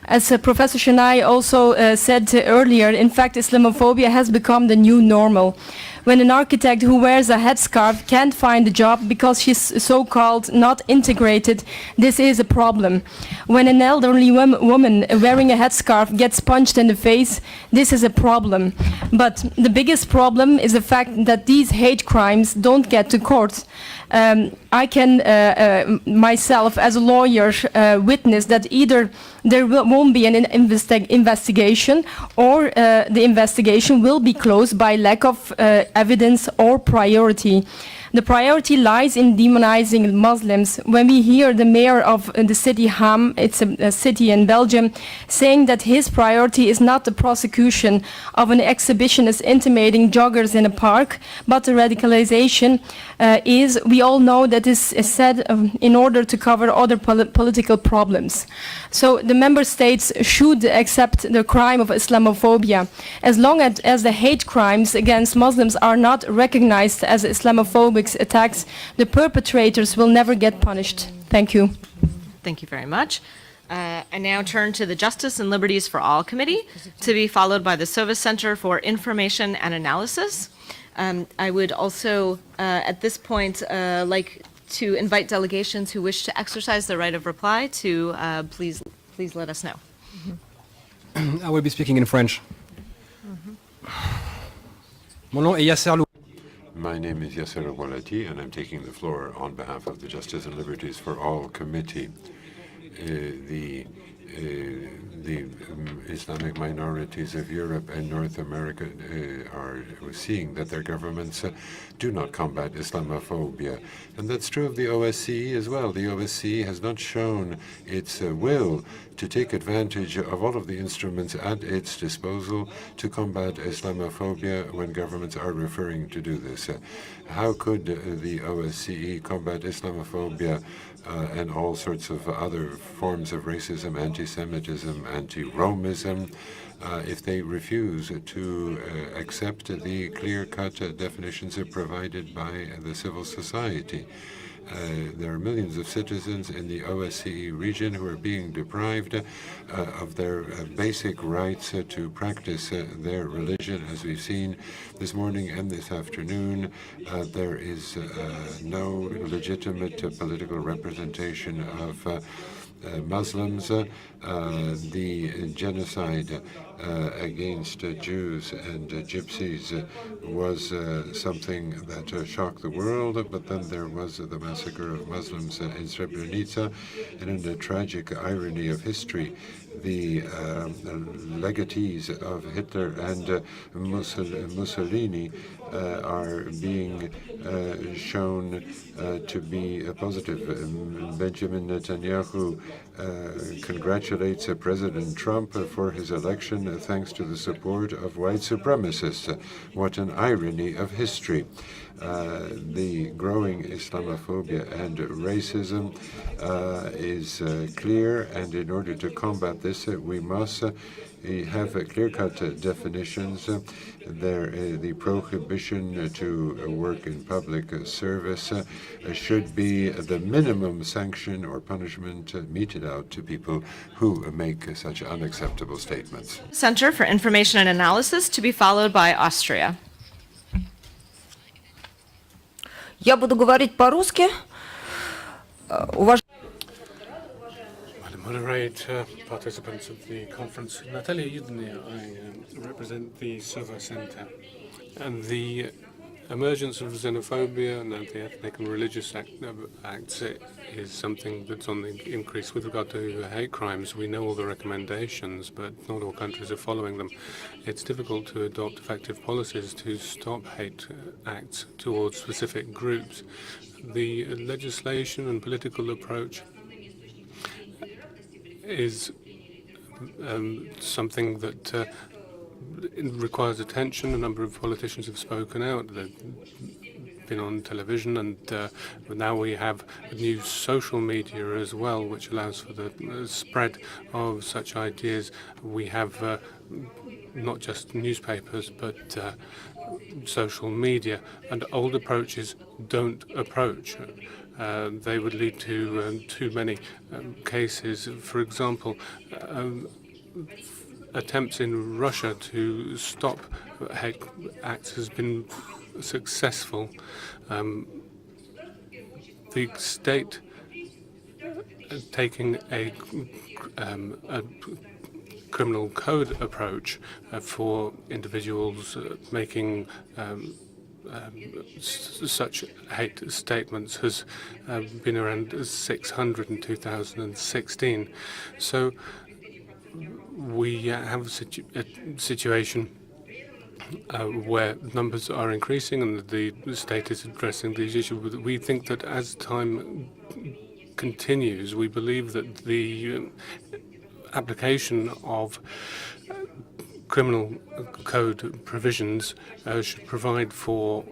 As Professor Chennai also said earlier, in fact, Islamophobia has become the new normal. when an architect who wears a headscarf can't find a job because she's so-called not integrated, this is a problem. When an elderly woman wearing a headscarf gets punched in the face, this is a problem. But the biggest problem is the fact that these hate crimes don't get to court. I can myself as a lawyer witness that either there won't be an investigation or the investigation will be closed by lack of evidence or priority. The priority lies in demonizing Muslims. When we hear the mayor of the city Ham, it's a city in Belgium, saying that his priority is not the prosecution of an exhibitionist intimidating joggers in a park, but the radicalization is, we all know that is said in order to cover other political problems. So the member states should accept the crime of Islamophobia. As long as the hate crimes against Muslims are not recognized as Islamophobic attacks, the perpetrators will never get punished. Thank you. Thank you very much. I now turn to the Justice and Liberties for All Committee, to be followed by the Service Center for Information and Analysis. I would also, at this point, like to invite delegations who wish to exercise their right of reply to please let us know. I will be speaking in French. Mon nom est Yasser Lou. My name is Yasser Al-Walati, and I'm taking the floor on behalf of the Justice and Liberties for All Committee. The Islamic minorities of Europe and North America are seeing that their governments do not combat Islamophobia. And that's true of the OSCE as well. The OSCE has not shown its will to take advantage of all of the instruments at its disposal to combat Islamophobia when governments are referring to do this. How could the OSCE combat Islamophobia and all sorts of other forms of racism, anti-Semitism, anti-Romism, if they refuse to accept the clear-cut definitions provided by the civil society? There are millions of citizens in the OSCE region who are being deprived of their basic rights to practice their religion. As we've seen this morning and this afternoon, there is no legitimate political representation of Muslims. The genocide against Jews and Gypsies was something that shocked the world, but then there was the massacre of Muslims in Srebrenica, and in the tragic irony of history, the legatees of Hitler and Mussolini are being shown to be positive. Benjamin Netanyahu congratulates President Trump for his election thanks to the support of white supremacists. What an irony of history. The growing Islamophobia and racism is clear, and in order to combat this, we must have clear-cut definitions. The prohibition to work in public service should be the minimum sanction or punishment meted out to people who make such unacceptable statements. Center for Information and Analysis, to be followed by Austria. Я буду говорить по-русски. Madam Moderator, participants of the conference, Natalia Yudnia, I represent the Servo Center. And the emergence of xenophobia and anti-ethnic and religious acts is something that's on the increase. With regard to hate crimes, we know all the recommendations, but not all countries are following them. It's difficult to adopt effective policies to stop hate acts towards specific groups. The legislation and political approach is something that it requires attention. A number of politicians have spoken out. They've been on television, and now we have new social media as well, which allows for the spread of such ideas. We have not just newspapers, but social media, and old approaches don't approach. They would lead to too many cases. For example, attempts in Russia to stop hate acts has been successful, the state taking a criminal code approach for individuals making such hate statements has been around 600 in 2016. So we have a situation where numbers are increasing and the state is addressing these issues. We think that as time continues, we believe that the application of criminal code provisions should provide for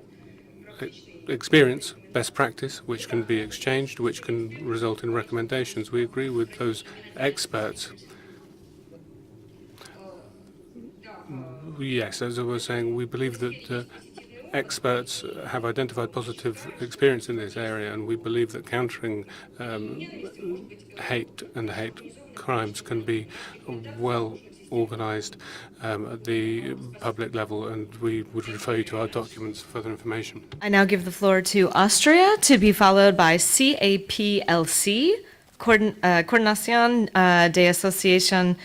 experience, best practice, which can be exchanged, which can result in recommendations. We agree with those experts. Yes, as I was saying, we believe that experts have identified positive experience in this area, and we believe that countering hate and hate crimes can be well organized at the public level, and we would refer you to our documents for further information. I now give the floor to Austria, to be followed by CAPLC, Coordinación de Asociación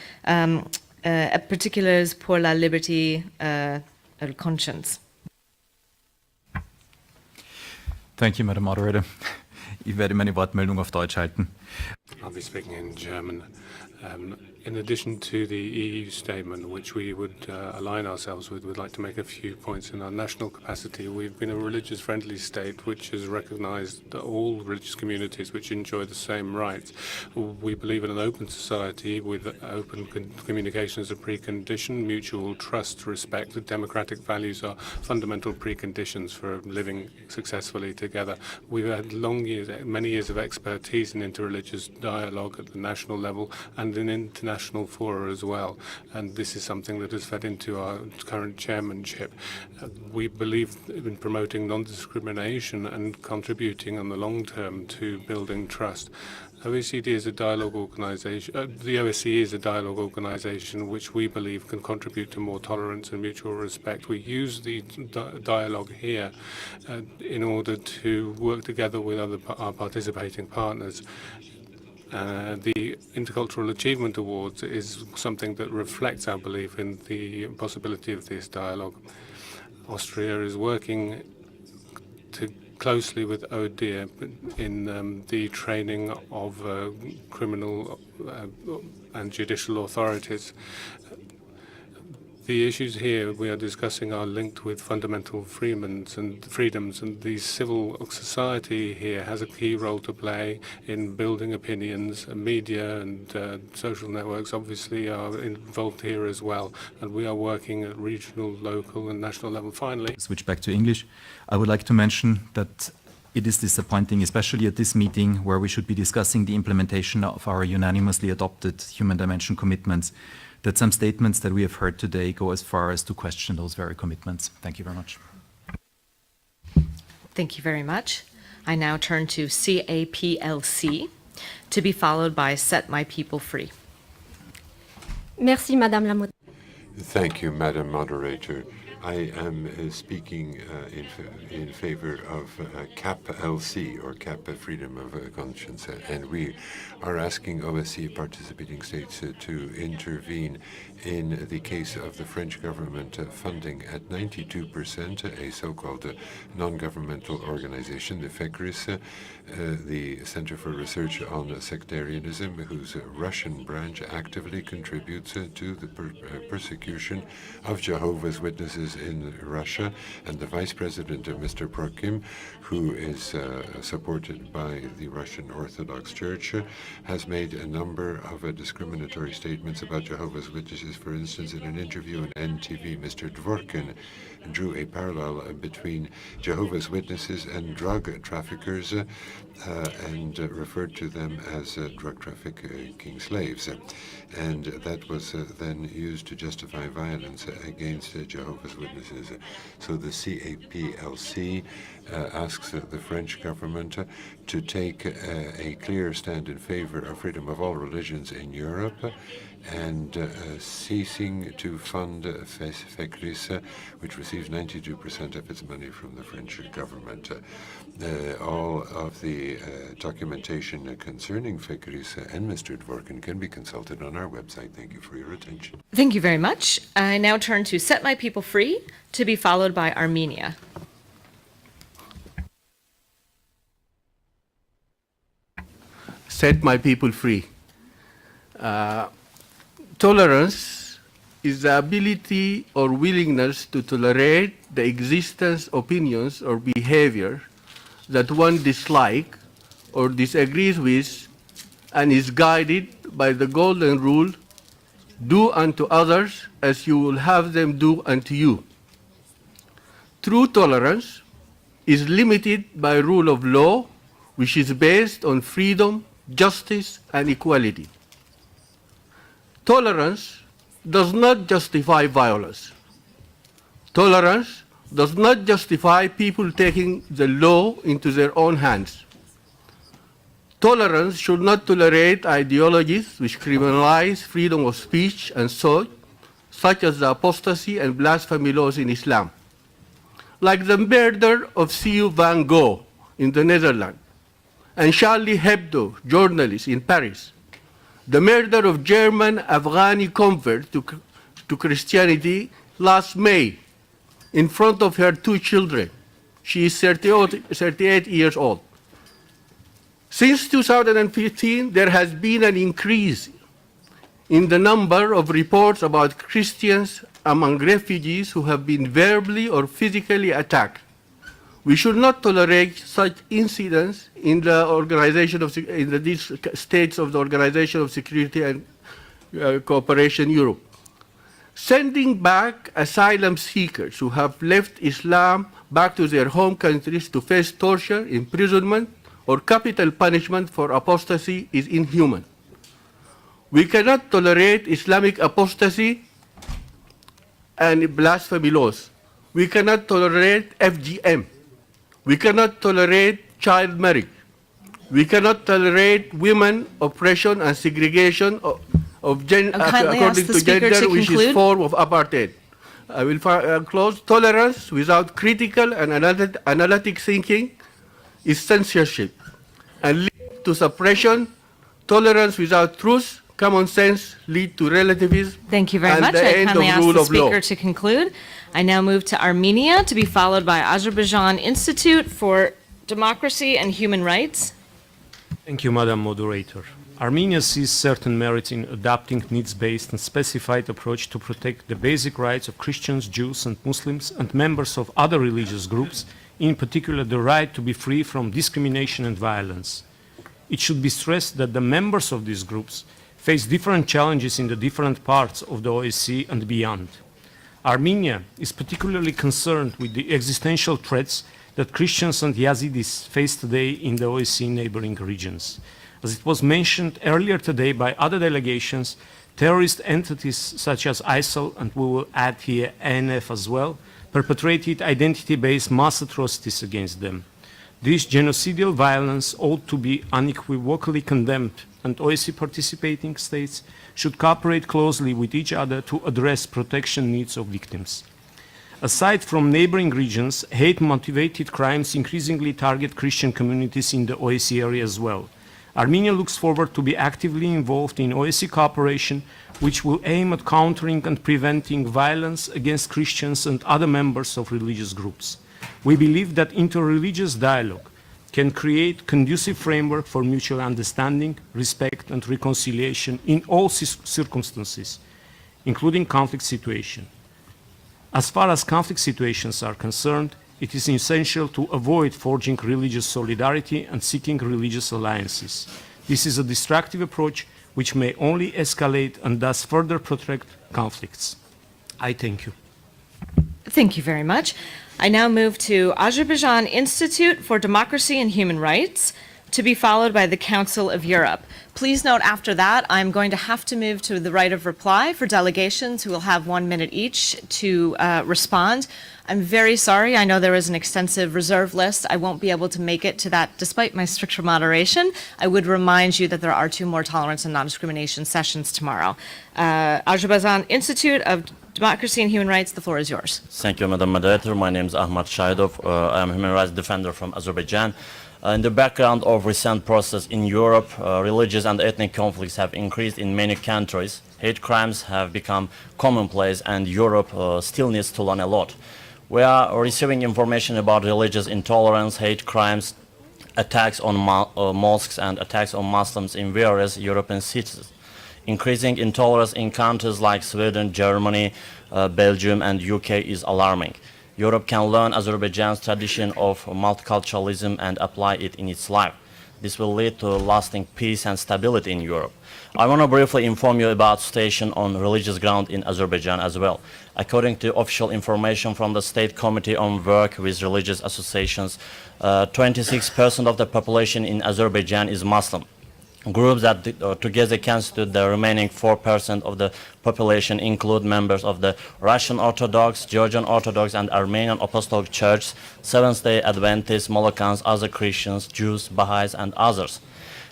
Particulars pour la Liberté de Conscience. Thank you, Madam Moderator. Ich werde meine Wortmeldung auf Deutsch halten. I'll be speaking in German. In addition to the EU statement, which we would align ourselves with, we'd like to make a few points in our national capacity. We've been a religious-friendly state which has recognized all religious communities which enjoy the same rights. We believe in an open society with open communication as a precondition. Mutual trust, respect, and democratic values are fundamental preconditions for living successfully together. We've had many years of expertise in interreligious dialogue at the national level and in international fora as well, and this is something that has fed into our current chairmanship. We believe in promoting non-discrimination and contributing on the long term to building trust. OECD is a dialogue organization. The OSCE is a dialogue organization which we believe can contribute to more tolerance and mutual respect. We use the dialogue here in order to work together with our participating partners. The Intercultural Achievement Awards is something that reflects our belief in the possibility of this dialogue. Austria is working closely with ODIHR in the training of criminal and judicial authorities. The issues here we are discussing are linked with fundamental freedoms, and the civil society here has a key role to play in building opinions. Media and social networks obviously are involved here as well, and we are working at regional, local and national level. Finally, Switch back to English. I would like to mention that it is disappointing, especially at this meeting where we should be discussing the implementation of our unanimously adopted human dimension commitments, that some statements that we have heard today go as far as to question those very commitments. Thank you very much. Thank you very much. I now turn to CAPLC, to be followed by Set My People Free. Merci, Madame la Moderatrice. Thank you, Madam Moderator. I am speaking in favor of CAPLC, or CAP Freedom of Conscience, and we are asking OSCE participating states to intervene in the case of the French government funding at 92% a so-called non-governmental organization, the FECRIS, the Center for Research on Sectarianism, whose Russian branch actively contributes to the persecution of Jehovah's Witnesses in Russia, and the Vice President, Mr. Prokim, who is supported by the Russian Orthodox Church, has made a number of discriminatory statements about Jehovah's Witnesses. For instance, in an interview on NTV, Mr. Dvorkin drew a parallel between Jehovah's Witnesses and drug traffickers and referred to them as drug trafficking slaves. And that was then used to justify violence against Jehovah's Witnesses. So the CAPLC asks the French government to take a clear stand in favor of freedom of all religions in Europe, and ceasing to fund FECRIS, which receives 92% of its money from the French government. All of the documentation concerning FECRIS and Mr. Dworkin can be consulted on our website. Thank you for your attention. Thank you very much. I now turn to Set My People Free, to be followed by Armenia. Set my people free. Tolerance is the ability or willingness to tolerate the existence, opinions, or behavior that one dislikes or disagrees with, and is guided by the golden rule, do unto others as you will have them do unto you. True tolerance is limited by rule of law, which is based on freedom, justice, and equality. Tolerance does not justify violence. Tolerance does not justify people taking the law into their own hands. Tolerance should not tolerate ideologies which criminalize freedom of speech and thought, such as the apostasy and blasphemy laws in Islam, like the murder of C.U. Van Gogh in the Netherlands, and Charlie Hebdo, journalist in Paris, the murder of German Afghani convert to Christianity last May in front of her 2 children. She is 38 years old. Since 2015, there has been an increase in the number of reports about Christians among refugees who have been verbally or physically attacked. We should not tolerate such incidents in the organization of these states of the Organization of Security and Cooperation Europe. Sending back asylum seekers who have left Islam back to their home countries to face torture, imprisonment, or capital punishment for apostasy is inhuman. We cannot tolerate Islamic apostasy and blasphemy laws. We cannot tolerate FGM. We cannot tolerate child marriage. We cannot tolerate women oppression and segregation according to gender, which is form of apartheid. I will close. Tolerance without critical and analytic thinking is censorship and lead to suppression. Tolerance without truth, common sense, lead to relativism. Thank you very and much. the I end kindly of ask rule the of law. speaker to conclude. I now move to Armenia, to be followed by Azerbaijan Institute for Democracy and Human Rights. Thank you, Madam Moderator. Armenia sees certain merit in adopting needs-based and specified approach to protect the basic rights of Christians, Jews, and Muslims, and members of other religious groups, in particular the right to be free from discrimination and violence. It should be stressed that the members of these groups face different challenges in the different parts of the OSCE and beyond. Armenia is particularly concerned with the existential threats that Christians and Yazidis face today in the OSCE neighboring regions. As it was mentioned earlier today by other delegations, terrorist entities such as ISIL, and we will add here ANF as well, perpetrated identity-based mass atrocities against them. This genocidal violence ought to be unequivocally condemned, and OSCE participating states should cooperate closely with each other to address protection needs of victims. Aside from neighboring regions, hate-motivated crimes increasingly target Christian communities in the OSCE area as well. Armenia looks forward to be actively involved in OSCE cooperation, which will aim at countering and preventing violence against Christians and other members of religious groups. We believe that interreligious dialogue can create a conducive framework for mutual understanding, respect, and reconciliation in all circumstances, including conflict situations. As far as conflict situations are concerned, it is essential to avoid forging religious solidarity and seeking religious alliances. This is a destructive approach which may only escalate and thus further protract conflicts. I thank you. Thank you very much. I now move to Azerbaijan Institute for Democracy and Human Rights. to be followed by the Council of Europe. Please note after that, I'm going to have to move to the right of reply for delegations who will have 1 minute each to respond. I'm very sorry. I know there is an extensive reserve list. I won't be able to make it to that despite my stricter moderation. I would remind you that there are 2 more tolerance and non-discrimination sessions tomorrow. Azerbaijan Institute of Democracy and Human Rights, the floor is yours. Thank you, Madam Moderator. My name is Ahmad Shahidov. I am a human rights defender from Azerbaijan. In the background of recent process in Europe, religious and ethnic conflicts have increased in many countries. Hate crimes have become commonplace, and Europe still needs to learn a lot. We are receiving information about religious intolerance, hate crimes, attacks on mosques and attacks on Muslims in various European cities. Increasing intolerance in countries like Sweden, Germany, Belgium and UK is alarming. Europe can learn Azerbaijan's tradition of multiculturalism and apply it in its life. This will lead to lasting peace and stability in Europe. I want to briefly inform you about situation on religious ground in Azerbaijan as well. According to official information from the State Committee on Work with Religious Associations, 26% of the population in Azerbaijan is Muslim. Groups that together constitute the remaining 4% of the population include members of the Russian Orthodox, Georgian Orthodox and Armenian Apostolic Church, Seventh-day Adventists, Moloccans, other Christians, Jews, Baha'is and others.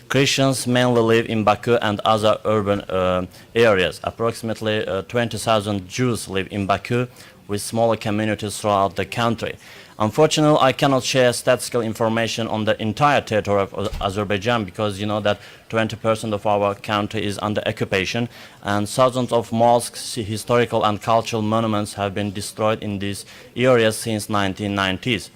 Christians mainly live in Baku and other urban areas. Approximately 20,000 Jews live in Baku with smaller communities throughout the country. Unfortunately, I cannot share statistical information on the entire territory of Azerbaijan because you know that 20% of our country is under occupation and thousands of mosques, historical and cultural monuments have been destroyed in these areas since 1990s.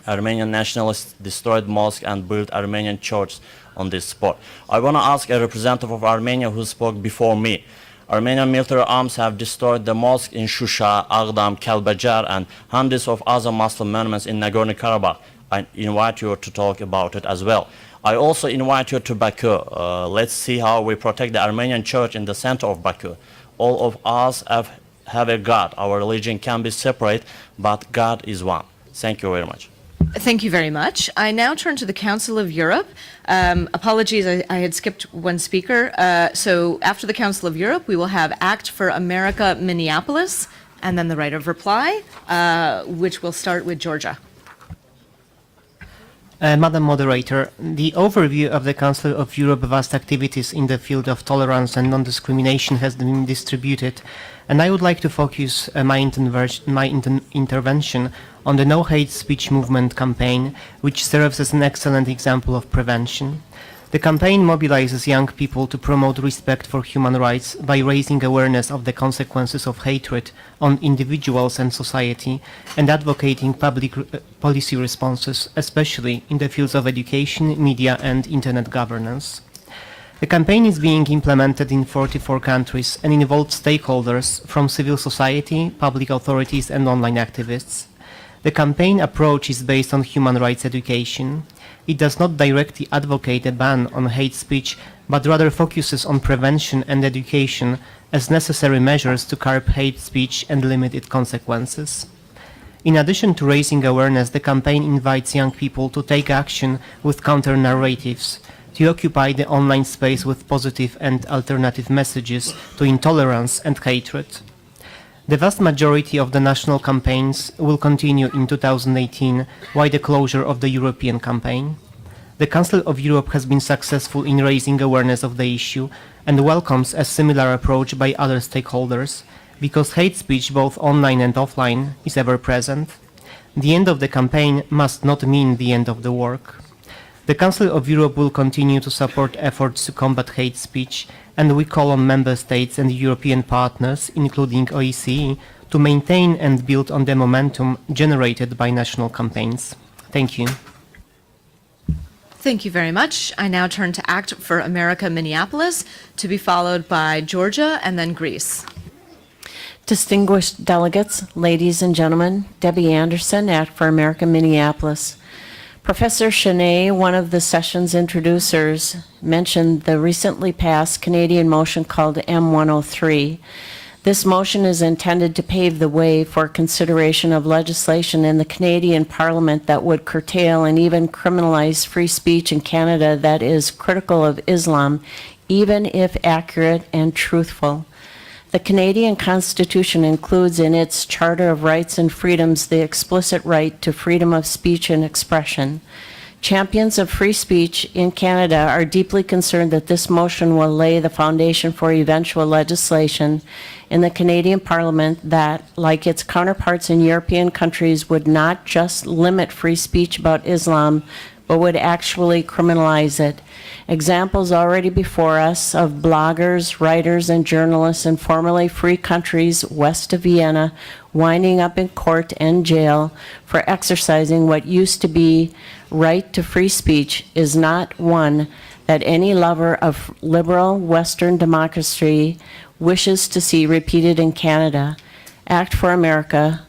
Armenian nationalists destroyed mosques and built Armenian churches on this spot. I want to ask a representative of Armenia who spoke before me. Armenian military arms have destroyed the mosque in Shusha, Aghdam, Kalbajar and hundreds of other Muslim monuments in Nagorno-Karabakh. I invite you to talk about it as well. I also invite you to Baku. Let's see how we protect the Armenian church in the center of Baku. All of us have a God. Our religion can be separate, but God is one. Thank you very much. Thank you very much. I now turn to the Council of Europe. Apologies, I had skipped one speaker. So after the Council of Europe, we will have ACT for America Minneapolis, and then the right of reply, which will start with Georgia. Madam Moderator, the overview of the Council of Europe vast activities in the field of tolerance and non-discrimination has been distributed, and I would like to focus my intervention on the No Hate Speech Movement campaign, which serves as an excellent example of prevention. The campaign mobilizes young people to promote respect for human rights by raising awareness of the consequences of hatred on individuals and society and advocating public policy responses, especially in the fields of education, media and internet governance. The campaign is being implemented in 44 countries and involves stakeholders from civil society, public authorities and online activists. The campaign approach is based on human rights education. It does not directly advocate a ban on hate speech, but rather focuses on prevention and education as necessary measures to curb hate speech and limit its consequences. In addition to raising awareness, the campaign invites young people to take action with counter-narratives, to occupy the online space with positive and alternative messages to intolerance and hatred. The vast majority of the national campaigns will continue in 2018, while the closure of the European campaign. The Council of Europe has been successful in raising awareness of the issue and welcomes a similar approach by other stakeholders, because hate speech, both online and offline, is ever present. The end of the campaign must not mean the end of the work. The Council of Europe will continue to support efforts to combat hate speech, and we call on Member States and European partners, including OSCE, to maintain and build on the momentum generated by national campaigns. Thank you. Thank you very much. I now turn to ACT for America Minneapolis, to be followed by Georgia and then Greece. Distinguished delegates, ladies and gentlemen, Debbie Anderson, ACT for America Minneapolis. Professor Chenet, one of the session's introducers, mentioned the recently passed Canadian motion called M103. This motion is intended to pave the way for consideration of legislation in the Canadian Parliament that would curtail and even criminalize free speech in Canada that is critical of Islam, even if accurate and truthful. The Canadian Constitution includes in its Charter of Rights and Freedoms the explicit right to freedom of speech and expression. Champions of free speech in Canada are deeply concerned that this motion will lay the foundation for eventual legislation in the Canadian Parliament that, like its counterparts in European countries, would not just limit free speech about Islam, but would actually criminalize it. Examples already before us of bloggers, writers, and journalists in formerly free countries west of Vienna winding up in court and jail for exercising what used to be right to free speech is not one that any lover of liberal Western democracy wishes to see repeated in Canada. Act for America,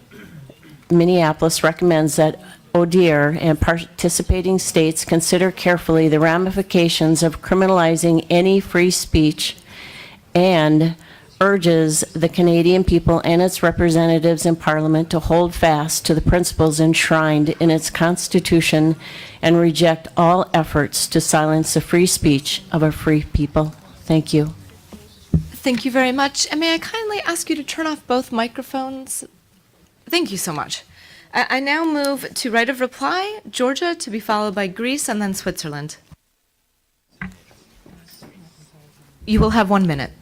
Minneapolis recommends that ODIHR and participating states consider carefully the ramifications of criminalizing any free speech and urges the Canadian people and its representatives in Parliament to hold fast to the principles enshrined in its Constitution and reject all efforts to silence the free speech of a free people. Thank you. Thank you very much. And may I kindly ask you to turn off both microphones? Thank you so much. I now move to right of reply, Georgia, to be followed by Greece and then Switzerland. You will have 1 minute.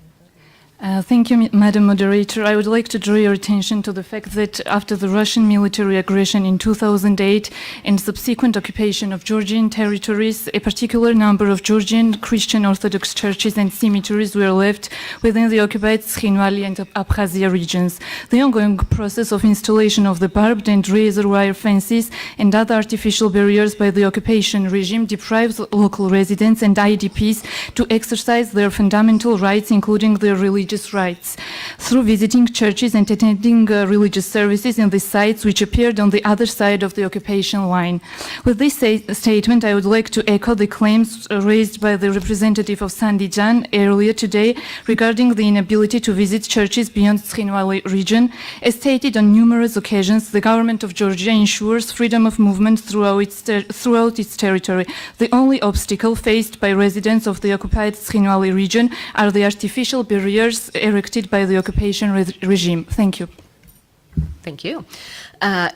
Thank you, Madam Moderator. I would like to draw your attention to the fact that after the Russian military aggression in 2008 and subsequent occupation of Georgian territories, a particular number of Georgian Christian Orthodox churches and cemeteries were left within the occupied Tkhinvali and Abkhazia regions. The ongoing process of installation of the barbed and razor wire fences and other artificial barriers by the occupation regime deprives local residents and IDPs to exercise their fundamental rights, including their religious rights, through visiting churches and attending religious services in the sites which appeared on the other side of the occupation line. With this statement, I would like to echo the claims raised by the representative of Sandijan earlier today regarding the inability to visit churches beyond Tkhinvali region. As stated on numerous occasions, the government of Georgia ensures freedom of movement throughout its territory. The only obstacle faced by residents of the occupied Tkhinvali region are the artificial barriers erected by the occupation regime. Thank you. Thank you.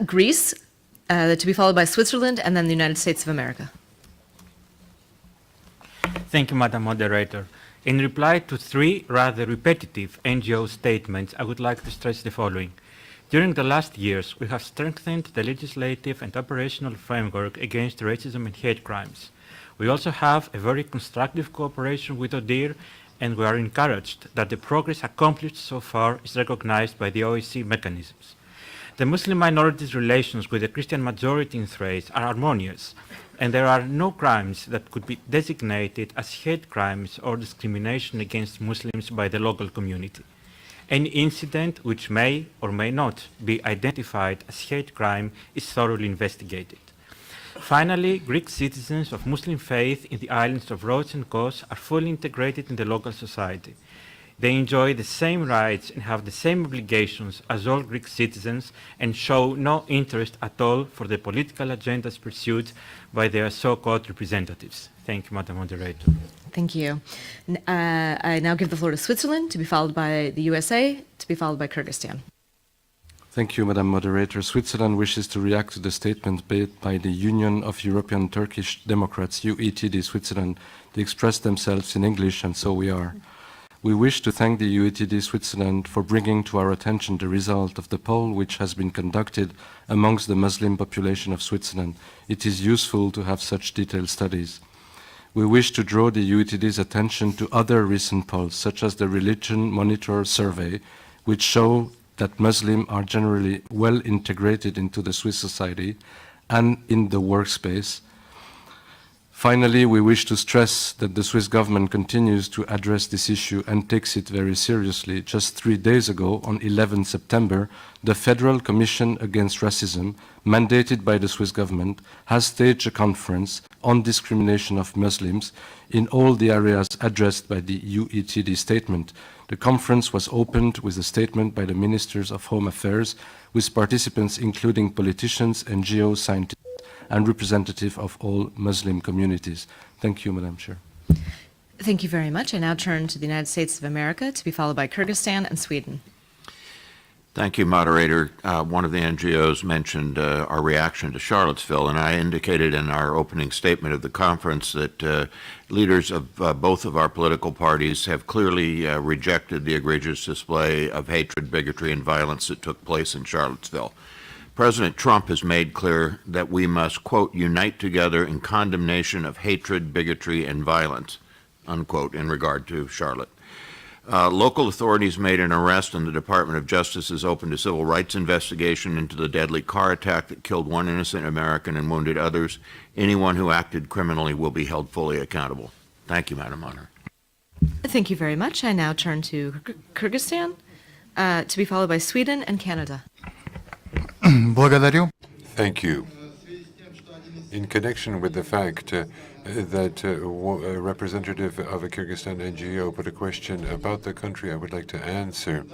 Greece, to be followed by Switzerland and then the United States of America. Thank you, Madam Moderator. In reply to 3 rather repetitive NGO statements, I would like to stress the following. During the last years, we have strengthened the legislative and operational framework against racism and hate crimes. We also have a very constructive cooperation with ODIHR, and we are encouraged that the progress accomplished so far is recognized by the OSCE mechanisms. The Muslim minorities' relations with the Christian majority in Thrace are harmonious, and there are no crimes that could be designated as hate crimes or discrimination against Muslims by the local community. Any incident which may or may not be identified as hate crime is thoroughly investigated. Finally, Greek citizens of Muslim faith in the islands of Rhodes and Kos are fully integrated in the local society. They enjoy the same rights and have the same obligations as all Greek citizens and show no interest at all for the political agendas pursued by their so-called representatives. Thank you, Madam Moderator. Thank you. I now give the floor to Switzerland, to be followed by the USA, to be followed by Kyrgyzstan. Thank you, Madam Moderator. Switzerland wishes to react to the statement made by the Union of European Turkish Democrats, UETD Switzerland. They expressed themselves in English, and so we are. We wish to thank the UETD Switzerland for bringing to our attention the result of the poll which has been conducted amongst the Muslim population of Switzerland. It is useful to have such detailed studies. We wish to draw the UETD's attention to other recent polls, such as the Religion Monitor survey, which show that Muslims are generally well integrated into the Swiss society and in the workspace. Finally, we wish to stress that the Swiss government continues to address this issue and takes it very seriously. Just 3 days ago, on 11 September, the Federal Commission Against Racism, mandated by the Swiss government, has staged a conference on discrimination of Muslims in all the areas addressed by the UETD statement. The conference was opened with a statement by the Ministers of Home Affairs, with participants including politicians, NGOs, scientists, and representative of all Muslim communities. Thank you, Madam Chair. Thank you very much. I now turn to the United States of America, to be followed by Kyrgyzstan and Sweden. Thank you, Moderator. One of the NGOs mentioned our reaction to Charlottesville, and I indicated in our opening statement of the conference that leaders of both of our political parties have clearly rejected the egregious display of hatred, bigotry, and violence that took place in Charlottesville. President Trump has made clear that we must, quote, unite together in condemnation of hatred, bigotry, and violence, unquote, in regard to Charlotte. Local authorities made an arrest, and the Department of Justice has opened a civil rights investigation into the deadly car attack that killed one innocent American and wounded others. Anyone who acted criminally will be held fully accountable. Thank you, Madam Honor. Thank you very much. I now turn to Kyrgyzstan, to be followed by Sweden and Canada. Thank you. In connection with the fact that a representative of a Kyrgyzstan NGO put a question about the country, I would like to answer.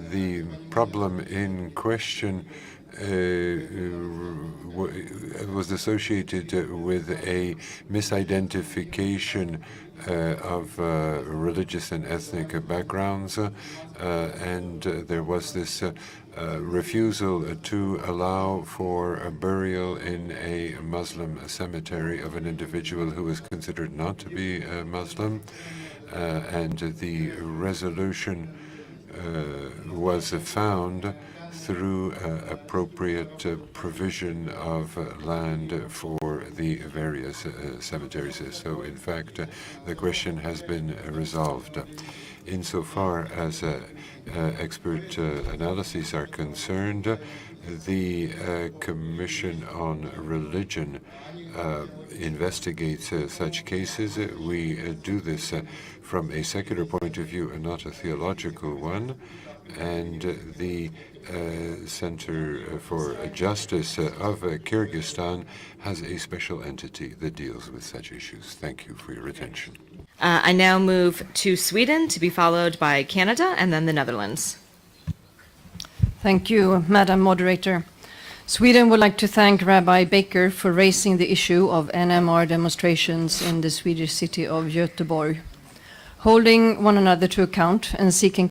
The problem in question was associated with a misidentification of religious and ethnic backgrounds, and there was this refusal to allow for a burial in a Muslim cemetery of an individual who was considered not to be a Muslim, and the resolution was found through appropriate provision of land for the various cemeteries. So, in fact, the question has been resolved. Insofar as expert analyses are concerned, the Commission on Religion investigates such cases. We do this from a secular point of view and not a theological one. And the Center for Justice of Kyrgyzstan has a special entity that deals with such issues. Thank you for your attention. I now move to Sweden, to be followed by Canada and then the Netherlands. Thank you, Madam Moderator. Sweden would like to thank Rabbi Baker for raising the issue of NMR demonstrations in the Swedish city of Göteborg. Holding one another to account and seeking